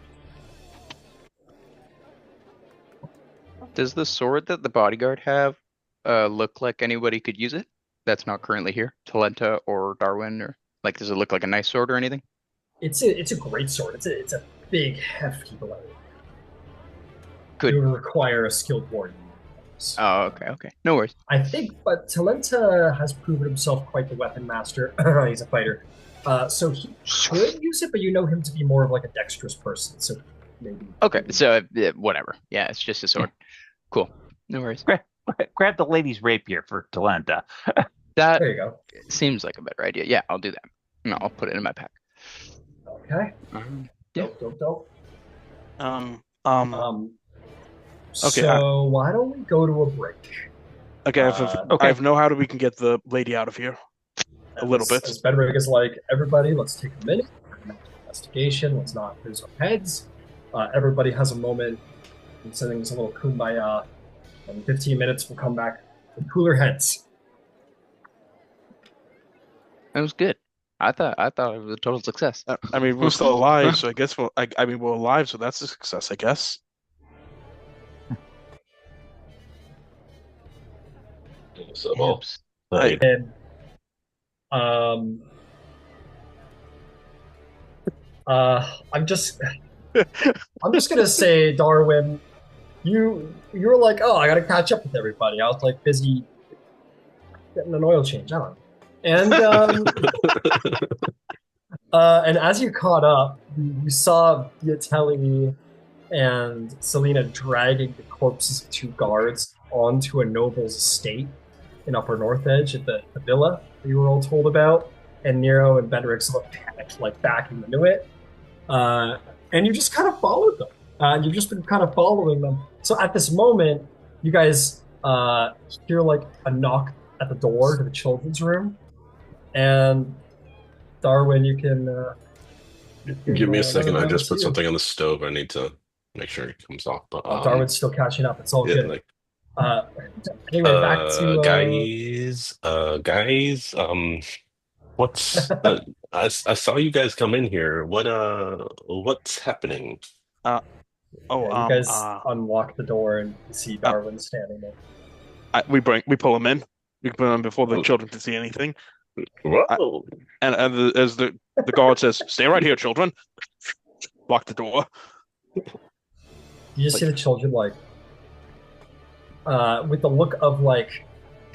Does the sword that the bodyguard have look like anybody could use it? That's not currently here. Tal'Dorei or Darwin, or like, does it look like a nice sword or anything? It's a great sword. It's a big, hefty blade. Good. It would require a skilled warrior. Oh, okay. No worries. I think, but Tal'Dorei has proven himself quite the weapon master. He's a fighter. So he could use it, but you know him to be more of like a dexterous person, so maybe. Okay, so whatever. Yeah, it's just a sword. Cool. No worries. Grab the lady's rapier for Tal'Dorei. That There you go. seems like a better idea. Yeah, I'll do that. No, I'll put it in my pack. Okay. Yeah. Dope. okay. So why don't we go to a break? Okay, Okay. I know how we can get the lady out of here. A little bit. As Bendrig is like, everybody, let's take a minute. Investigation. Let's not lose our heads. Everybody has a moment. I'm sending us a little kumbaya. In 15 minutes, we'll come back with cooler heads. That was good. I thought it was a total success. I mean, we're still alive, so I guess we're alive, so that's a success, I guess. Oops. And I'm just gonna say, Darwin, you were like, oh, I gotta catch up with everybody. I was like busy getting an oil change. I don't know. And and as you caught up, you saw Viotelli and Selena dragging the corpses of two guards onto a noble's estate in Upper North Edge at the villa that you were all told about, and Nero and Bendrik sort of panicked, like backing into it. And you just kind of followed them. You've just been kind of following them. So at this moment, you guys hear like a knock at the door to the children's room, and Darwin, you can. Give me a second. I run just put see you. something on the stove. I need to make sure it comes off. But Darwin's still catching up. It's all yeah, good. like Uh, anyway, back to guys, what's I saw you guys come in here. What's happening? Uh, oh, yeah, you guys unlock the door and you see Darwin standing there. we pull him in. We put him in before the children can see anything. Whoa! As the guard says, "Stay right here, children." Lock the door. You just see the children like, with the look of like,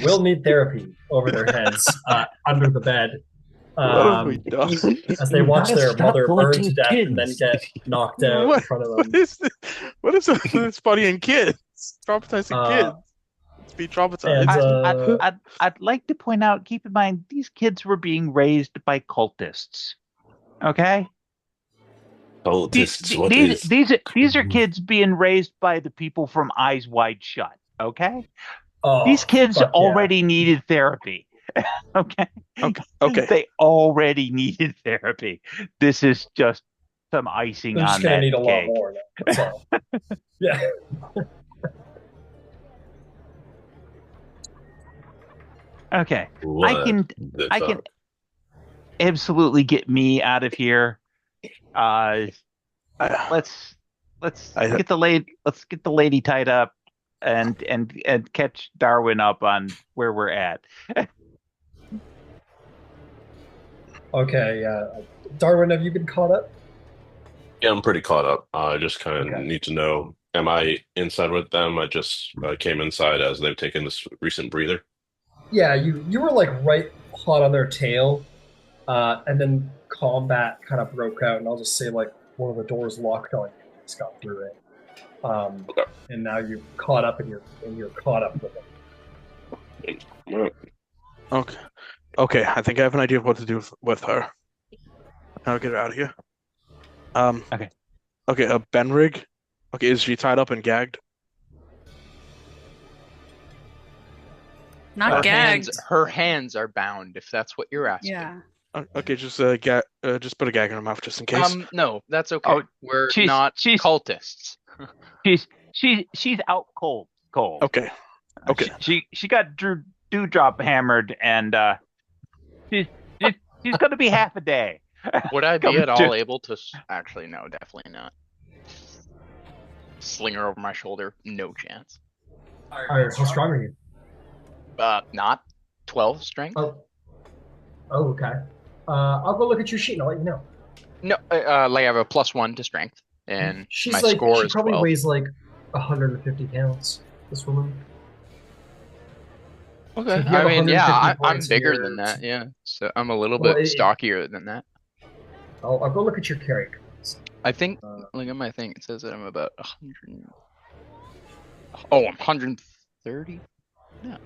"We'll need therapy" over their heads, under the bed, What have we done? as they watch their Stop mother burn to collecting death kids. and then get knocked out in What- front of What them. is this? What is this buddying kids? Traumatizing kids. Let's be traumatized. And, I'd like to point out, keep in mind, these kids were being raised by cultists. Okay? Cultists, what These, is? these are kids being raised by the people from Eyes Wide Shut. Okay? oh, These kids fuck yeah. already needed therapy. Okay? Okay. They already needed therapy. This is just some icing They're just on gonna that need a lot cake. more. That's all. Yeah. Okay. What can the I can fuck? absolutely get me out of here. I- Let's I- get the lady tied up and catch Darwin up on where we're at. Okay. Yeah. Darwin, have you been caught up? Yeah, I'm pretty caught up. I just kind of Okay. need to know, am I inside with them? I just came inside as they've taken this recent breather. Yeah. You were like right hot on their tail, and then combat kind of broke out, and I'll just say like one of the doors locked on you. Just got through it. Okay. And now you've caught up, and you're caught up with them. All right. Okay. Okay. I think I have an idea of what to do with her. I'll get her out of here. Okay. Okay. Bendrig. Okay. Is she tied up and gagged? Not gagged. Her hands are bound, if that's what you're asking. Yeah. Okay. Just just put a gag in her mouth just in case. No, that's okay. Oh, We're she's- not she's- cultists. She's out cold. Okay. Okay. She got Dewdrop hammered, and she's gonna be half a day. Would I be Come at all to- able to? Actually, no, definitely not. Sling her over my shoulder, no chance. All right. How strong are you? Not 12 strength. Oh. Oh. Okay. I'll go look at your sheet and I'll let you know. No, like I have a +1 to strength, and She's my like score she is probably 12. weighs like 150 pounds. This woman. Okay. So if you have I mean, 150 yeah, I'm points, bigger you're- than that. Yeah, so I'm a little Well, bit stockier than that. I'll go look at your carry cards. I think. Look at my thing. It says that I'm about 100. Oh, I'm 130. No.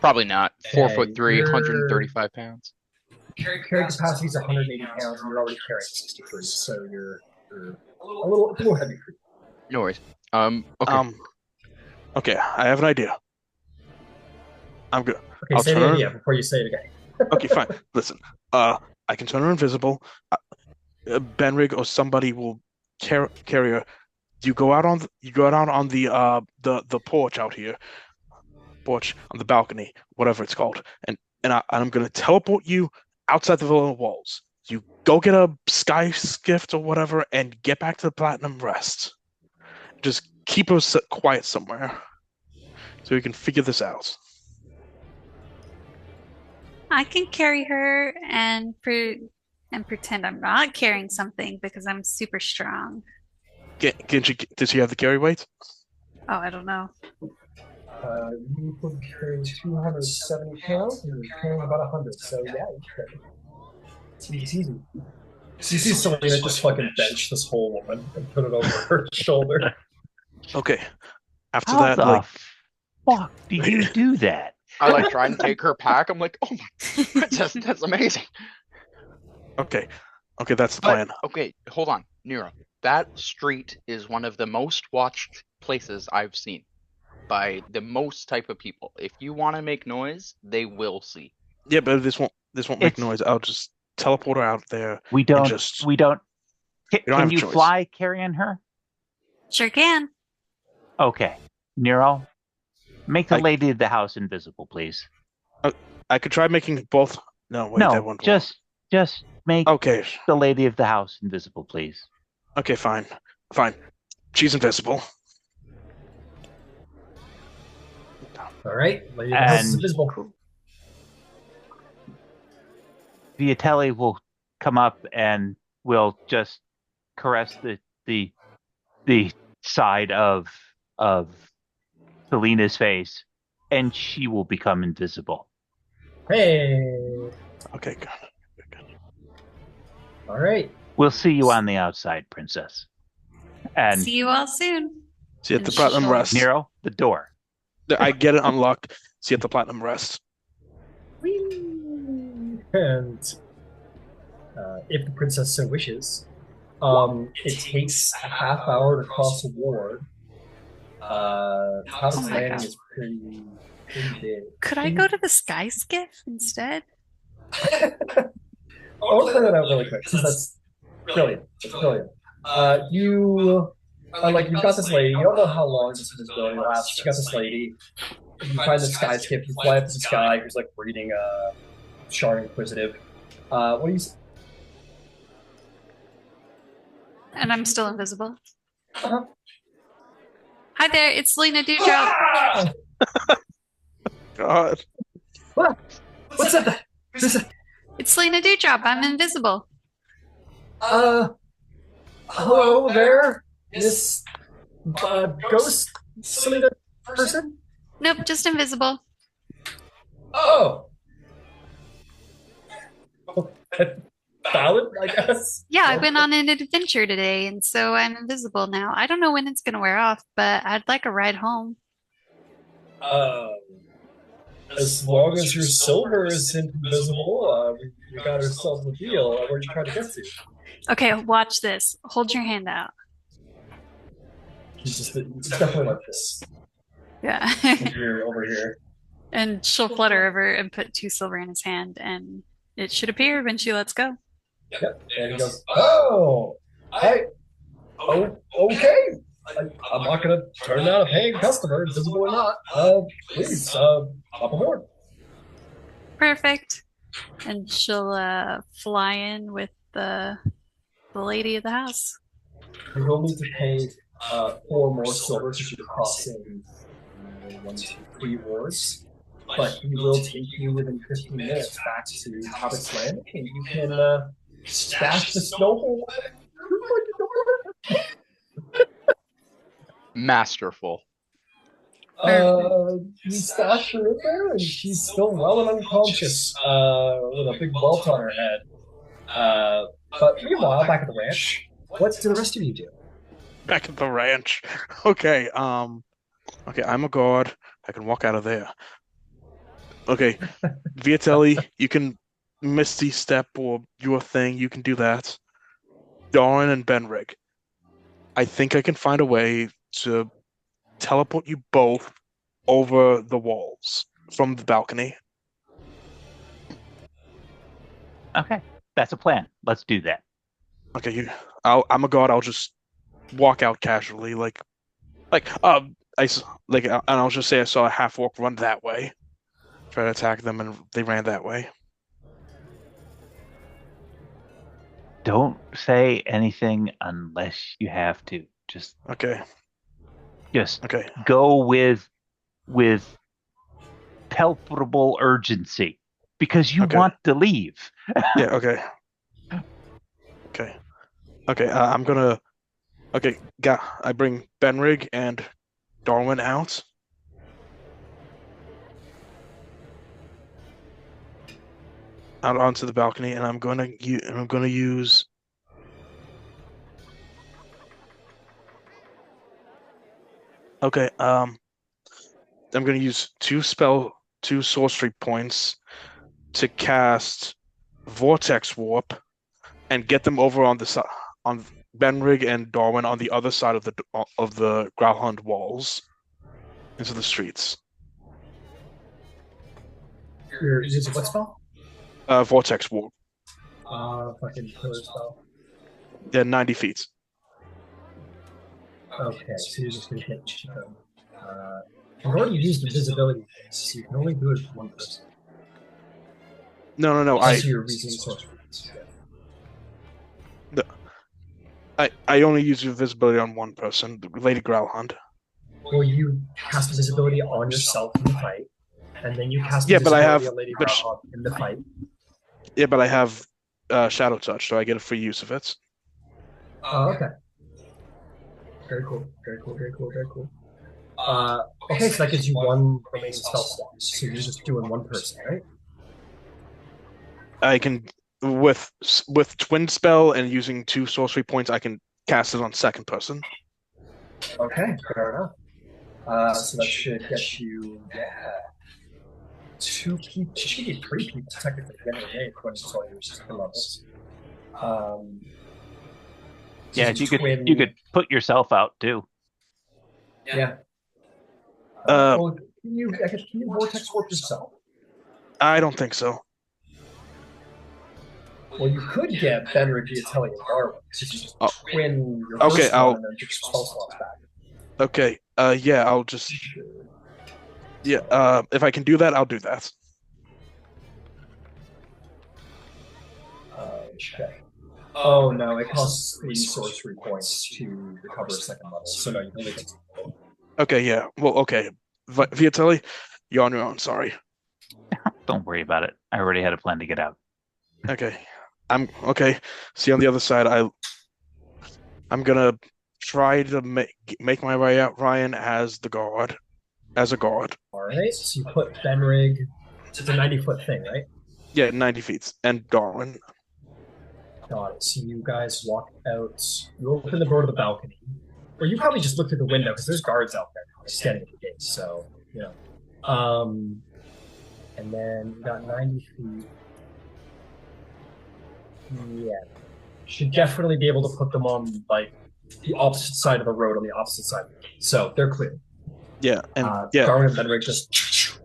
Probably not. 4'3", you're- 135 pounds. Carry capacity is 180 pounds, and you're already carrying 63, so you're a little heavy for you. No worries. Okay. Okay. I have an idea. I'm good. Okay, I'll say the turn- idea before you say it again. Okay, fine. Listen, I can turn her invisible. Benrig or somebody will carry her. You go out on the porch out here, porch on the balcony, whatever it's called, and I'm gonna teleport you outside the villa walls. You go get a sky skift or whatever, and get back to the Platinum Rest. Just keep her quiet somewhere, so we can figure this out. I can carry her and pretend I'm not carrying something because I'm super strong. Does she have the carry weight? Oh, I don't know. You could carry 270 pounds, and you're carrying about 100, so yeah, you could. It's easy. So you see Selena just fucking bench this whole woman and put it over her shoulder. Okay. After How that, the like, fuck do you do that? I like try and take her pack. I'm like, oh my princess, that's amazing. okay, that's the But plan. okay, hold on, Nero. That street is one of the most watched places I've seen by the most type of people. If you want to make noise, they will see. Yeah, but this won't make It's noise. I'll just teleport her out there we and don't just. we don't. don't Can have a you choice. fly carrying her? Sure can. Okay, Nero, make the I- lady of the house invisible, please. I could try making both. No, wait, that No, won't work. just make Okay. the lady of the house invisible, please. Okay, fine. She's invisible. All right, lady of the house is And- invisible. Viotelli will come up and will just caress the side of Selena's face, and she will become invisible. Hey, Okay, good. all right. We'll see you on the outside, princess. And See you all soon. See you at the And platinum she'll- rest. Nero, the door. I get it unlocked. See you at the platinum rest. And if the princess so wishes, it takes a half hour to cross a ward. House Oh my Landing God. is pretty big. Could I go to the sky skiff instead? I'll clear that out really quick because that's brilliant. It's brilliant. You you've got this lady. You don't know how long this visibility lasts. You got this lady. You find this sky skip. You fly up to this guy who's like reading Sharn Inquisitive. What do you? And I'm still invisible. Uh-huh. Hi there, it's Lena Dewdrop. Ah! God. What? What's that? It's Lena Dewdrop. I'm invisible. Hello there, Miss Ghost Selena person. Nope, just invisible. Oh. Valid, I guess. Yeah, I went on an adventure today, and so I'm invisible now. I don't know when it's going to wear off, but I'd like a ride home. As long as your silver isn't invisible, we got ourselves a deal. Where are you trying to get to? Okay, watch this. Hold your hand out. It's definitely like this. Yeah. Here, over here. And she'll flutter over and put 2 silver in his hand, and it should appear when she lets go. Yep. And he goes, oh, okay. I'm not going to turn down a paying customer, invisible or not. Please, hop aboard. Perfect. And she'll fly in with the lady of the house. You will need to pay 4 more silver to do crossing 1, 2, 3 wards. But he will take you within 15 minutes back to Hobbit's Landing, and you can stash the snowball. Masterful. You stash her in there, and she's still well and unconscious, with a big welt on her head. But meanwhile, back at the ranch, what do the rest of you do? Back at the ranch. Okay, okay, I'm a guard. I can walk out of there. Okay, Viotelli, you can Misty Step or your thing. You can do that. Darwin and Bendrig, I think I can find a way to teleport you both over the walls from the balcony. Okay, that's a plan. Let's do that. Okay, I'm a guard. I'll just walk out casually, and I'll just say I saw a half orc run that way, try to attack them, and they ran that way. Don't say anything unless you have to. Just Okay. Okay. go with palpable urgency because you Okay. want to leave. Yeah. Okay. Okay. Okay. I'm gonna. Okay. I bring Bendrig and Darwin out. Out onto the balcony, and I'm gonna use Okay. I'm going to use two sorcery points to cast Vortex Warp and get them over on Bendrig and Darwin on the other side of the Grulhund walls into the streets. You're using what spell? Vortex Warp. Fucking killer spell. They're 90 feet. Okay, so you're just gonna hit them. You've already used invisibility, so you can only do it with one person. No. Unless you're using sorceries. I only use invisibility on one person, Lady Grulhund. Well, you cast invisibility on yourself in the fight, and then you cast but I have on Lady Grulhund in the fight. Yeah, but I have Shadow Touch, so I get a free use of it. Oh, okay. Very cool. Okay, so that gives you one remaining spell slot. So you're just doing one person, right? I can, with Twin Spell and using 2 sorcery points, I can cast it on second person. Okay, fair enough. So that should get you, 2 people, should get 3 people technically at the end of the day, according to all your system levels. Yeah, you could put yourself out too. Yeah. Can you vortex warp yourself? I don't think so. Well, you could get Bendrig, Viotelli, and Darwin. So you just twin your okay, first one and then get your spell slots back. Okay. Yeah, I'll just. Yeah. If I can do that, I'll do that. Okay. Oh no, it costs 3 sorcery points to recover a second level. So no, you can only get 2. Okay. Yeah. Well. Okay. Viotelli, you're on your own. Sorry. Don't worry about it. I already had a plan to get out. Okay. I'm okay. See, on the other side, I'm gonna try to make my way out. Ryan as a guard. All right. So you put Bendrig. It's a 90-foot thing, right? Yeah, 90 feet, and Darwin. Got it. So you guys walk out. You open the door to the balcony, or you probably just look through the window because there's guards out there standing at the gate. So and then you got 90 feet. Yeah, should definitely be able to put them on like the opposite side of the road on the opposite side of the gate. So they're clear. Yeah, and Darwin and Bendrig just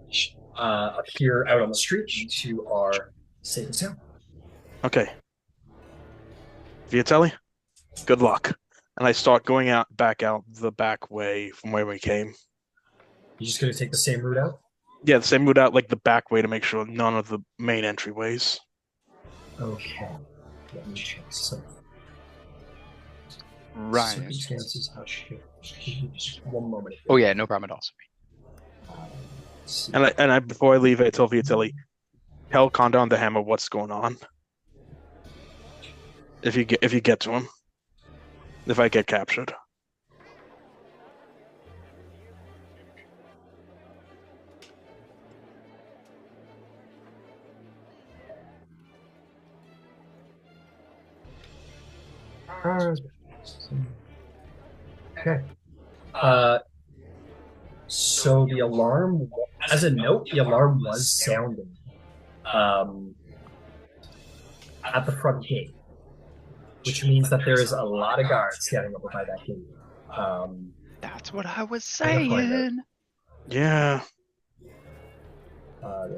appear out on the street to our safe and sound. Okay. Viotelli, good luck. And I start going back out the back way from where we came. You just gonna take the same route out? Yeah, the same route out, like the back way, to make sure none of the main entryways. Okay. Let me check some. Ryan. Circumstances have shifted. Just one moment. Oh yeah, no problem at all. Sorry. And I before I leave, I tell Viotelli, tell Condon the Hammer what's going on. If you get to him, if I get captured. Okay. So the alarm, as a note, the alarm was sounding at the front gate, which means that there is a lot of guards standing over by that gate. That's what I was saying. Yeah. I'm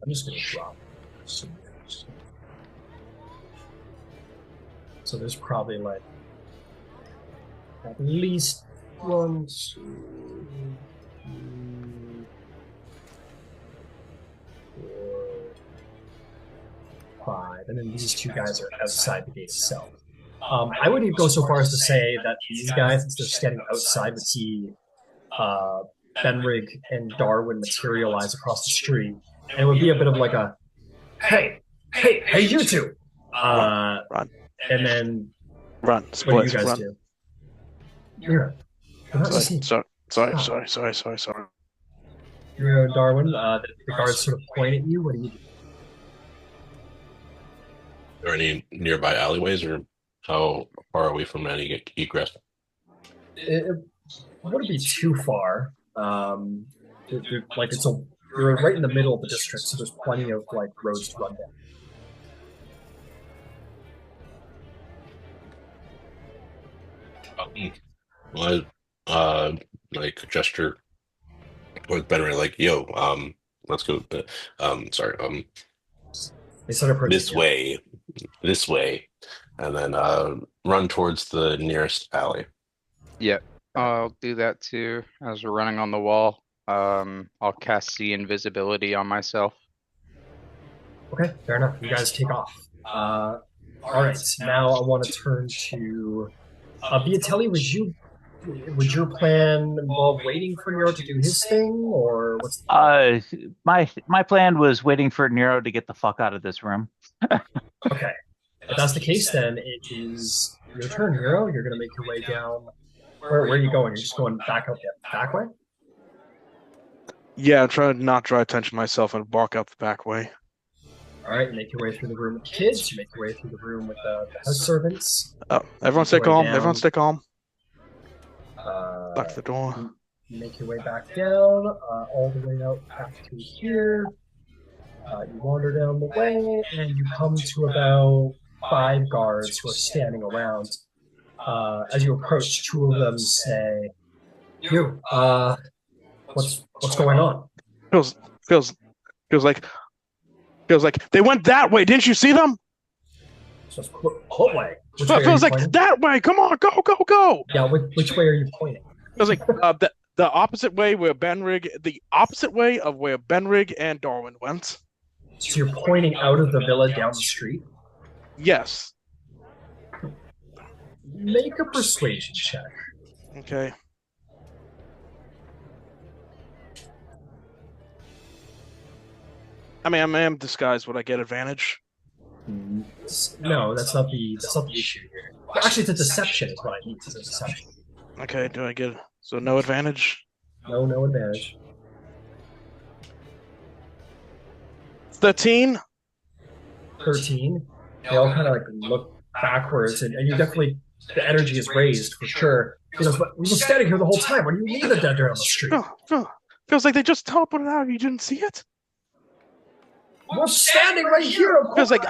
just going to drop some. So there's probably like at least 1, 2, 3, 4, 5, and then these 2 guys are outside the gate itself. I would even go so far as to say that these guys, since they're standing outside, would see Bendrig and Darwin materialize across the street, and it would be a bit of like a, hey, you two! Run. And then Run. what do you guys run. do? You're Sorry. You're Darwin. The guards sort of point at you. What do you do? Are any nearby alleyways or How far away from any egress? It wouldn't be too far. Like you're right in the middle of the district, so there's plenty of like roads to run down. Well, like gesture towards Bendrig, like, yo, let's go. Sorry, They start approaching this you. way, this way, and then run towards the nearest alley. Yep, I'll do that too. As we're running on the wall, I'll cast see invisibility on myself. Okay, fair enough. You guys take off. All right, now I want to turn to Viotelli. Would your plan involve waiting for Nero to do his thing, or what's the plan? My plan was waiting for Nero to get the fuck out of this room. Okay, if that's the case, then it is your turn, Nero. You're going to make your way down. Where are you going? You're just going back out the back way? Yeah, I'm trying to not draw attention to myself and walk out the back way. All right, you make your way through the room with the kids. You make your way through the room with the house servants. Oh, everyone stay calm. Everyone stay calm. Lock the door. You make your way back down, all the way out back to here. You wander down the way, and you come to about 5 guards who are standing around. As you approach, 2 of them say, "You, what's going on?" Feels like they went that way. Didn't you see them? So what way? Which way Feels like that way. Come on, go. Yeah, which way are you pointing? Feels like the opposite way the opposite way of where Bendrig and Darwin went. So you're pointing out of the villa down the street? Yes. Make a persuasion check. Okay. I mean, I am disguised. Would I get advantage? No, that's not the issue here. Well, actually, it's a deception is what I need. It's a deception. Okay, do I get no advantage? No advantage. 13? 13. They all kind of like look backwards, and you definitely, the energy is raised for sure. Because we were standing here the whole time. What do you mean the dead are on the street? Feels like they just teleported out. You didn't see it? We're standing right here. Feels like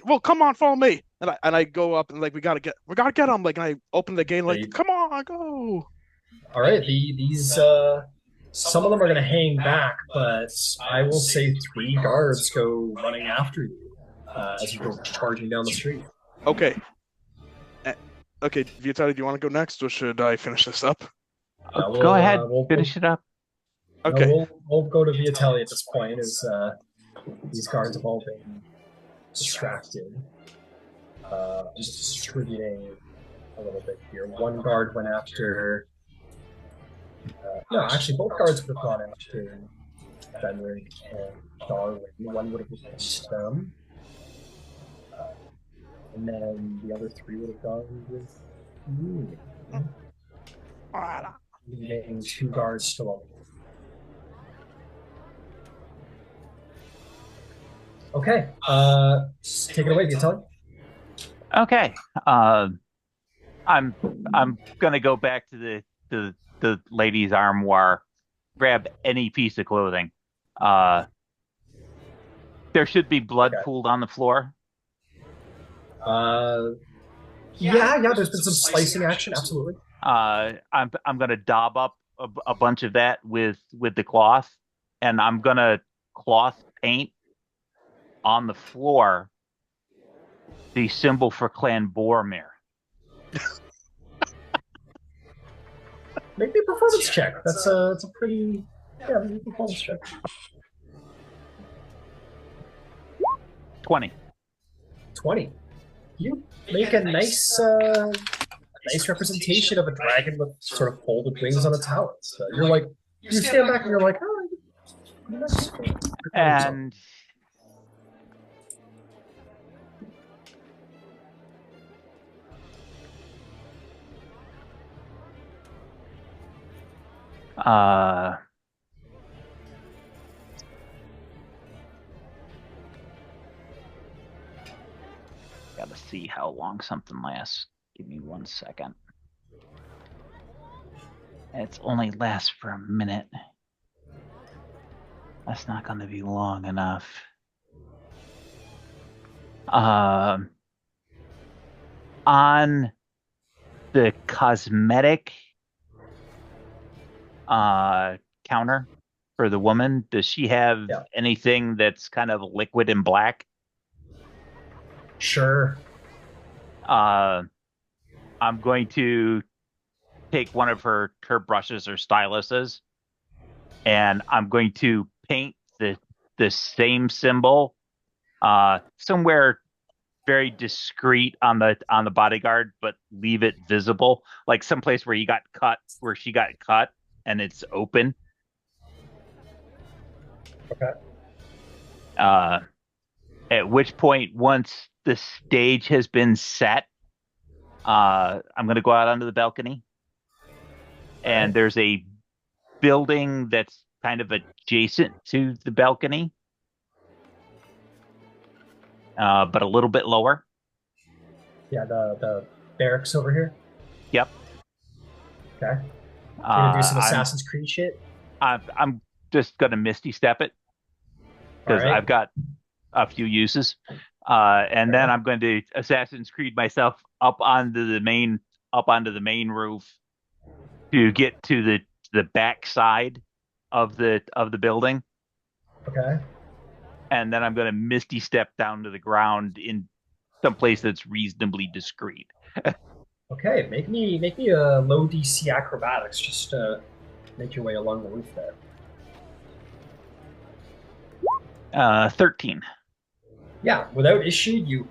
well, come on, follow me. And I go up and like we gotta get them. Like, and I open the gate like, come on, go. All right, these some of them are gonna hang back, but I will say 3 guards go running after you as you go charging down the street. Okay. Okay, Viotelli, do you want to go next, or should I finish this up? Go ahead, finish it up. Okay. We'll go to Viotelli at this point, as these guards have all been distracted. I'm just distributing a little bit here. 1 guard went after... no, actually, both guards would have gone after Bendrig and Darwin. 1 would have replaced them. And then the other 3 would have gone with me. Leaving 2 guards still on. Okay, take it away, Viotelli. Okay, I'm gonna go back to the lady's armoire, grab any piece of clothing. There should be blood pooled on the floor. Yeah, there's been some slicing action, absolutely. I'm gonna daub up a bunch of that with the cloth, and I'm gonna cloth paint on the floor the symbol for Clan Borimor. Make me a performance check. That's a pretty performance check. 20. 20. You make a nice representation of a dragon with sort of folded wings on its talons. You stand back and you're like, oh, nice. And Gotta see how long something lasts. Give me 1 second. It's only lasts for a minute. That's not going to be long enough. On the cosmetic counter for the woman, does she have anything that's kind of liquid and black? Sure. I'm going to take one of her brushes or styluses, and I'm going to paint the same symbol somewhere very discreet on the bodyguard, but leave it visible, like someplace where she got cut, and it's open. Okay. At which point, once the stage has been set, I'm going to go out onto the balcony, and there's a building that's kind of adjacent to the balcony, but a little bit lower. Yeah, the barracks over here. Yep. Okay. You're gonna do some Assassin's Creed shit? I'm just gonna Misty Step it because I've got a few uses, and then I'm going to Assassin's Creed myself up onto the main roof to get to the back side of the building. Okay. And then I'm going to Misty Step down to the ground in some place that's reasonably discreet. Okay, make me a low DC acrobatics just to make your way along the roof there. 13. Yeah, without issue, you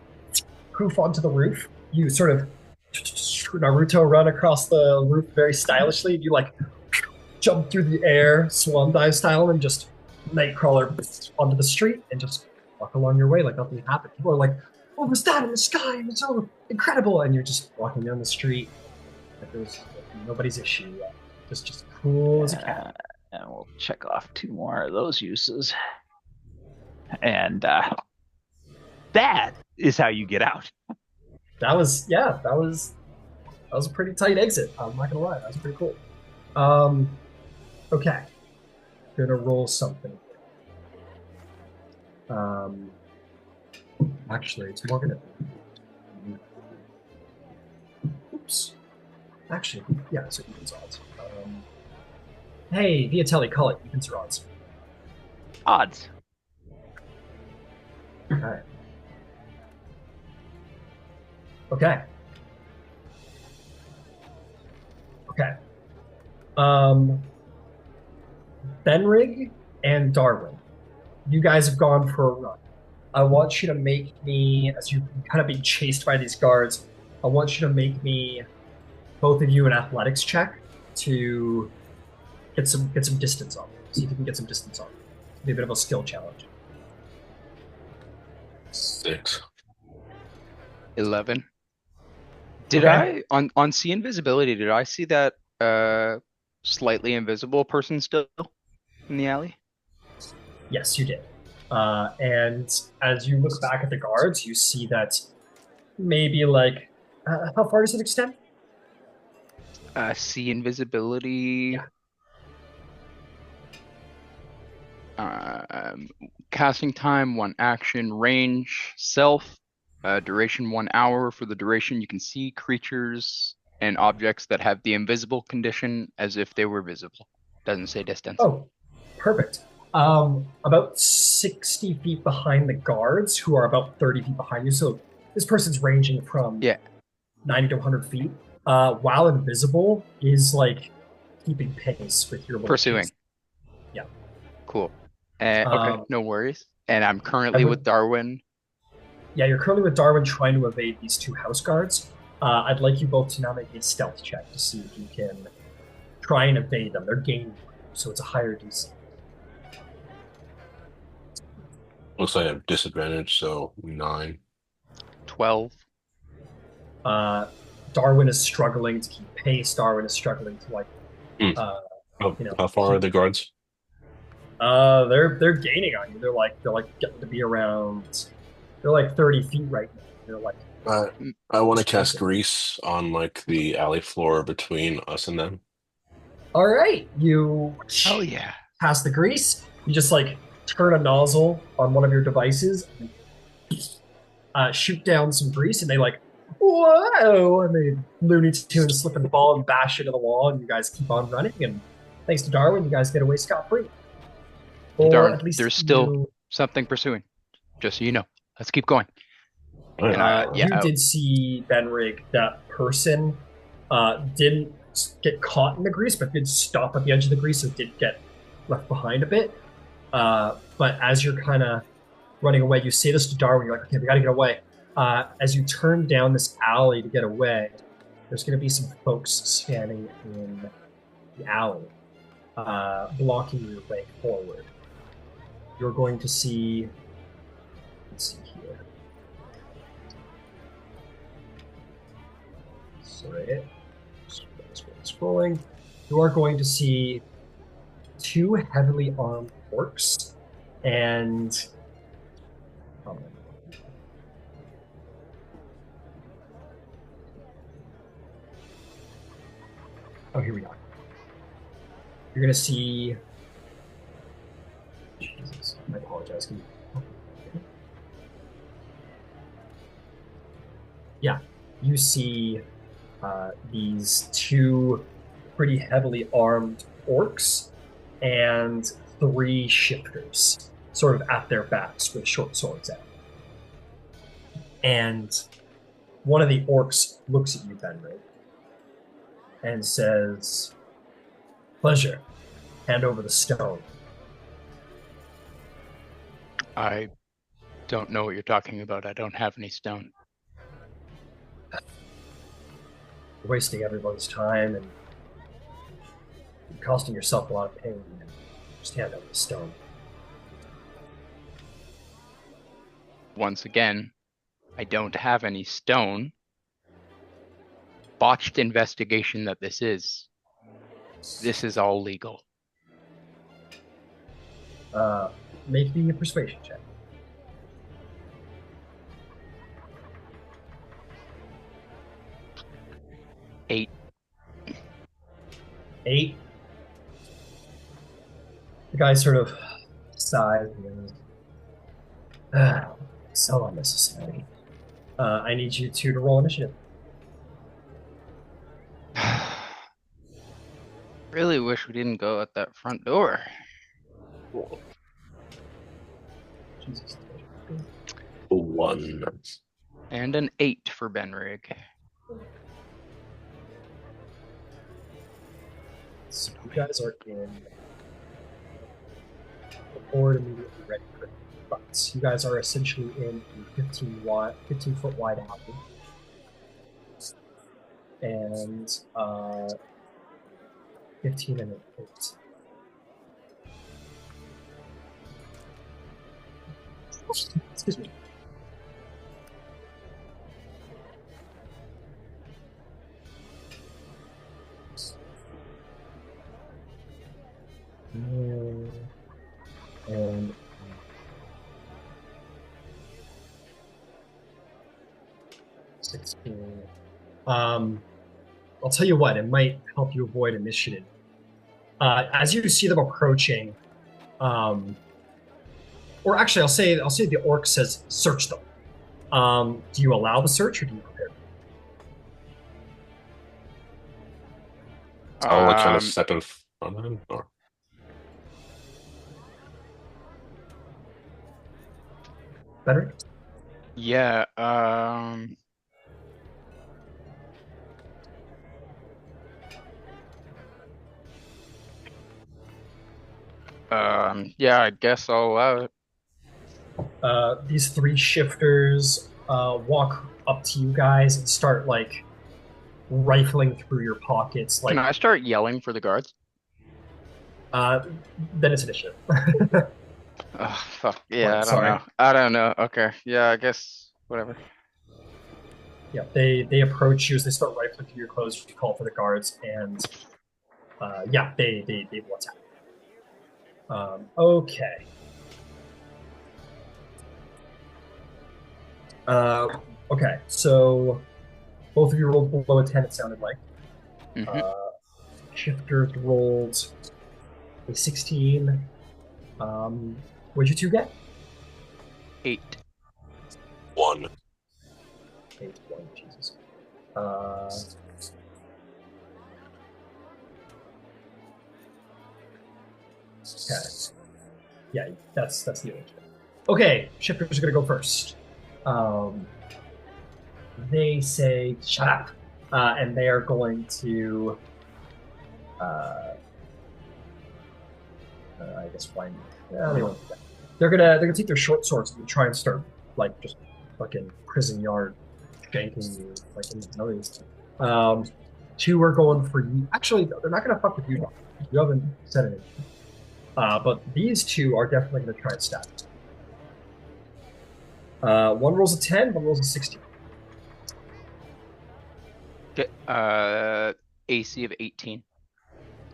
poof onto the roof. You sort of Naruto run across the roof very stylishly. You like jump through the air, swan dive style, and just nightcrawler onto the street and just walk along your way like nothing happened. People are like, "What was that in the sky? It's so incredible!" And you're just walking down the street. Like there's nobody's issue yet. Just cool as a cat. And we'll check off 2 more of those uses. And that is how you get out. That was a pretty tight exit. I'm not gonna lie, that was pretty cool. Okay, gonna roll something. Actually, it's more gonna. Oops. Actually, yeah, so evens odds. Hey, Viotelli, call it evens or odds. Odds. Okay. Okay. Okay. Bendrig and Darwin, you guys have gone for a run. I want you to make me, as you've kind of being chased by these guards, I want you to make me, both of you, an athletics check to get some distance on. See if you can get some distance on. It'll be a bit of a skill challenge. 6. 11. Did I on see invisibility? Did I see that slightly invisible person still in the alley? Yes, you did. And as you look back at the guards, you see that maybe like how far does it extend? See invisibility. Casting time 1 action, range self. Duration 1 hour. For the duration, you can see creatures and objects that have the invisible condition as if they were visible. Doesn't say distance. Oh, perfect. About 60 feet behind the guards, who are about 30 feet behind you. So this person's ranging from 90 to 100 feet. While invisible, is like keeping pace with your pursuing. Pace. Yeah. Cool. Okay, no worries. And I'm currently with Darwin. Yeah, you're currently with Darwin trying to evade these 2 house guards. I'd like you both to now make a stealth check to see if you can try and evade them. They're gaining, so it's a higher DC. Looks like I have disadvantage, so 9. 12. Darwin is struggling to keep pace. Darwin is struggling to like. How far are the guards? They're gaining on you. They're like getting to be around. They're like 30 feet right now. You're like, I want to just cast walking. grease on like the alley floor between us and them. All right, you Oh yeah. pass the grease. You just like turn a nozzle on one of your devices, shoot down some grease, and they like, whoa, and they Looney Tunes slip and fall and bash into the wall, and you guys keep on running. And thanks to Darwin, you guys get away scot free, or Darn, at least there's still you. something pursuing. Just so you know. Let's keep going. All right. And yeah, You did see Benrig. That person didn't get caught in the grease, but did stop at the edge of the grease, so did get left behind a bit. But as you're kind of running away, you say this to Darwin. You're like, okay, we got to get away. As you turn down this alley to get away, there's going to be some folks standing in the alley, blocking your way forward. You're going to see. Let's see here. Sorry, scrolling. You are going to see two heavily armed orcs and. Oh, here we are. You're going to see. Jesus, I apologize. Yeah, you see these two pretty heavily armed orcs and three shifters, sort of at their backs with short swords out. And one of the orcs looks at you, Bendrig, and says, "Pleasure. Hand over the stone." I don't know what you're talking about. I don't have any stone. You're wasting everyone's time and costing yourself a lot of pain. Just hand over the stone. Once again, I don't have any stone. Botched investigation that this is. This is all legal. Make me a persuasion check. Eight. 8. The guy sort of sighs and goes, so unnecessary. I need you two to roll initiative. Really wish we didn't go at that front door. Jesus. 1. And an 8 for Bendrig. So you guys are in the board immediately ready for fights. You guys are essentially in a 15 foot wide alley. And 15 and an 8. Excuse me. And 16. I'll tell you what, it might help you avoid initiative. As you see them approaching, or actually, I'll say the orc says, "Search them." Do you allow the search, or do you prepare? I'll like kind of step in front of him. Or... Better? Yeah, yeah, I guess I'll allow it. These three shifters walk up to you guys and start like rifling through your pockets. Like, Can I start yelling for the guards? then it's initiative. Oh, fuck. Yeah, What? Sorry. I don't know. Okay. Yeah, I guess whatever. Yeah, they approach you as they start rifling through your clothes. You call for the guards, and yeah, they will attack. Okay. Okay, so both of you rolled below a 10, it sounded like. Shifter rolled a 16. What'd you two get? 8. 1. 8, 1, Jesus. Okay. Yeah, that's the arrangement. Okay, shifters are gonna go first. They say, "Shut up," and they are going to. I guess find. They won't do that. They're gonna take their short swords and try and start like just fucking prison yard janking you like in the nose. 2 are going for you. Actually, they're not gonna fuck with you. You haven't said anything. But these 2 are definitely gonna try and stab you. 1 rolls a 10, 1 rolls a 16. Okay. AC of 18.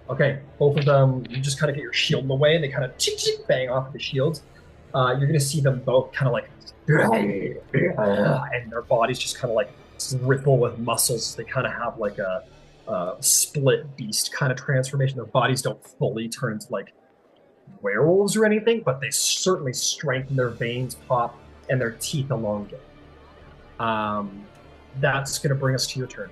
Okay, both of them, you just kind of get your shield in the way, and they kind of bang off the shields. You're going to see them both kind of like, and their bodies just kind of like ripple with muscles. They kind of have like a split beast kind of transformation. Their bodies don't fully turn into like werewolves or anything, but they certainly strengthen, their veins pop, and their teeth elongate. That's going to bring us to your turn.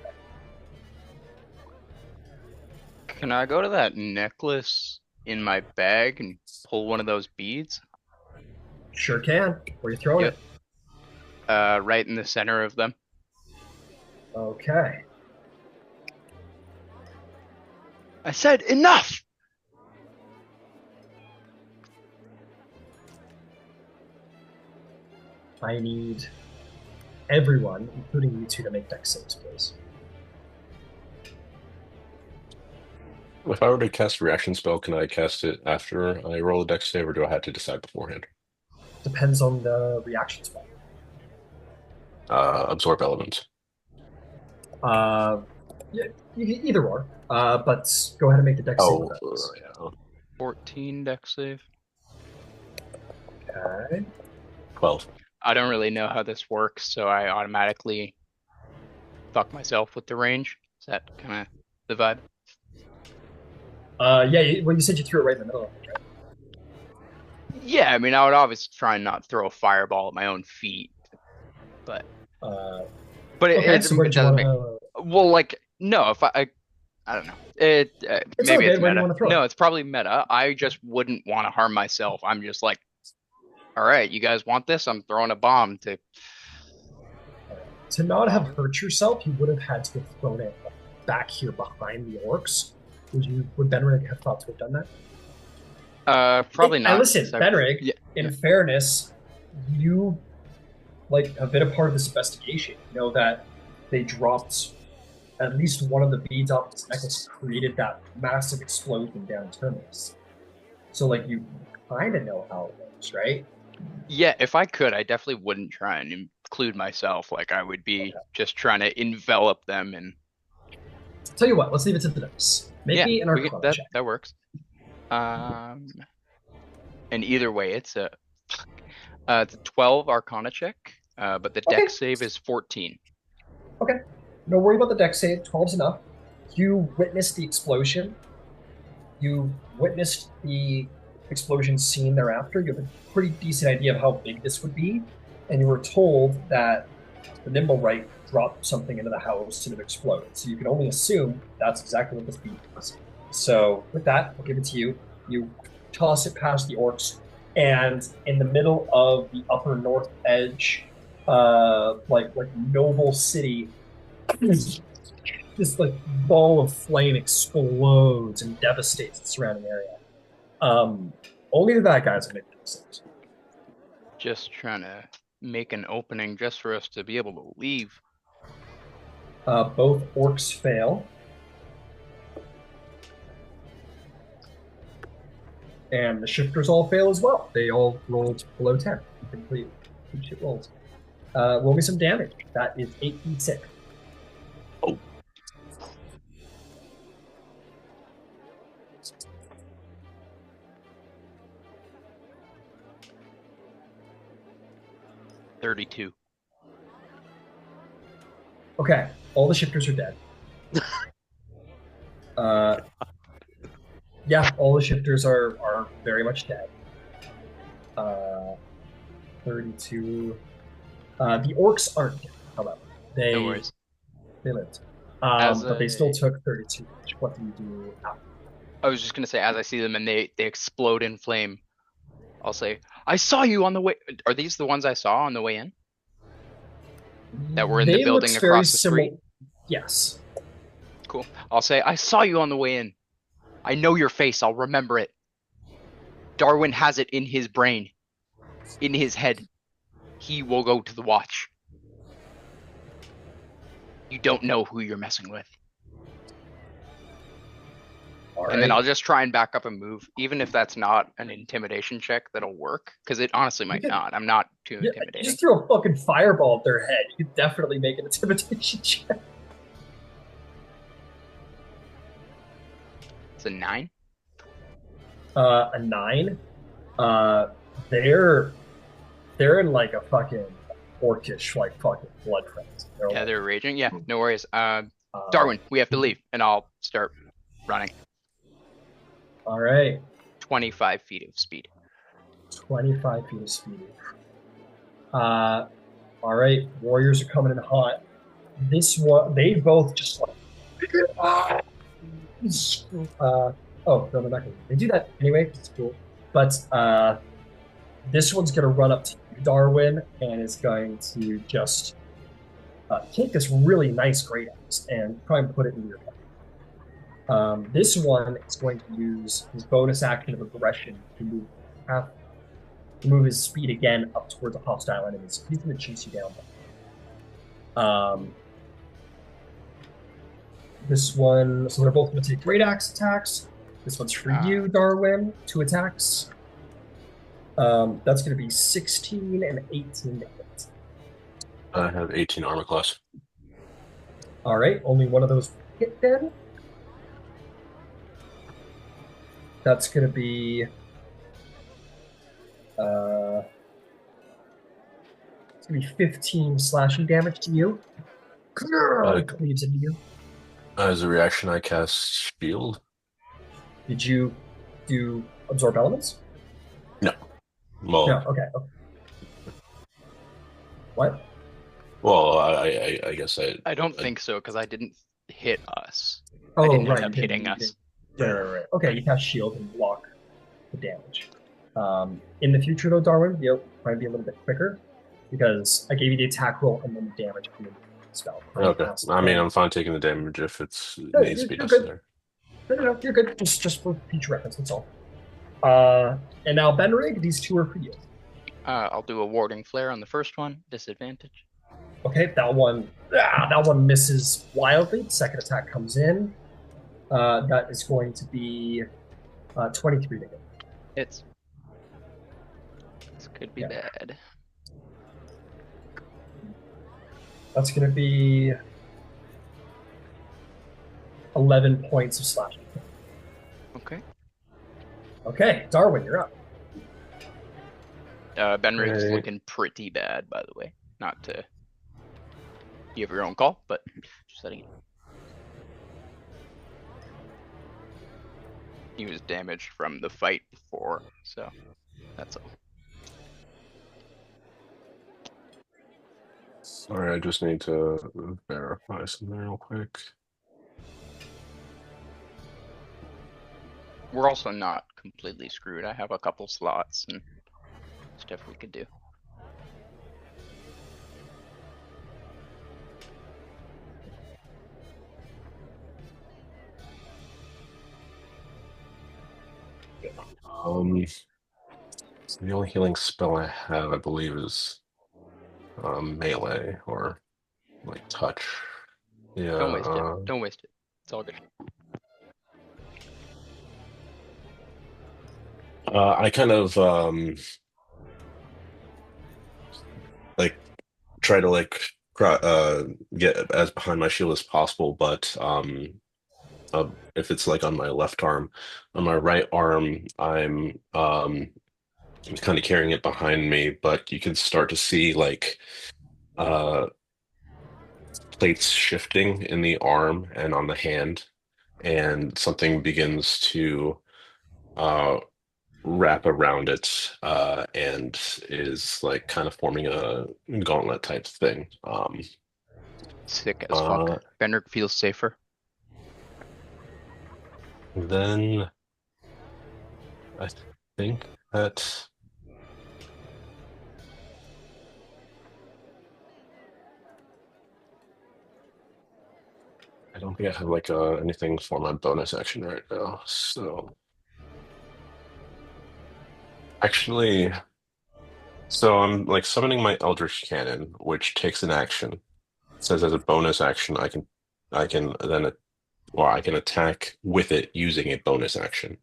Can I go to that necklace in my bag and pull one of those beads? Sure can. Where are you throwing it? Right in the center of them. Okay. I said enough! I need everyone, including you 2, to make dex saves, please. If I were to cast a reaction spell, can I cast it after I roll a dex save, or do I have to decide beforehand? Depends on the reaction spell. Absorb elements. Yeah, either or. But go ahead and make the dex save. Yeah. 14 dex save. Okay. 12. I don't really know how this works, so I automatically fuck myself with the range. Is that kind of the vibe? Yeah, well, you said you threw it right in the middle of it, right? Yeah, I mean, I would obviously try and not throw a fireball at my own feet, but okay, it so where did you doesn't want make. Well, like, no, if I don't know. It It's maybe okay. it's Where do you meta. want to throw No, it? it's probably meta. I just wouldn't want to harm myself. I'm just like, all right, you guys want this? I'm throwing a bomb to. To not have hurt yourself, you would have had to have thrown it back here behind the orcs. Would Bendrig have thought to have done that? Probably not. And listen, Bendrig, Yeah, in fairness, you have been a part of this investigation. You know that they dropped at least one of the beads off this necklace, created that massive explosion down Terminus. So you kind of know how it works, right? Yeah, if I could, I definitely wouldn't try and include myself. Like, I would be just trying to envelop them and. Tell you what, let's leave it to the dice. Make me an Arcana check. That works. And either way, it's a 12 Arcana check, but the dex save is 14. Okay. No worry about the dex save. 12's enough. You witnessed the explosion. You witnessed the explosion scene thereafter. You have a pretty decent idea of how big this would be, and you were told that the Nimblewright dropped something into the house and it exploded. So you can only assume that's exactly what this beat is. So with that, I'll give it to you. You toss it past the orcs, and in the middle of the upper north edge, like noble city, this ball of flame explodes and devastates the surrounding area. Only the bad guys will make decisions. Just trying to make an opening just for us to be able to leave. Both orcs fail. And the shifters all fail as well. They all rolled below 10. Complete shit rolls. Roll me some damage. That is 8d6. Oh. $32. Okay, all the shifters are dead. Yeah, all the shifters are very much dead. 32. The orcs aren't dead, however. No worries. They lived. As But they still took 32 damage. What do you do after? I was just gonna say, as I see them and they explode in flame, I'll say, I saw you on the way. Are these the ones I saw on the way in? That were in the building across the street? Yes. Cool. I'll say, I saw you on the way in. I know your face. I'll remember it. Darwin has it in his brain, in his head. He will go to the watch. You don't know who you're messing with. And then I'll just try and back up and move, even if that's not an intimidation check that'll work, because it honestly might not. I'm not too intimidating. Just throw a fucking fireball at their head. You could definitely make an intimidation check. It's a 9. A 9. They're in like a fucking orcish like fucking blood frenzy. They're raging. Yeah, no worries. Darwin, we have to leave, and I'll start running. All right. 25 feet of speed. 25 feet of speed. All right. Warriors are coming in hot. This one, they both just like. Oh no, they're not gonna. They do that anyway. It's cool. But this one's gonna run up to you, Darwin, and is going to just take this really nice great axe and try and put it in your head. This one is going to use his bonus action of aggression to move his speed again up towards a hostile enemy. So he's going to chase you down. This one, so they're both going to take great axe attacks. This one's for you, Darwin. 2 attacks. That's going to be 16 and 18 to hit. I have 18 armor class. All right, only one of those hit then. That's going to be it's going to be 15 slashing damage to you. Cleaves into you. As a reaction, I cast shield. Did you do absorb elements? No. Well, no. Okay. What? Well, I guess I don't think so, because I didn't hit us. Oh, I didn't right. end up hitting us. Right. Okay, you cast shield and block the damage. In the future, though, Darwin, you'll probably be a little bit quicker because I gave you the attack roll and then the damage from the spell. Okay. I mean, I'm fine taking the damage if it needs to be necessary. No, you're good. Just for future reference, that's all. And now, Bendrig, these 2 are for you. I'll do a warding flare on the first one. Disadvantage. Okay, that one misses wildly. The second attack comes in. That is going to be 23 to hit. This could be bad. That's going to be 11 points of slashing. Okay. Okay, Darwin, you're up. Bendrig's looking pretty bad, by the way. Not to... You have your own call, but just letting you know. He was damaged from the fight before, so that's all. Sorry, I just need to verify something real quick. We're also not completely screwed. I have a couple slots and stuff we could do. So the only healing spell I have, I believe, is melee or like touch. Yeah. Don't waste it. Don't waste it. It's all good. I kind of like try to like get as behind my shield as possible, but if it's like on my left arm, on my right arm, I'm kind of carrying it behind me, but you can start to see like plates shifting in the arm and on the hand, and something begins to wrap around it, and is like kind of forming a gauntlet type thing. Sick as fuck. Bendrik feels safer. Then I think that I don't think I have like anything for my bonus action right now. So actually, I'm like summoning my Eldritch Cannon, which takes an action. It says as a bonus action, I can then I can attack with it using a bonus action.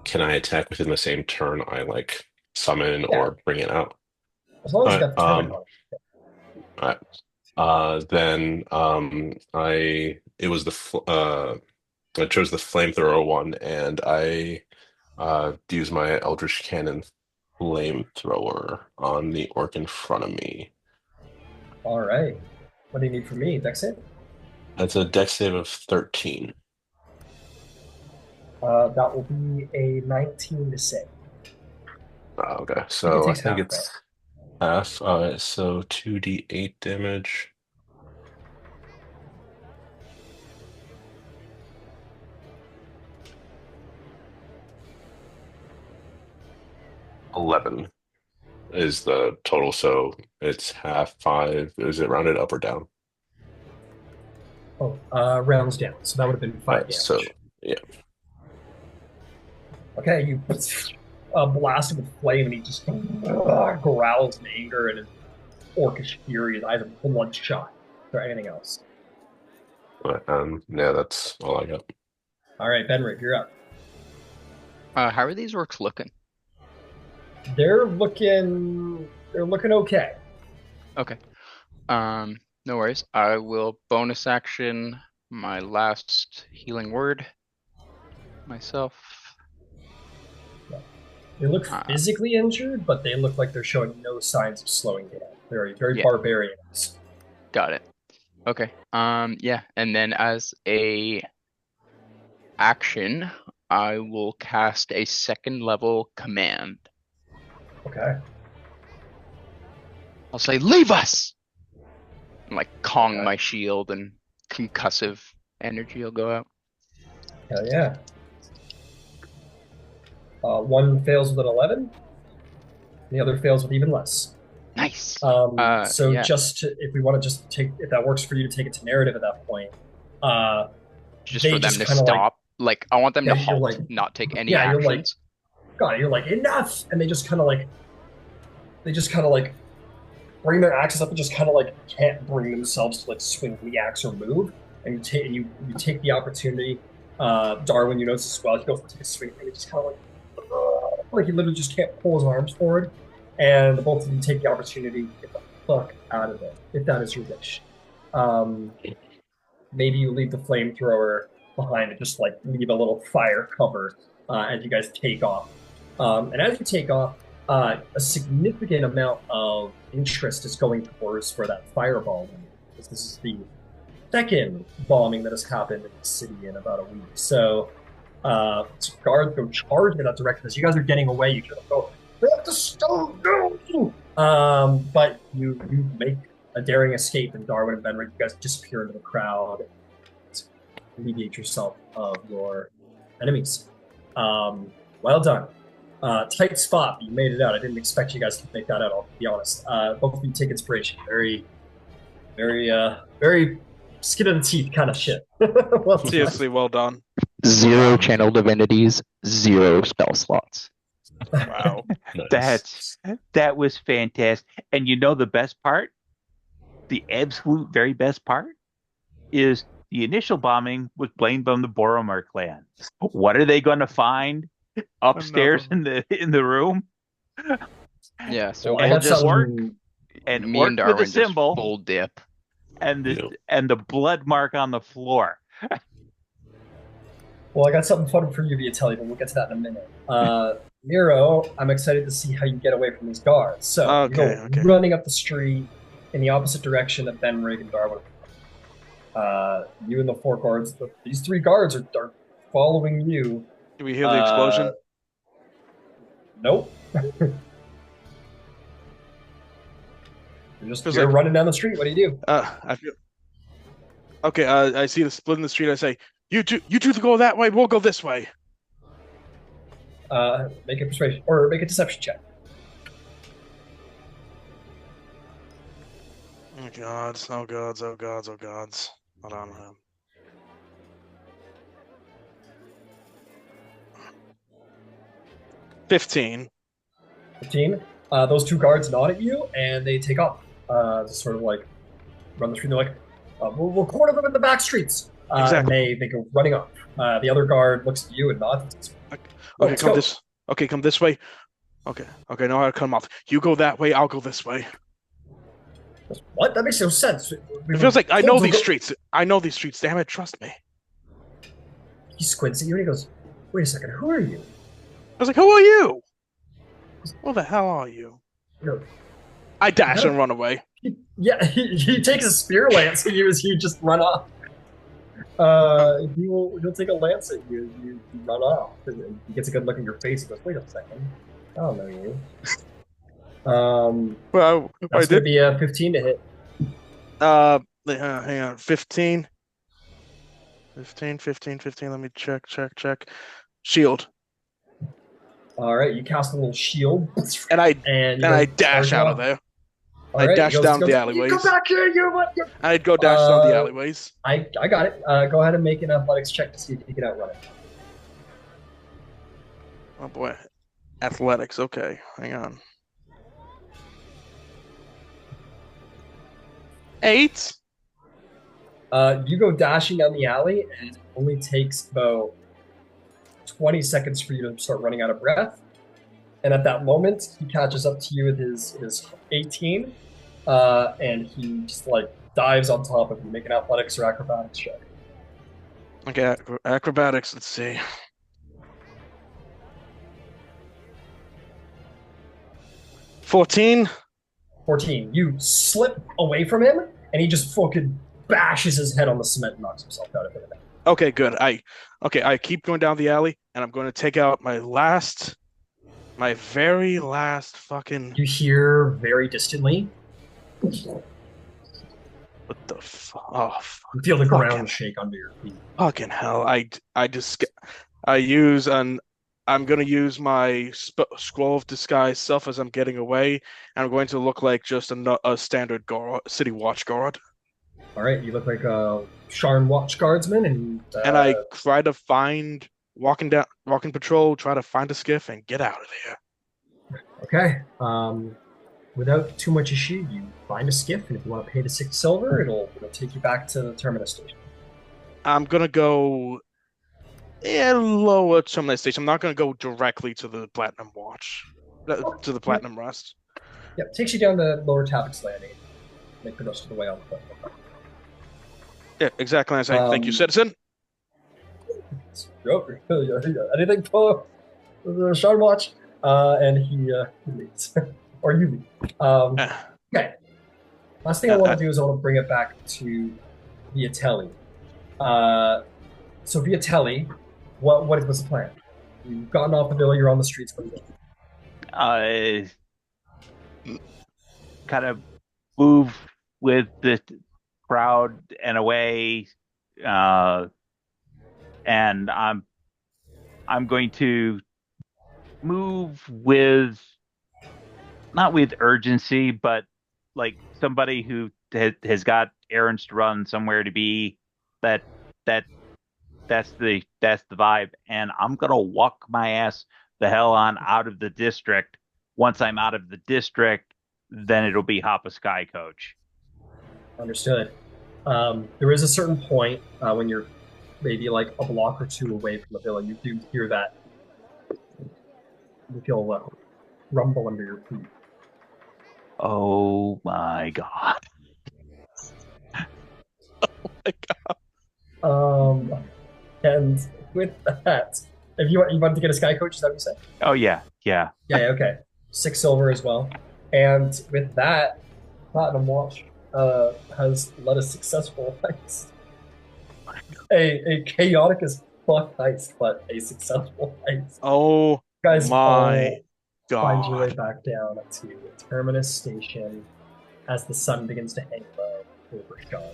Can I attack within the same turn I like summon or bring it out? As long as you got the timing on it. Then I chose the flamethrower one, and I use my Eldritch Cannon flamethrower on the orc in front of me. All right. What do you need from me? Dex save? That's a dex save of 13. That will be a 19 to save. Okay, so I think half, it's half. So 2d8 damage. $11 is the total, so it's half 5. Is it rounded up or down? Oh, rounds down. So that would have been 5 damage. So, yeah. Okay, you blast him with flame, and he just growls in anger, and his orcish fury, his eyes are bloodshot. Is there anything else? Yeah, that's all I got. All right, Bendrik, you're up. How are these orcs looking? They're looking okay. Okay. No worries. I will bonus action my last healing word myself. They look physically injured, but they look like they're showing no signs of slowing down. They're very barbarians. Got it. Okay. Yeah, and then as a action, I will cast a 2nd level command. Okay. I'll say, "Leave us!" And like Kong my shield, and concussive energy will go out. Hell yeah. One fails with an 11. The other fails with even less. Nice. If we want to just take, if that works for you, to take it to narrative at that point. Just for them to stop. Like I want them to halt, not take any actions. You're like, God, you're like, enough! And they just kind of like bring their axes up and just kind of like can't bring themselves to like swing the axe or move. And you take the opportunity. Darwin, you notice as well. He goes to take a swing, and he just kind of like he literally just can't pull his arms forward. And the both of you take the opportunity to get the fuck out of it, if that is your wish. Maybe you leave the flamethrower behind and just like leave a little fire cover as you guys take off. And as you take off, a significant amount of interest is going towards for that fireball. Because this is the 2nd bombing that has happened in the city in about a week. So guards go charge in that direction. As you guys are getting away, you kind of go, "We have to stop!" But you make a daring escape, and Darwin and Bendrik, you guys disappear into the crowd to alleviate yourself of your enemies. Well done. Tight spot, but you made it out. I didn't expect you guys to make that out, I'll be honest. Both of you take inspiration. Very, very skin of the teeth kind of shit. Well, seriously, well done. 0 channel divinities, 0 spell slots. Wow. Nice. That was fantastic. And you know the best part? The absolute very best part is the initial bombing was blamed on the Borimor clan. What are they going to find upstairs in the room? Yeah, so I we'll got just something- and me orc and Darwin with a just symbol full dip. and the blood mark on the floor. Well, I got something fun for you, Viotelli, but we'll get to that in a minute. Nero, I'm excited to see how you get away from these guards. So, you go running up the street in the opposite direction that Bendrig and Darwin. You and the 4 guards, these 3 guards are following you. Do we hear the explosion? Nope. You're running down the street. What do you do? I feel. Okay, I see the split in the street. I say, you two go that way. We'll go this way. Make a persuasion or make a deception check. Oh gods! Oh gods! Oh gods! Oh gods! Hold on. 15. 15. Those 2 guards nod at you and they take off. Just sort of like run the street. They're like, we'll corner them in the back streets. Exactly. And they go running off. The other guard looks at you and nods. Okay, come this. Okay, come this way. Okay, know how to come off. You go that way. I'll go this way. What? That makes no sense. It feels like I know these streets. I know these streets. Damn it, trust me. He squints at you and he goes, "Wait a second. Who are you?" I was like, "Who are you? What the hell are you?" No. I dash and run away. He takes a spear lance and you just run off. He'll take a lance at you. You run off. And he gets a good look in your face. He goes, "Wait a second. I don't know you." Well, that's going to be a 15 to hit. Hang on. 15. 15. Let me check. Shield. All right, you cast a little shield. And I dash out of there. I dash down the alleyways. Go back here, I'd go dash down the alleyways. I got it. Go ahead and make an athletics check to see if you can outrun it. Oh boy. Athletics, okay. Hang on. 8. You go dashing down the alley, and it only takes about 20 seconds for you to start running out of breath. And at that moment, he catches up to you with his 18, and he just like dives on top of you. Make an athletics or acrobatics check. Okay, acrobatics. Let's see. 14. 14. You slip away from him, and he just fucking bashes his head on the cement and knocks himself out of it. Okay, good. I keep going down the alley, and I'm going to take out my very last fucking. You hear very distantly. What the fuck? Oh, fuck. You feel the ground shake under your feet. Fucking hell! I'm going to use my scroll of disguise self as I'm getting away, and I'm going to look like just a standard city watch guard. All right, you look like a Sharn watch guardsman, and I try to find walking patrol, try to find a skiff and get out of there. Okay. Without too much issue, you find a skiff, and if you want to pay the 6 silver, it'll take you back to the terminus station. I'm gonna go lower terminus station. I'm not gonna go directly to the Platinum Watch, to the Platinum Rest. Yep, takes you down to Lower Tapix Landing. Make the rest of the way on the platform. Yeah, exactly. I say, thank you, citizen. Anything for the Sharn Watch? And he leaves. Or you leave. Okay. Last thing I want to do is I want to bring it back to Viotelli. So Viotelli, what was the plan? You've gotten off the villa, you're on the streets. Kind of move with the crowd and away, and I'm going to move with, not with urgency, but like somebody who has got errands to run, somewhere to be. That's the vibe, and I'm gonna walk my ass the hell on out of the district. Once I'm out of the district, then it'll be hop a sky coach. Understood. There is a certain point when you're maybe like a block or two away from the villa, you do hear that. You feel a rumble under your feet. Oh my god. Oh my god. And with that, if you want to get a sky coach, is that what you said? Oh yeah. Yeah, okay. 6 silver as well. And with that, Platinum Watch has led a successful heist. a chaotic as fuck heist, but a successful heist. Oh You guys my all find your way god. back down to Terminus Station as the sun begins to hang low over Sharn.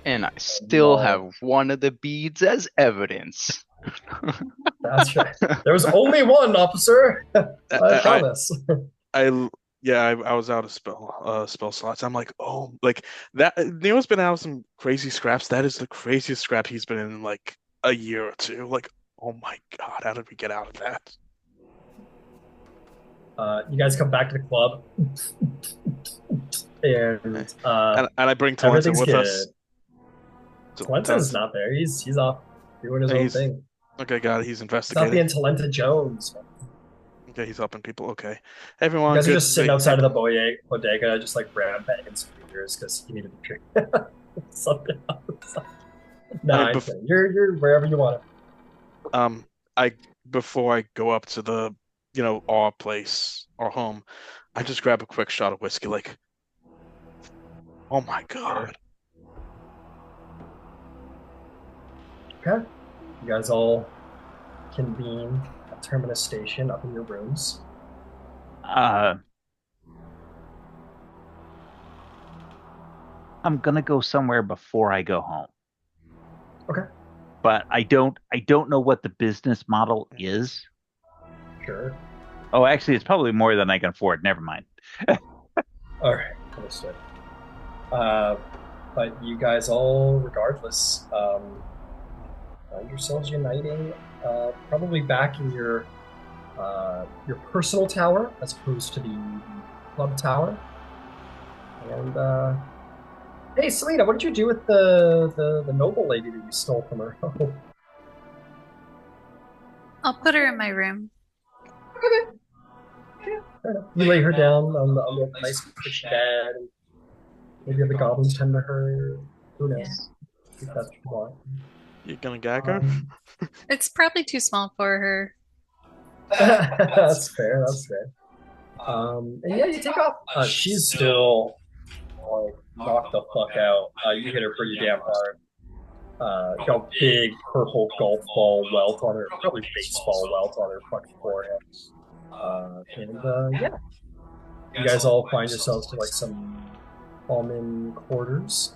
And I still have one of the beads as evidence. That's right. There was only one, officer. I promise. I was out of spell slots. I'm like, oh, like that. Neo's been out of some crazy scraps. That is the craziest scrap he's been in like a year or two. Like, oh my god, how did we get out of that? You guys come back to the club, and And I bring Tal'Dorei everything's with good. us. Talente's not there. He's off doing his own thing. Okay, got it. He's He's not investigating. being Talenta Jones. Okay, he's helping people. Okay, everyone. You guys are good. just sitting outside of the bodega, just like brown banging some beers because you needed to drink something else. No, I'm kidding. You're wherever you want to. Before I go up to the, our place, our home, I just grab a quick shot of whiskey. Like, oh my god. Okay. You guys all convene at Terminus Station up in your rooms. I'm gonna go somewhere before I go home. Okay. But I don't know what the business model is. Sure. Oh, actually, it's probably more than I can afford. Never mind. All right, understood. But you guys all, regardless, find yourselves uniting, probably back in your personal tower as opposed to the club tower. And hey, Selena, what did you do with the noble lady that you stole from her? I'll put her in my room. Okay. Yeah, fair enough. You lay her down on the nice cushioned bed, and maybe have the goblins tend to her. Who knows? If that's what you want. You gonna gag her? It's probably too small for her. That's fair. That's fair. And yeah, you take off. She's still like knocked the fuck out. You hit her pretty damn hard. Got a big purple golf ball welt on her, probably baseball welt on her fucking forehead. Yeah, you guys all find yourselves to like some common quarters,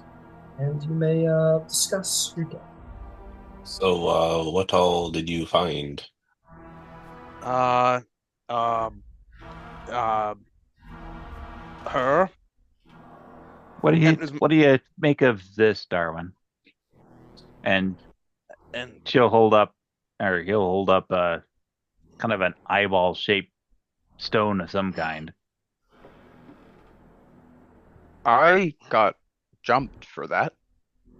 and you may discuss your day. So, what all did you find? Her. What do you make of this, Darwin? And she'll hold up, or he'll hold up a kind of an eyeball-shaped stone of some kind. I got jumped for that.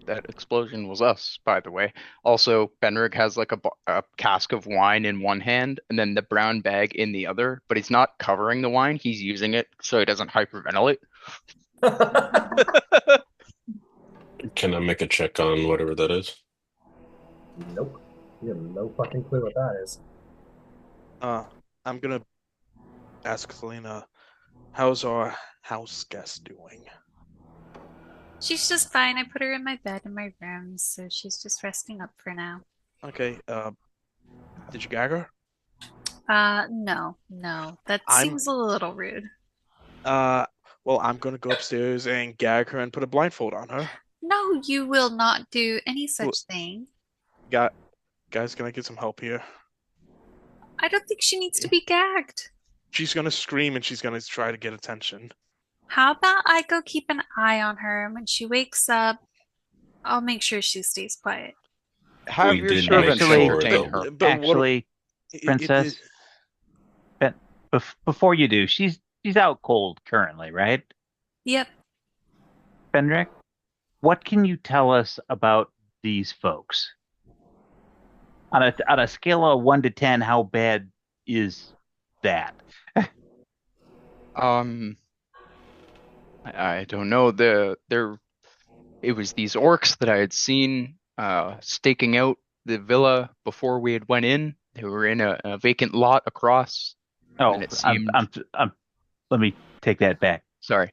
That explosion was us, by the way. Also, Bendrig has like a cask of wine in one hand and then the brown bag in the other, but he's not covering the wine. He's using it so he doesn't hyperventilate. Can I make a check on whatever that is? Nope. You have no fucking clue what that is. I'm gonna ask Selena, how's our house guest doing? She's just fine. I put her in my bed in my room, so she's just resting up for now. Okay, did you gag her? No. That seems a little rude. Well, I'm gonna go upstairs and gag her and put a blindfold on her. No, you will not do any such thing. Guys, can I get some help here? I don't think she needs to be gagged. She's gonna scream and she's gonna try to get attention. How about I go keep an eye on her, and when she wakes up, I'll make sure she stays quiet. Have We your did servants make sure, entertain though. her. Actually, Princess, before you do, she's out cold currently, right? Yep. Bendrik, what can you tell us about these folks? On a scale of 1 to 10, how bad is that? I don't know. It was these orcs that I had seen staking out the villa before we had went in. They were in a vacant lot across. Oh, and it seemed... let me take that back. Sorry.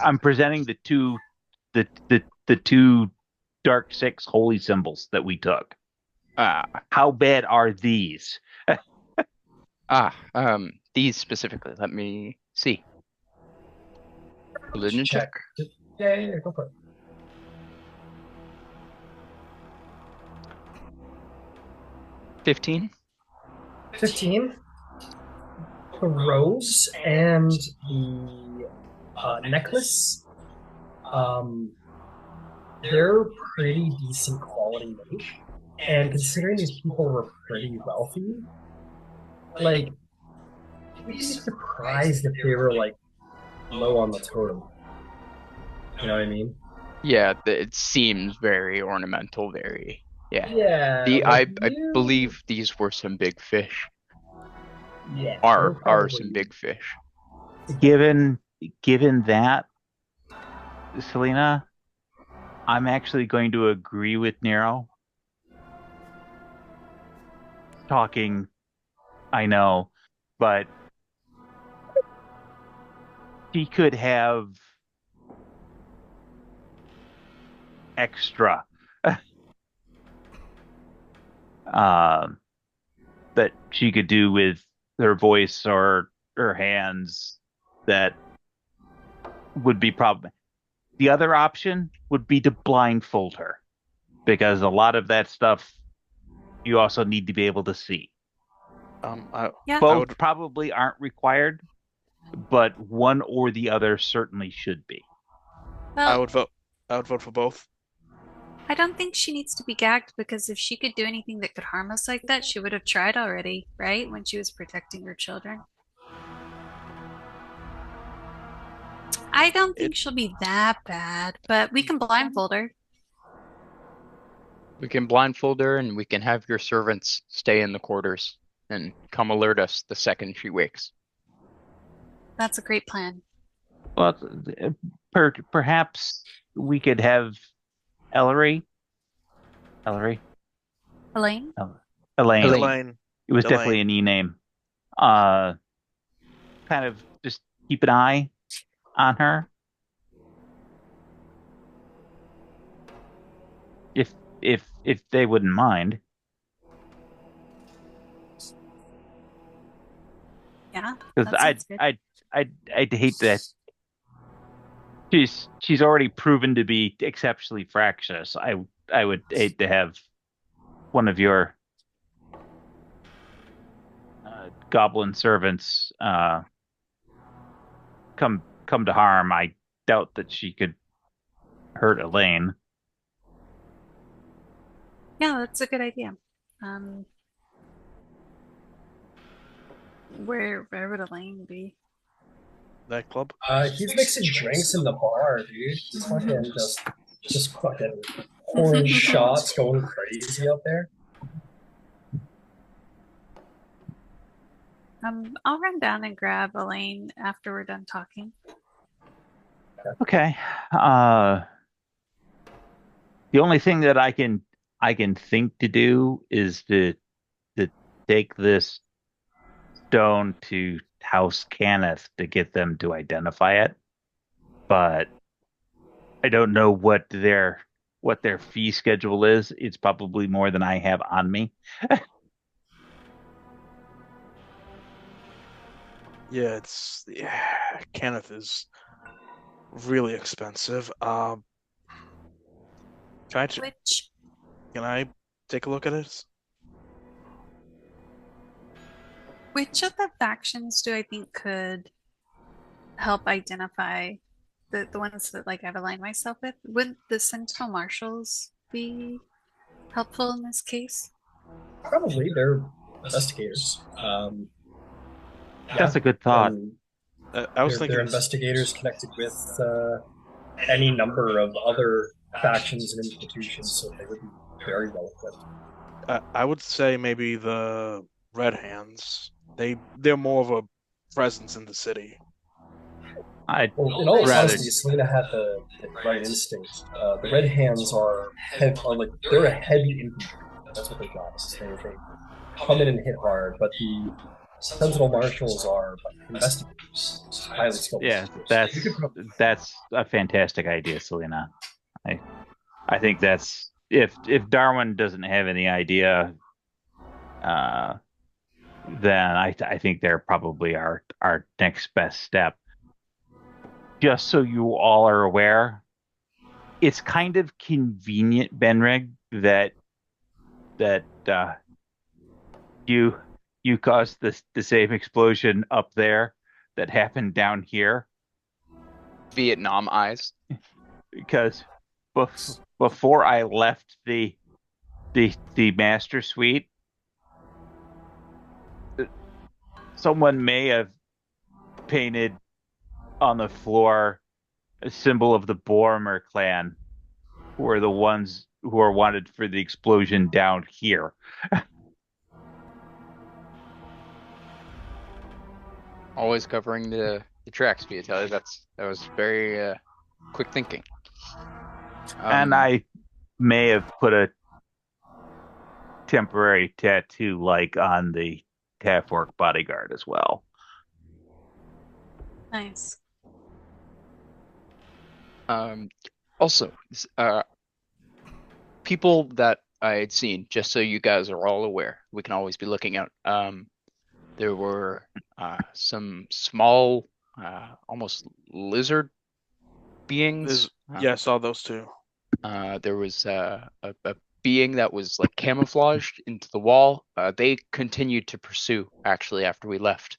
I'm presenting the two Dark Six holy symbols that we took. Ah, How bad are these? these specifically. Let me see. Religion Check. check. Yeah, go for it. 15. 15. The rose and the necklace, they're pretty decent quality made. And considering these people were pretty wealthy, like, you'd be surprised if they were, like, low on the totem. You know what I mean? Yeah, it seems very ornamental, very. Yeah. Yeah. I like, believe these were some big fish. Yeah. Are probably- some big fish. Given that, Selena, I'm actually going to agree with Nero. Talking, I know, but he could have extra that she could do with her voice or her hands that would be problematic. The other option would be to blindfold her, because a lot of that stuff you also need to be able to see. Yeah. Both probably aren't required, but one or the other certainly should be. Well, I would vote for both. I don't think she needs to be gagged, because if she could do anything that could harm us like that, she would have tried already, right? When she was protecting her children. I don't think she'll be that bad, but we can blindfold her. We can blindfold her, and we can have your servants stay in the quarters and come alert us the second she wakes. That's a great plan. Well, perhaps we could have Ellery. Elaine? Elaine. Elaine. It was Elaine. definitely an E name. Kind of just keep an eye on her. If they wouldn't mind. Yeah, Because that sounds good. I'd hate that. She's already proven to be exceptionally fractious. I would hate to have one of your goblin servants come to harm. I doubt that she could hurt Elaine. Yeah, that's a good idea. Where would Elaine be? Nightclub. He's mixing drinks in the bar, dude. He's fucking just fucking pouring shots, going crazy out there. I'll run down and grab Elaine after we're done talking. Okay. The only thing that I can think to do is to take this stone to House Cannith to get them to identify it. But I don't know what their fee schedule is. It's probably more than I have on me. Yeah, Kenneth is really expensive. Can I take a look at it? Which of the factions do I think could help identify the ones that like I've aligned myself with? Would the Sentinel Martials be helpful in this case? Probably, they're investigators. That's a good thought. I was thinking they're investigators connected with any number of other factions and institutions, so they would be very well equipped. I would say maybe the Red Hands. They're more of a presence in the city. I'd Well, in all rather honesty, Selena had the right instinct. The Red Hands are like they're a heavy infantry. That's what they got. They come in and hit hard, but the Sentinel Martials are like investigators, highly skilled. yeah, investigators. that's a fantastic idea, Selena. I think that's if Darwin doesn't have any idea, uh, then I think they're probably our next best step. Just so you all are aware, it's kind of convenient, Benrig, that you you caused the same explosion up there that happened down here Vietnam eyes. because before I left the master suite, someone may have painted on the floor a symbol of the Borimor clan, who are the ones who are wanted for the explosion down here. Always covering the tracks, Viotelli. That was very quick thinking. And I may have put a temporary tattoo like on the half-orc bodyguard as well. Nice. Also, people that I had seen, just so you guys are all aware, we can always be looking out. There were some small, almost lizard beings. Yeah, I saw those two. There was a being that was like camouflaged into the wall. They continued to pursue actually after we left.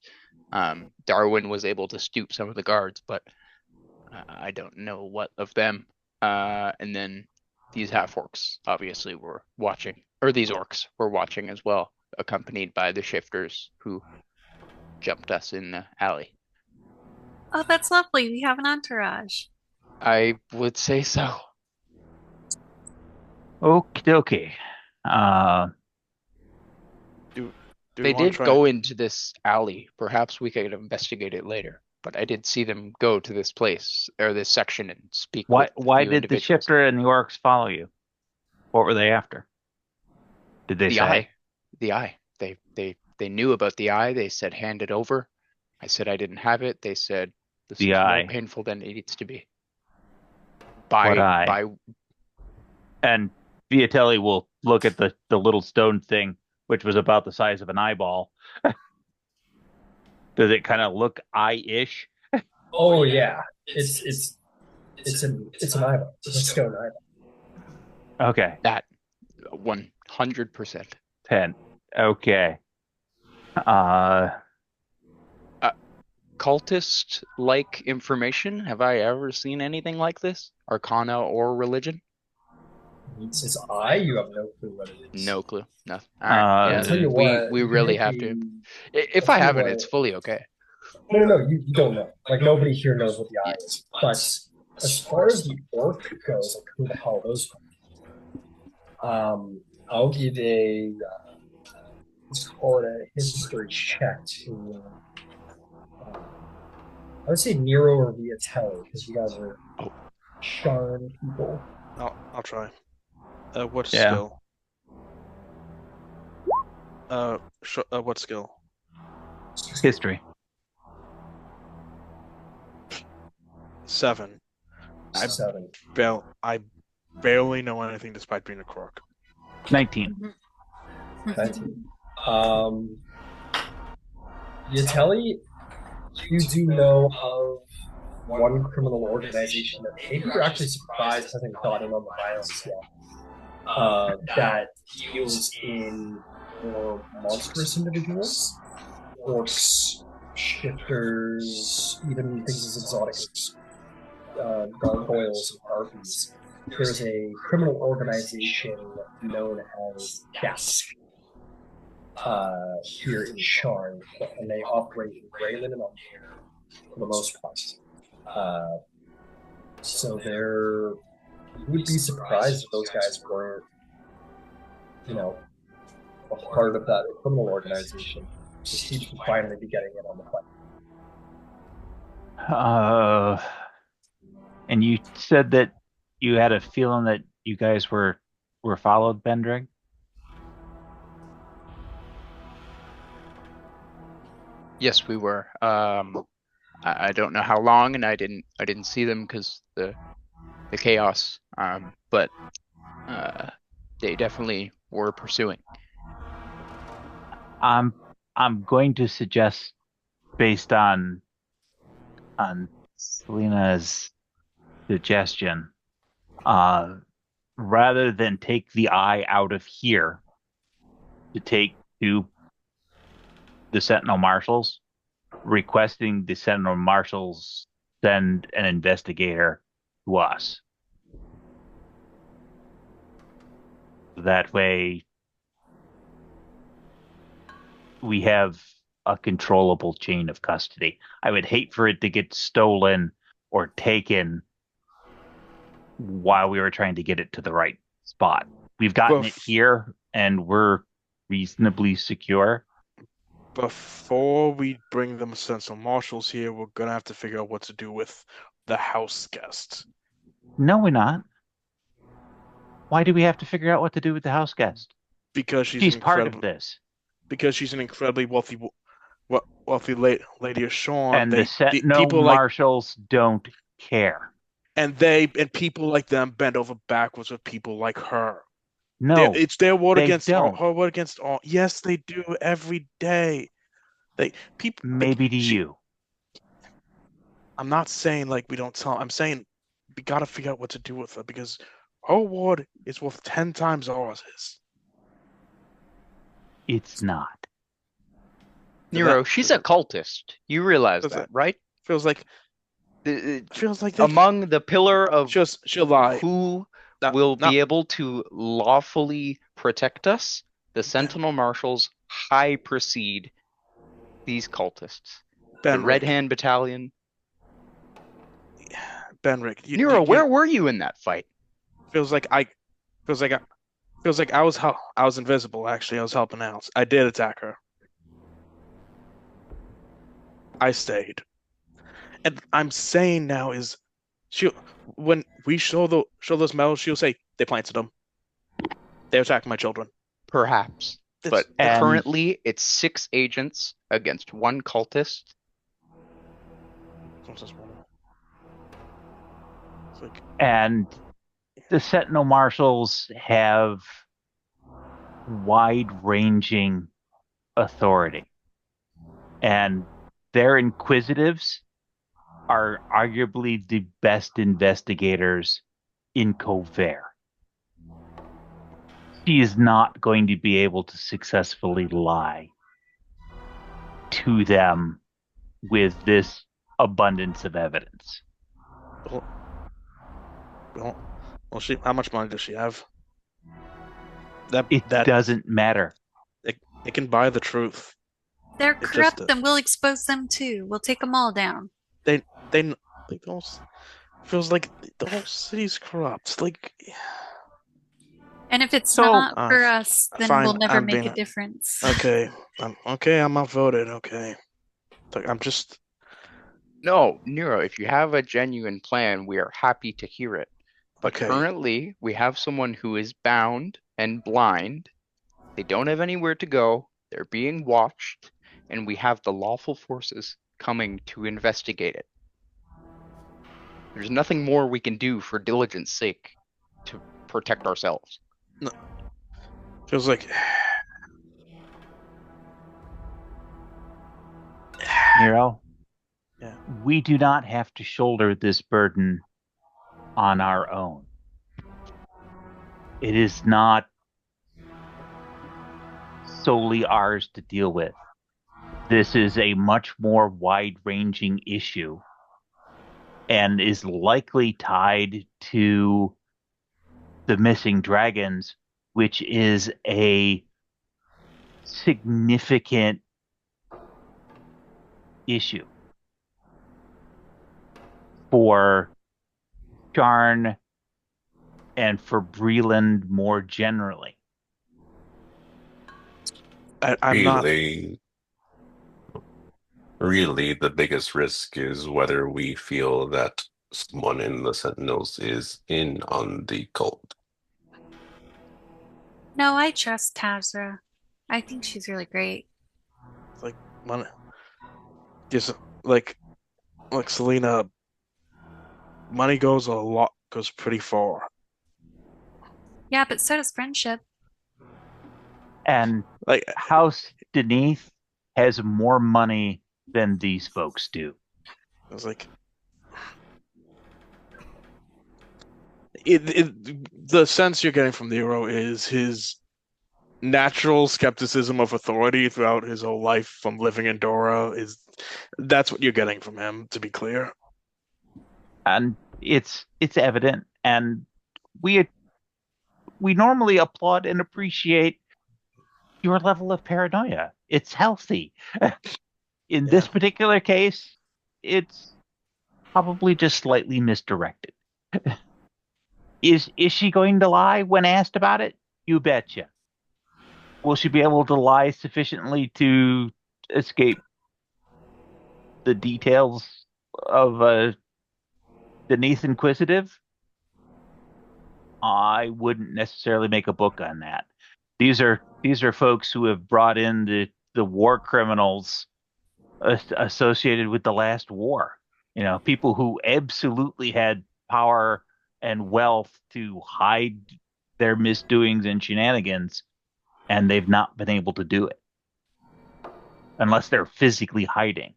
Darwin was able to stoop some of the guards, but I don't know what of them. And then these half-orcs obviously were watching, or these orcs were watching as well, accompanied by the shifters who jumped us in the alley. Oh, that's lovely. We have an entourage. I would say so. Okie dokie. Do we They wanna did try- go into this alley. Perhaps we could investigate it later. But I did see them go to this place or this section and speak Why with a why few did the individuals. shifter and the orcs follow you? What were they after? Did they The say? eye. The eye. They knew about the eye. They said hand it over. I said I didn't have it. They said this The is eye. more painful than it needs to be. What eye? By And Viotelli will look at the little stone thing, which was about the size of an eyeball. Does it kind of look eye-ish? Oh yeah, it's an eyeball. It's a stone eyeball. Okay, that 100%. 10. Okay. Cultist-like information. Have I ever seen anything like this? Arcana or religion? It says I. You have no clue what it is. No clue. Nothing. All right. I'll tell you what, we you really make have to. a- If I'll I tell you have it, what. it's fully okay. No, you don't know. Like nobody here knows what the eye is. But as far as the orc goes, like who the hell are those from? I'll give let's call it a history check to. I would say Nero or Viotelli because you guys are Sharn people. I'll try. What Yeah. skill? What skill? History. 7. I 7. I barely know anything despite being a crook. 19. 19. Viotelli, you do know of one criminal organization that maybe you're actually surprised hasn't gotten on the violence yet. That deals in more monstrous individuals, orcs, shifters, even things as exotic as gargoyles and harpies. There's a criminal organization known as Desk here in Sharn, and they operate in Raiment and Ontario for the most part. So you would be surprised if those guys weren't, a part of that criminal organization. Just he would finally be getting in on the fight. And you said that you had a feeling that you guys were followed, Bendrig? Yes, we were. I don't know how long, and I didn't see them because the the chaos. But they definitely were pursuing. I'm going to suggest, based on Selena's suggestion, rather than take the eye out of here, to take to the Sentinel Martials, requesting the Sentinel Martials send an investigator to us. That way, we have a controllable chain of custody. I would hate for it to get stolen or taken while we were trying to get it to the right spot. We've gotten it here, and we're reasonably secure. Before we bring them Sentinel Martials here, we're gonna have to figure out what to do with the house guest. No, we're not. Why do we have to figure out what to do with the house guest? Because she's part of this. Because she's an incredibly wealthy lady of Sharn. And the Sentinel Martials don't care. And people like them bend over backwards with people like her. No, it's their word against don't. Her word against all. Yes, they do every day. Maybe to you. I'm not saying like we don't tell. I'm saying we gotta figure out what to do with her because her word is worth 10 times ours is. It's not. Nero, she's a cultist. You realize that, right? Feels like among the pillar of she'll lie. Who will be able to lawfully protect us? The Sentinel Martials high precede these cultists. The Red Hand Battalion. Bendrik, Nero, where were you in that fight? Feels like I was invisible. Actually, I was helping out. I did attack her. I stayed. And I'm saying now is when we show those medals, she'll say they planted them. They attacked my children. Perhaps. But currently it's 6 agents against 1 cultist. And the Sentinel Martials have wide-ranging authority. And their inquisitives are arguably the best investigators in Covert. She is not going to be able to successfully lie to them with this abundance of evidence. Well, how much money does she have? It doesn't matter. It can buy the truth. They're corrupt, and we'll expose them too. We'll take them all down. They feels like the whole city's corrupt. And if it's not for us, then we'll never make a difference. Okay, I'm outvoted. Okay, I'm just. No, Nero, if you have a genuine plan, we are happy to hear it. But Okay. Currently, we have someone who is bound and blind. They don't have anywhere to go. They're being watched, and we have the lawful forces coming to investigate it. There's nothing more we can do for diligence sake to protect ourselves. No. Feels like Nero, Yeah. we do not have to shoulder this burden on our own. It is not solely ours to deal with. This is a much more wide-ranging issue and is likely tied to the missing dragons, which is a significant issue for Sharn and for Breland more generally. I'm not. Really, the biggest risk is whether we feel that someone in the Sentinels is in on the cult. No, I trust Tazra. I think she's really great. Like money, just like Selena. Money goes a goes pretty far. Yeah, but so does friendship. And Like, House Denise has more money than these folks do. I was like, the sense you're getting from Nero is his natural skepticism of authority throughout his whole life from living in Dora that's what you're getting from him, to be clear. And it's evident. And we normally applaud and appreciate your level of paranoia. It's healthy. In this particular case, it's probably just slightly misdirected. Is she going to lie when asked about it? You betcha. Will she be able to lie sufficiently to escape the details of Denise Inquisitive? I wouldn't necessarily make a book on that. These are folks who have brought in the war criminals associated with the last war. You know, people who absolutely had power and wealth to hide their misdoings and shenanigans, and they've not been able to do it unless they're physically hiding.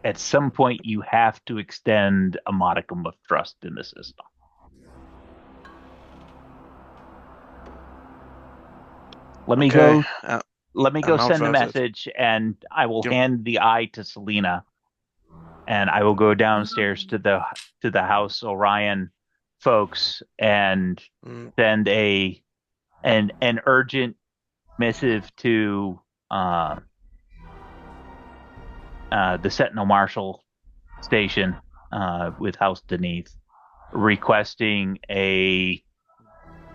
At some point, you have to extend a modicum of trust in the system. Let me Okay. go. Let me go I'm out send a for it. message, and I will Yep. hand the eye to Selena, and I will go downstairs to the House Orion folks and Mm, send an urgent missive to the Sentinel Marshal station with House Denise, requesting a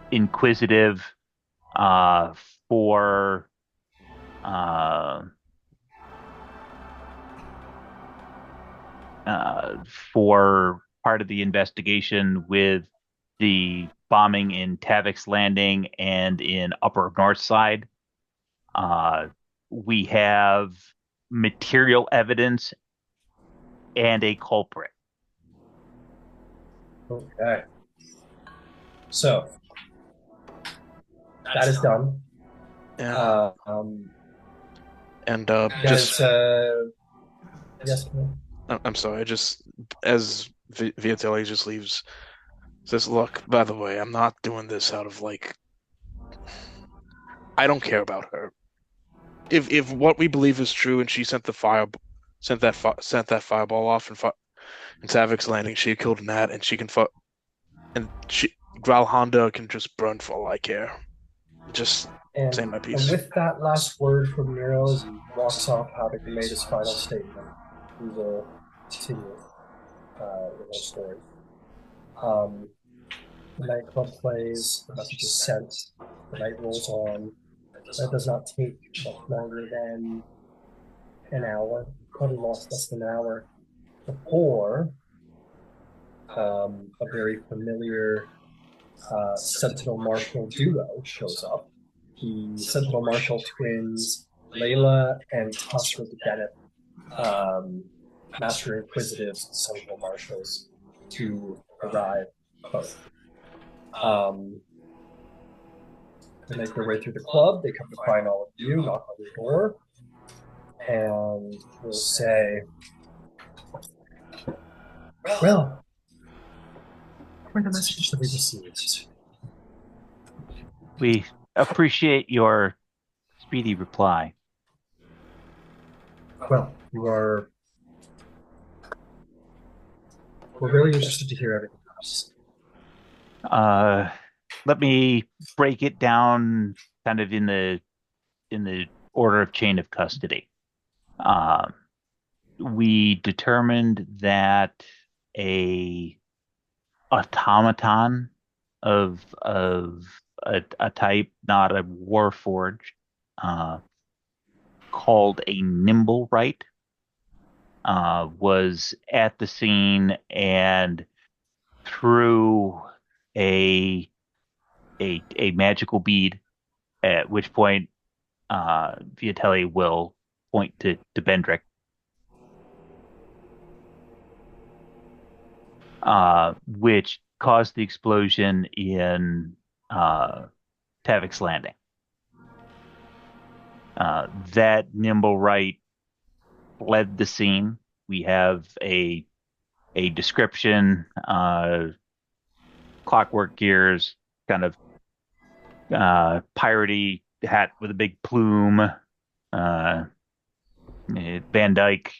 inquisitive for for part of the investigation with the bombing in Tavik's Landing and in Upper North Side. We have material evidence and a culprit. Okay. So that is done. yeah. And Guys, yes. I'm sorry, just as Viotelli just leaves, says, "Look, by the way, I'm not doing this out of I don't care about her. If what we believe is true, and she sent that fireball off in Tavik's Landing, she killed Nat, and she can Grulhund can just burn for all I care. Just say my piece." And with that last word from Nero, as he walks off, having made his final statement, we will continue with our story. The nightclub plays, the message is sent, the night rolls on. That does not take much longer than an hour, probably less than an hour, before a very familiar Sentinel Martial duo shows up. The Sentinel Martial twins, Layla and Tussle Bennett, Master Inquisitives and Sentinel Martials, to arrive both. They make their way through the club. They come to find all of you, knock on your door, and will say, "Well, were the message that we received?" We appreciate your speedy reply. Well, we're very interested to hear everything else. Let me break it down kind of in the order of chain of custody. We determined that a automaton of a type, not a warforged, called a Nimblewright, was at the scene and threw a magical bead, at which point Viotelli will point to Bendrik. which caused the explosion in Tavik's Landing. That Nimblewright fled the scene. We have a description, clockwork gears, kind of piratey hat with a big plume, Van Dyke,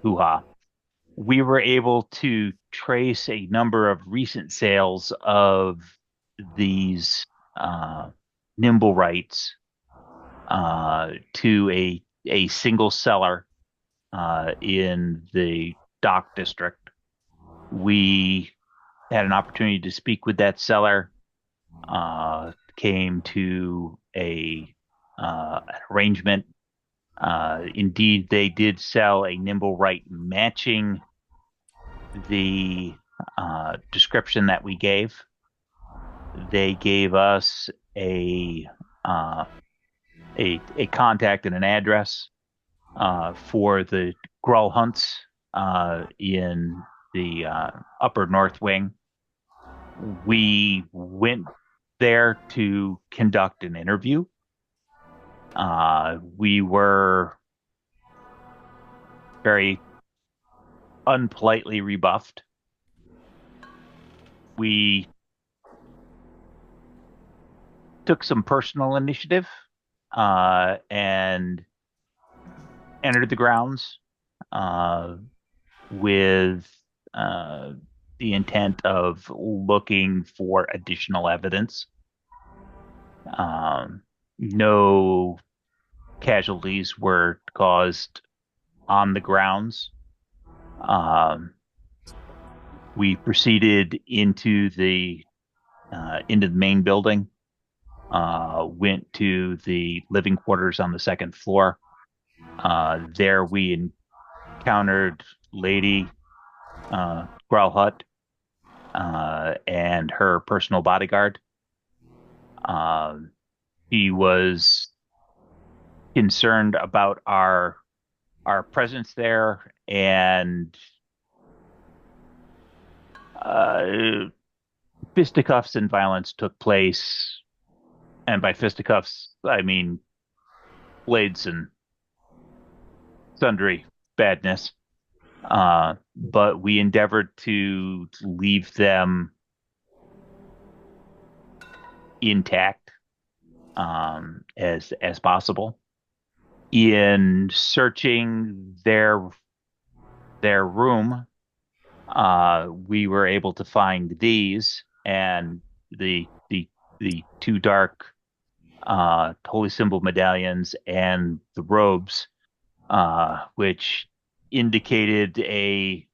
hoo-ha. We were able to trace a number of recent sales of these Nimblewrights to a single seller in the dock district. We had an opportunity to speak with that seller, came to an arrangement. Indeed, they did sell a Nimblewright matching the description that we gave. They gave us a contact and an address for the Grulhunds in the upper north wing. We went there to conduct an interview. We were very unpolitely rebuffed. We took some personal initiative and entered the grounds with the intent of looking for additional evidence. No casualties were caused on the grounds. We proceeded into the main building, went to the living quarters on the second floor. There we encountered Lady Grulhund and her personal bodyguard. He was concerned about our presence there, and fisticuffs and violence took place. And by fisticuffs, I mean blades and sundry badness. But we endeavored to leave them intact as possible. In searching their room, we were able to find these and the two dark holy symbol medallions and the robes, which indicated a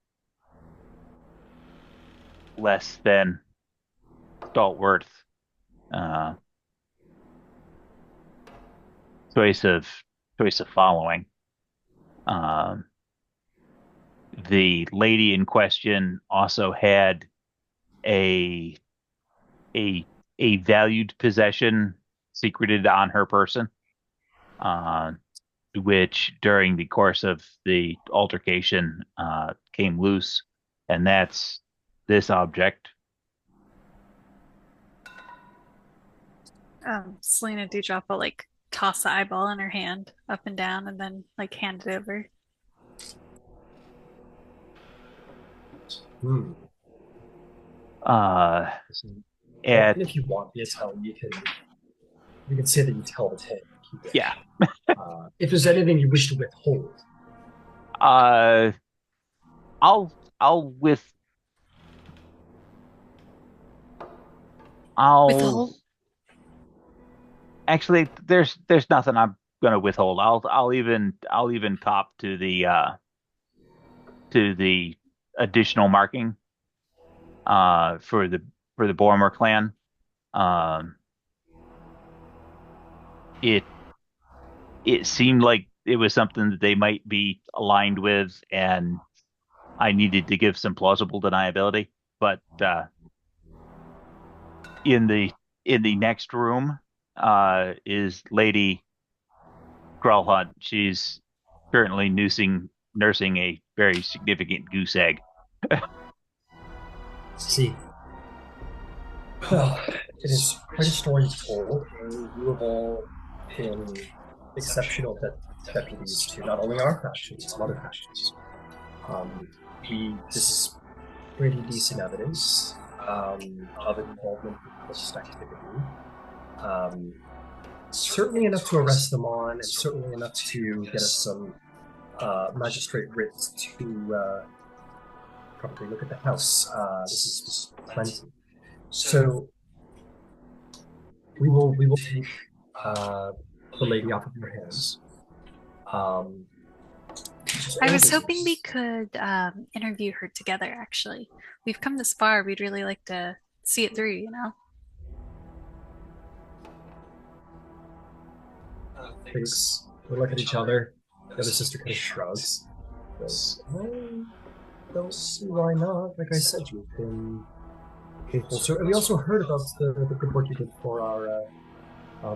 less than stalwart choice of following. The lady in question also had a valued possession secreted on her person, which during the course of the altercation came loose, and that's this object. Selena Dewdrop will toss the eyeball in her hand up and down and then hand it over. And if you want me to tell, you can say that you tell the tale. Yeah. If there's anything you wish to withhold, I'll withhold. Actually, there's nothing I'm gonna withhold. I'll even cop to the additional marking for the Borimor clan. It seemed like it was something that they might be aligned with, and I needed to give some plausible deniability. But in the next room is Lady Grulhund. She's currently nursing a very significant goose egg. See, well, it is quite a story told, and you have all been exceptional deputies to not only our faction, but some other factions. This is pretty decent evidence of involvement with cultist activity. Certainly enough to arrest them on, and certainly enough to get us some magistrate writs to probably look at the house. This is plenty. So we will take the lady off of your hands. I was hoping we could interview her together, actually. We've come this far, we'd really like to see it through, you know? Thanks. We look at each other. The other sister kind of shrugs. Goes, I don't see why not. Like I said, you've been faithful. So, and we also heard about the good work you did for our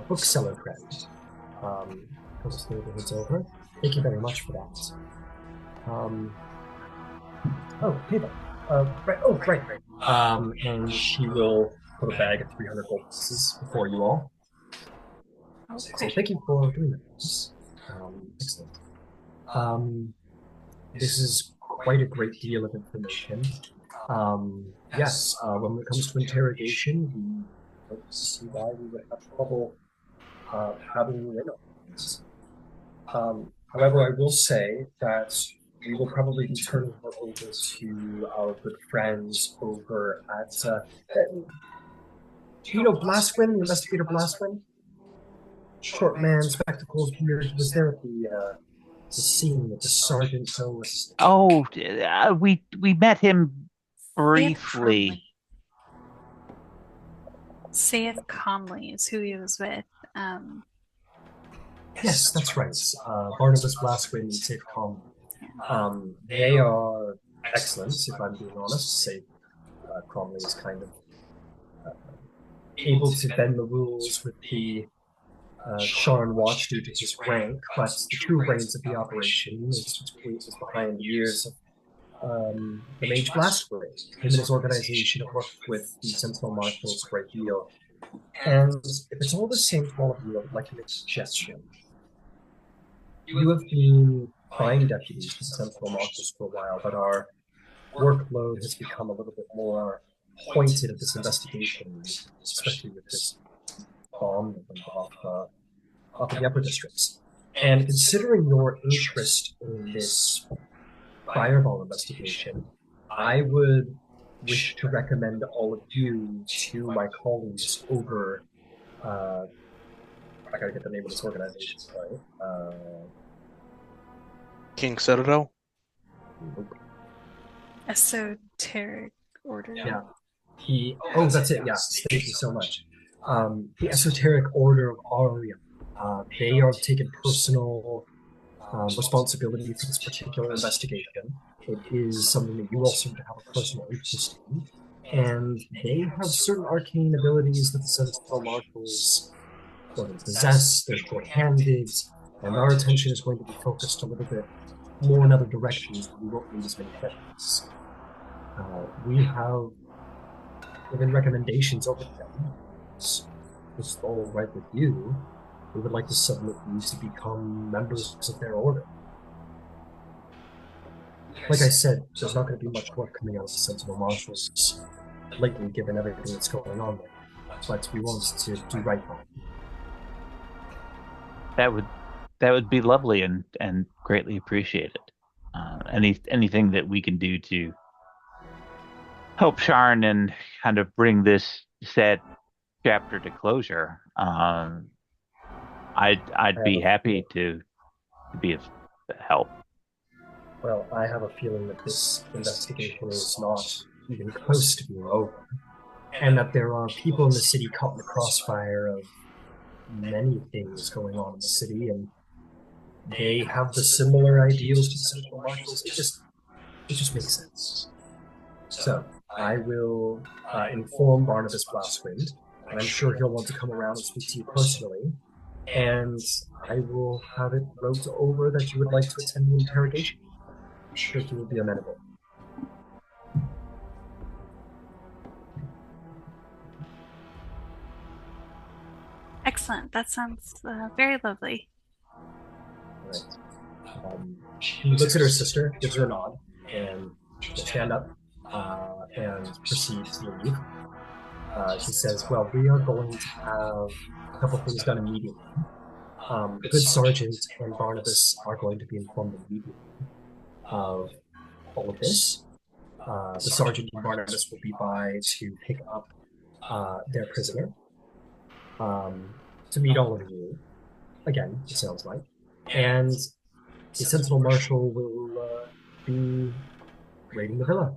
bookseller friend. Comes neighborhoods over. Thank you very much for that. Oh, hey there. Right. Oh, right. And she will put a bag of 300 gold pieces before you all. So thank you for doing that. Excellent. This is quite a great deal of information. Yes, when it comes to interrogation, we don't see why we would have trouble having you in on this. However, I will say that we will probably be turning her over to our good friends over at, do you know Blastwind, the investigator Blastwind? Short man, spectacles, beard. He was there at the scene with the sergeant. We met him briefly. Saith Calmly is who he was with. Yes, that's right. Barnabas Blastwind and Saith Calmly. They are excellent, if I'm being honest. Saith Calmly is kind of able to bend the rules with the Sharn watch due to his rank, but the true brains of the operation is behind years of the Mage Blastwind. Him and his organization have worked with the Sentinel Martials for a deal. And if it's all the same to all of you, I would like to make a suggestion. You have been prime deputies to the Sentinel Martials for a while, but our workload has become a little bit more pointed at this investigation, especially with this bomb that went off in the upper districts. And considering your interest in this fireball investigation, I would wish to recommend all of you to my colleagues over I gotta get the name of this organization, sorry. King Citadel? Esoteric Order. Yeah. That's it, yes. Thank you so much. The Esoteric Order of Arium. They are taking personal responsibility for this particular investigation. It is something that you all seem to have a personal interest in. And they have certain arcane abilities that the Sentinel Martials possess. They're short-handed, and our attention is going to be focused a little bit more in other directions, but we won't need as many headings. We have given recommendations over to them. It's all right with you. We would like to submit you to become members of their order. Like I said, there's not going to be much work coming out of the Sentinel Martials lately, given everything that's going on there. But we want to do right by it. That would be lovely and greatly appreciated. Anything that we can do to help Sharn and kind of bring this sad chapter to closure, I'd be happy to be of help. Well, I have a feeling that this investigation is not even close to being over, and that there are people in the city caught in the crossfire of many things going on in the city, and they have the similar ideals to the Sentinel Martials. It just makes sense. So, I will inform Barnabas Blastwind, and I'm sure he'll want to come around and speak to you personally, and I will have it wrote over that you would like to attend the interrogation. I'm sure he will be amenable. excellent. That sounds very lovely. Right. She looks at her sister, gives her a nod, and she'll stand up and proceed to leave. She says, well, we are going to have a couple things done immediately. The good sergeant and Barnabas are going to be informed immediately of all of this. The sergeant and Barnabas will be by to pick up their prisoner, to meet all of you. Again, it sounds like. And the Sentinel Marshal will be raiding the villa,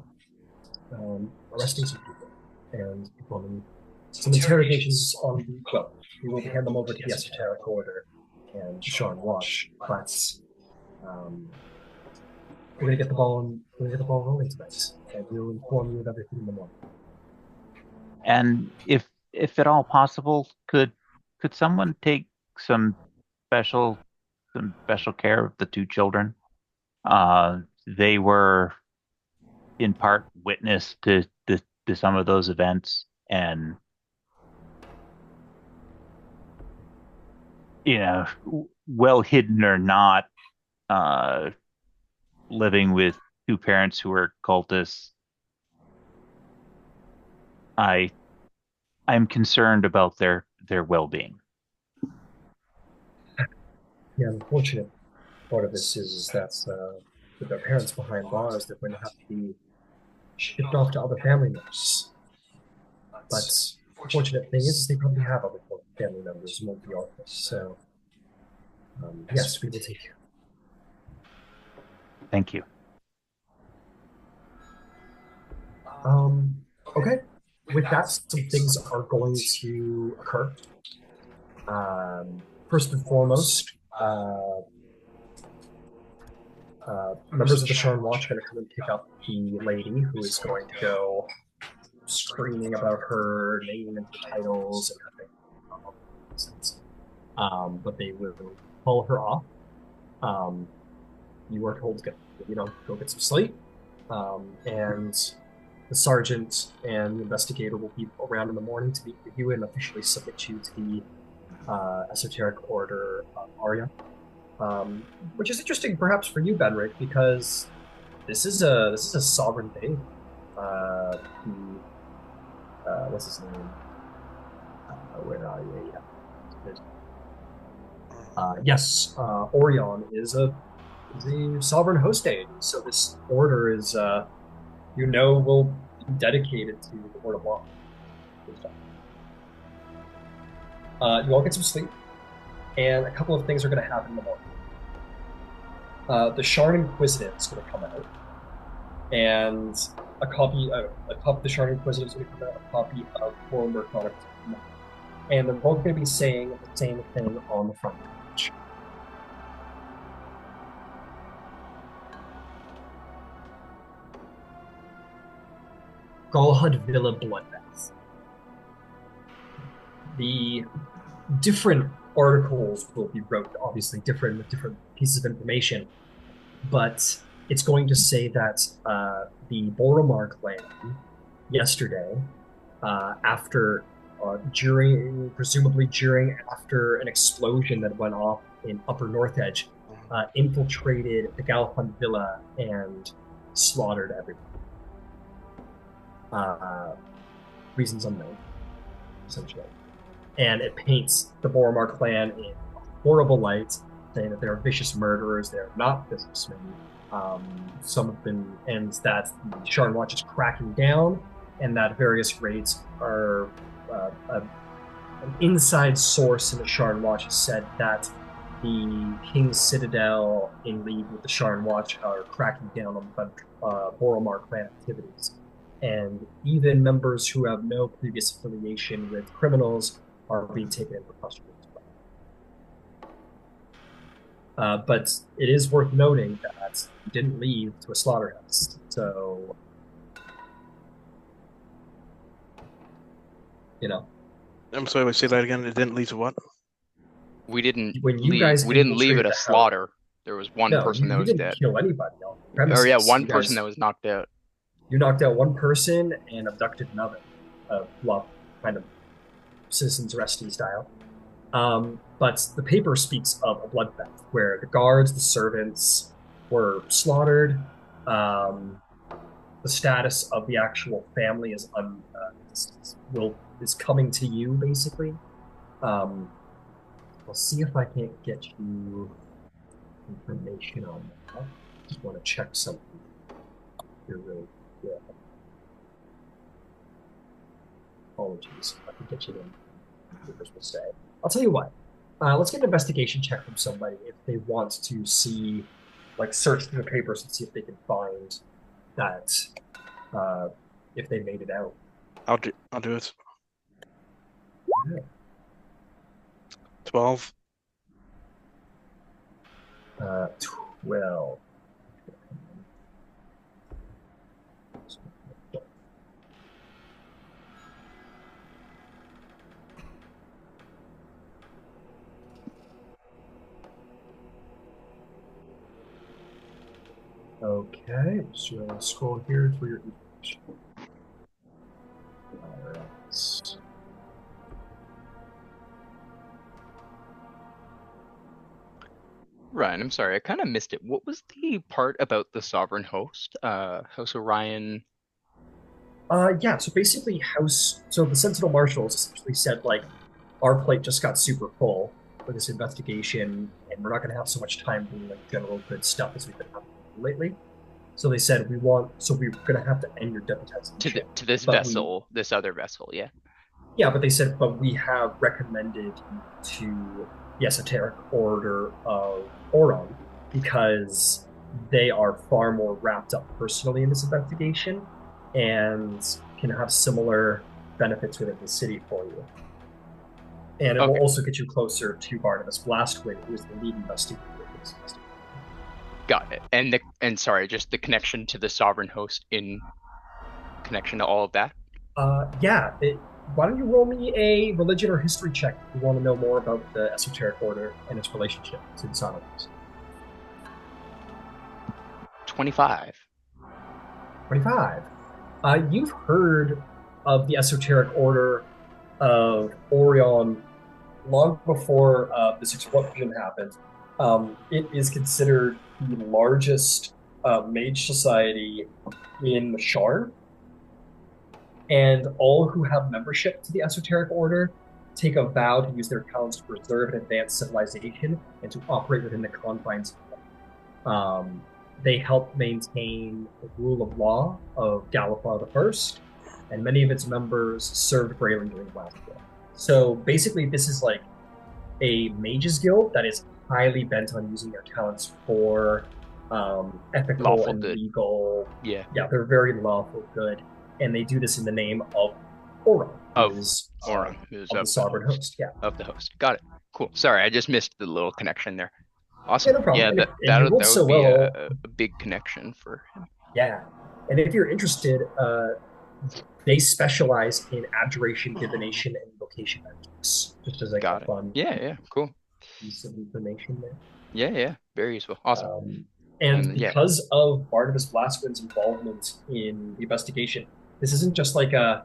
arresting some people, and performing some interrogations on the, well, we will hand them over to the Esoteric Order and Sharn Watch, but we're gonna get the ball rolling tonight, and we'll inform you of everything in the morning. And if at all possible, could someone take some special care of the two children? They were in part witness to some of those events, and well hidden or not, living with two parents who were cultists, I'm concerned about their well-being. The unfortunate part of this is that with their parents behind bars, they're going to have to be shipped off to other family members. But the fortunate thing is they probably have other family members who won't be orphans. So, yes, we will take you. Thank you. Okay. With that, some things are going to occur. First and foremost, members of the Sharn Watch are going to come and pick up the lady who is going to go screaming about her name and her titles and her but they will pull her off. You are told to go get some sleep, and the sergeant and the investigator will be around in the morning to meet with you and officially submit you to the Esoteric Order Arya. Which is interesting, perhaps for you, Bendrik, because this is a sovereign day. What's his name? Where are you? Yes, Orion is a sovereign host day, so this order is, will be dedicated to the Lord of Law. You all get some sleep, and a couple of things are going to happen in the morning. The Sharn Inquisitive is going to come out, and a copy of the Sharn Inquisitive is going to come out, a copy of Borimor Chronicles, and they're both going to be saying the same thing on the front page. Grulhund Villa bloodbath. The different articles will be wrote, obviously different pieces of information, but it's going to say that the Borimor clan yesterday, presumably during after an explosion that went off in Upper North Edge, infiltrated the Grulhund Villa and slaughtered everyone. Reasons unknown, essentially. And it paints the Borimor clan in a horrible light, saying that they're vicious murderers, they're not businessmen. Some have been, and that the Sharn Watch is cracking down, and that various raids are an inside source in the Sharn Watch has said that the King's Citadel, in league with the Sharn Watch, are cracking down on Borimor clan activities. And even members who have no previous affiliation with criminals are being taken into custody as well. But it is worth noting that he didn't leave to a slaughterhouse. So, I'm sorry, we say that again. It didn't lead to what? We didn't when you leave, guys we didn't leave it a the slaughter. There was one person that was didn't dead. kill anybody on the premises. Or yeah, one You person guys- that was knocked out. You knocked out one person and abducted another. Kind of citizens arresting style. But the paper speaks of a bloodbath where the guards, the servants were slaughtered. The status of the actual family is coming to you, basically. I'll see if I can't get you information on that. Just want to check something. You're really good. Apologies. I can get you in. Papers will say. I'll tell you what. Let's get an investigation check from somebody if they want to see, like, search through the papers and see if they can find that, if they made it out. I'll do it. Yeah. 12. 12. Okay, so I'm going to scroll here for your information. All right. Ryan, I'm sorry, I kind of missed it. What was the part about the sovereign host? House Orion. Yeah, so basically so the Sentinel Martials essentially said, like, our plate just got super full for this investigation, and we're not going to have so much time doing, like, general good stuff as we've been having lately. So they said, we're going to have to end your deputization. To this vessel, this other vessel, yeah. Yeah, but they said, but we have recommended to the Esoteric Order of Oron because they are far more wrapped up personally in this investigation and can have similar benefits within the city for you. And it will also get you closer to Barnabas Blastwind, who is the lead investigator of this investigation. Got it. And sorry, just the connection to the sovereign host in connection to all of that? Yeah. Why don't you roll me a religion or history check if you want to know more about the Esoteric Order and its relationship to the Sovereigns? 25. 25. You've heard of the Esoteric Order of Orion long before this explosion happened. It is considered the largest mage society in Sharn. And all who have membership to the Esoteric Order take a vow to use their talents to preserve and advance civilization and to operate within the confines of it. They help maintain the rule of law of Galifar I, and many of its members served Brawling during the last war. So basically, this is like a mages guild that is highly bent on using their talents for ethical lawful and good. Legal. Yeah, they're very lawful good. And they do this in the name of Oron, who's the sovereign host. Yeah, of the host. Got it. Cool. Sorry, I just missed the little connection there. Awesome. Yeah, no problem. Yeah, that would be a big connection for him. Yeah, and if you're interested, they specialize in abjuration, divination, and invocation magics. Just as like a fun, cool piece of information there. Yeah, very useful. Awesome. And because of Barnabas Blastwind's involvement in the investigation, this isn't just like a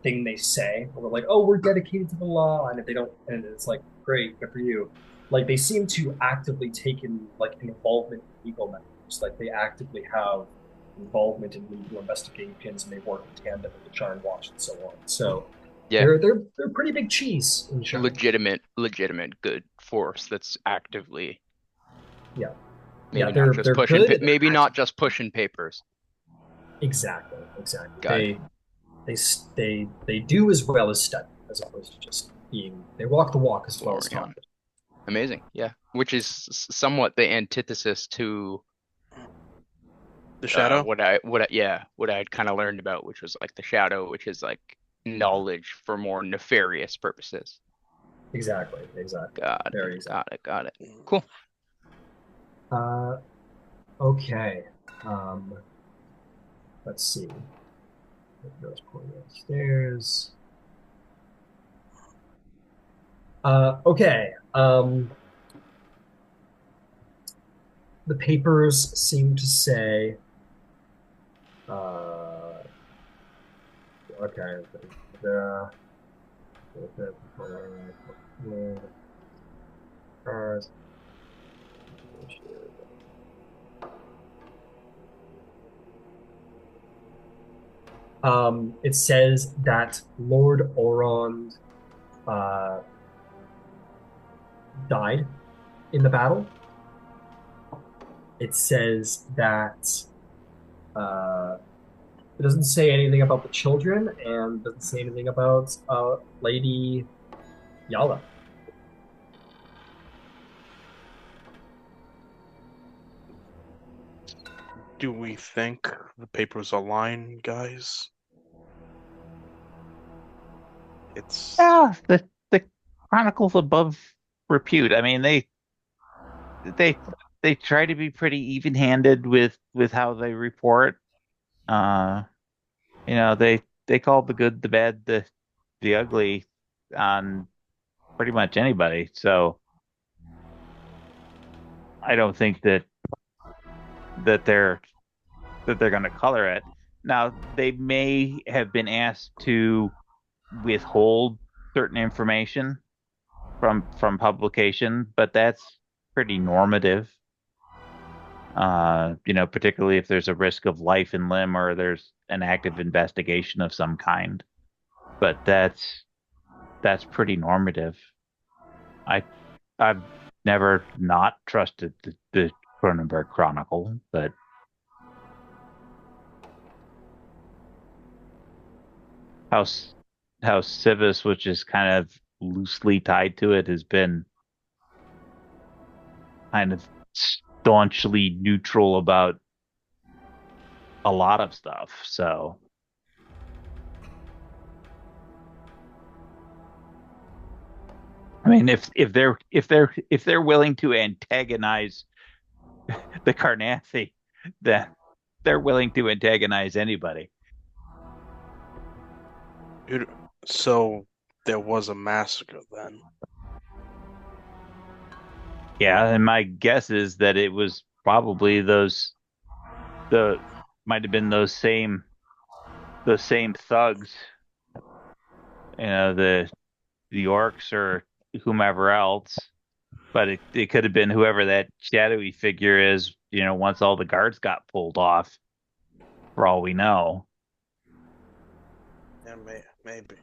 thing they say, or like, oh, we're dedicated to the law, and if they don't, and it's like, great, good for you. Like, they seem to actively take in like an involvement in legal matters. Like, they actively have involvement in legal investigations, and they work in tandem with the Sharn Watch and so on. So they're pretty big cheese in Sharn. Legitimate good force that's actively Maybe maybe not just pushing papers. Exactly. They do as well as study, as opposed to just being. They walk the walk as well as talk. Amazing, yeah. Which is somewhat the antithesis to the shadow. What I had kind of learned about, which was like the shadow, which is like knowledge for more nefarious purposes. Exactly. Got it. Cool. Okay. Let's see. Goes upstairs. Okay. The papers seem to say. Okay. It says that Lord Orond uh, died in the battle. It says that it doesn't say anything about the children and doesn't say anything about Lady Yala. Do we think the papers are lying, guys? It's the chronicles above repute. I mean, they try to be pretty even-handed with how they report. They call the good, the bad, the ugly on pretty much anybody. So I don't think that they're going to color it. Now, they may have been asked to withhold certain information from publication, but that's pretty normative. Particularly if there's a risk of life and limb or there's an active investigation of some kind. But that's pretty normative. I've never not trusted the Cronenberg Chronicle, but House Civis, which is kind of loosely tied to it, has been kind of staunchly neutral about a lot of stuff. So I mean, if they're willing to antagonize the Carnathi, then they're willing to antagonize anybody. Dude, so there was a massacre then. Yeah, and my guess is that it was probably might have been those same thugs, the orcs or whomever else, but it could have been whoever that shadowy figure is, once all the guards got pulled off, for all we know. Yeah, maybe.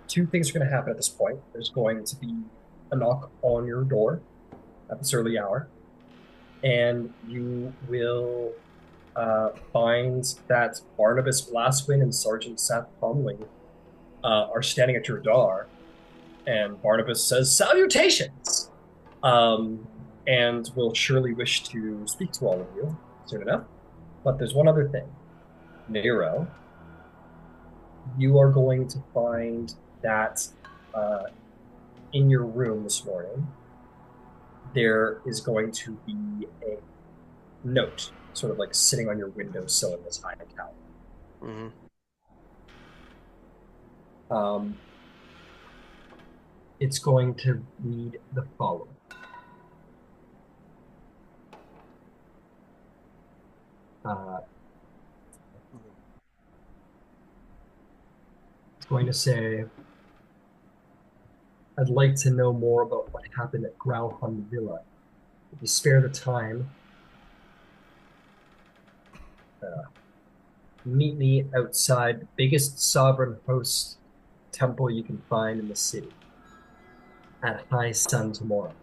Two things are going to happen at this point. There's going to be a knock on your door at this early hour, and you will find that Barnabas Blaswin and Sergeant Seth Conley are standing at your door, and Barnabas says, "Salutations!" And will surely wish to speak to all of you soon enough. But there's one other thing. Nero, you are going to find that in your room this morning, there is going to be a note, sort of like sitting on your windowsill in this high tower. Mm-hmm. It's going to read the following. It's going to say, "I'd like to know more about what happened at Grulhund Villa. If you spare the time, meet me outside the biggest sovereign host temple you can find in the city at high sun tomorrow.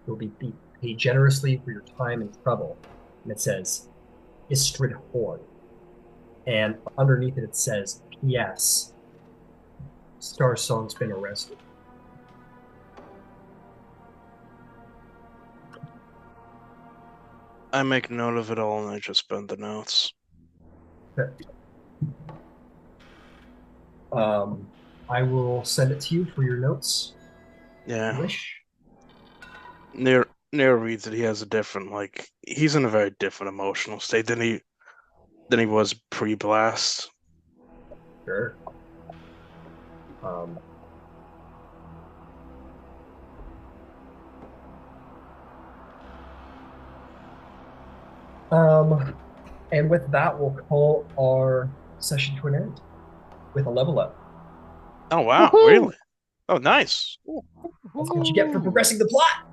You'll be paid generously for your time and trouble." And it says, "Istrid Horn." And underneath it says, "P.S. Star Song's been arrested." I make note of it all and I just bend the notes. I will send it to you for your notes. Yeah. Wish. Nero reads it. He has a different, he's in a very different emotional state than he was pre-blast. Sure. And with that, we'll call our session to an end. with a level up. Oh wow, Woohoo! really? Oh nice. That's what you get for progressing the plot.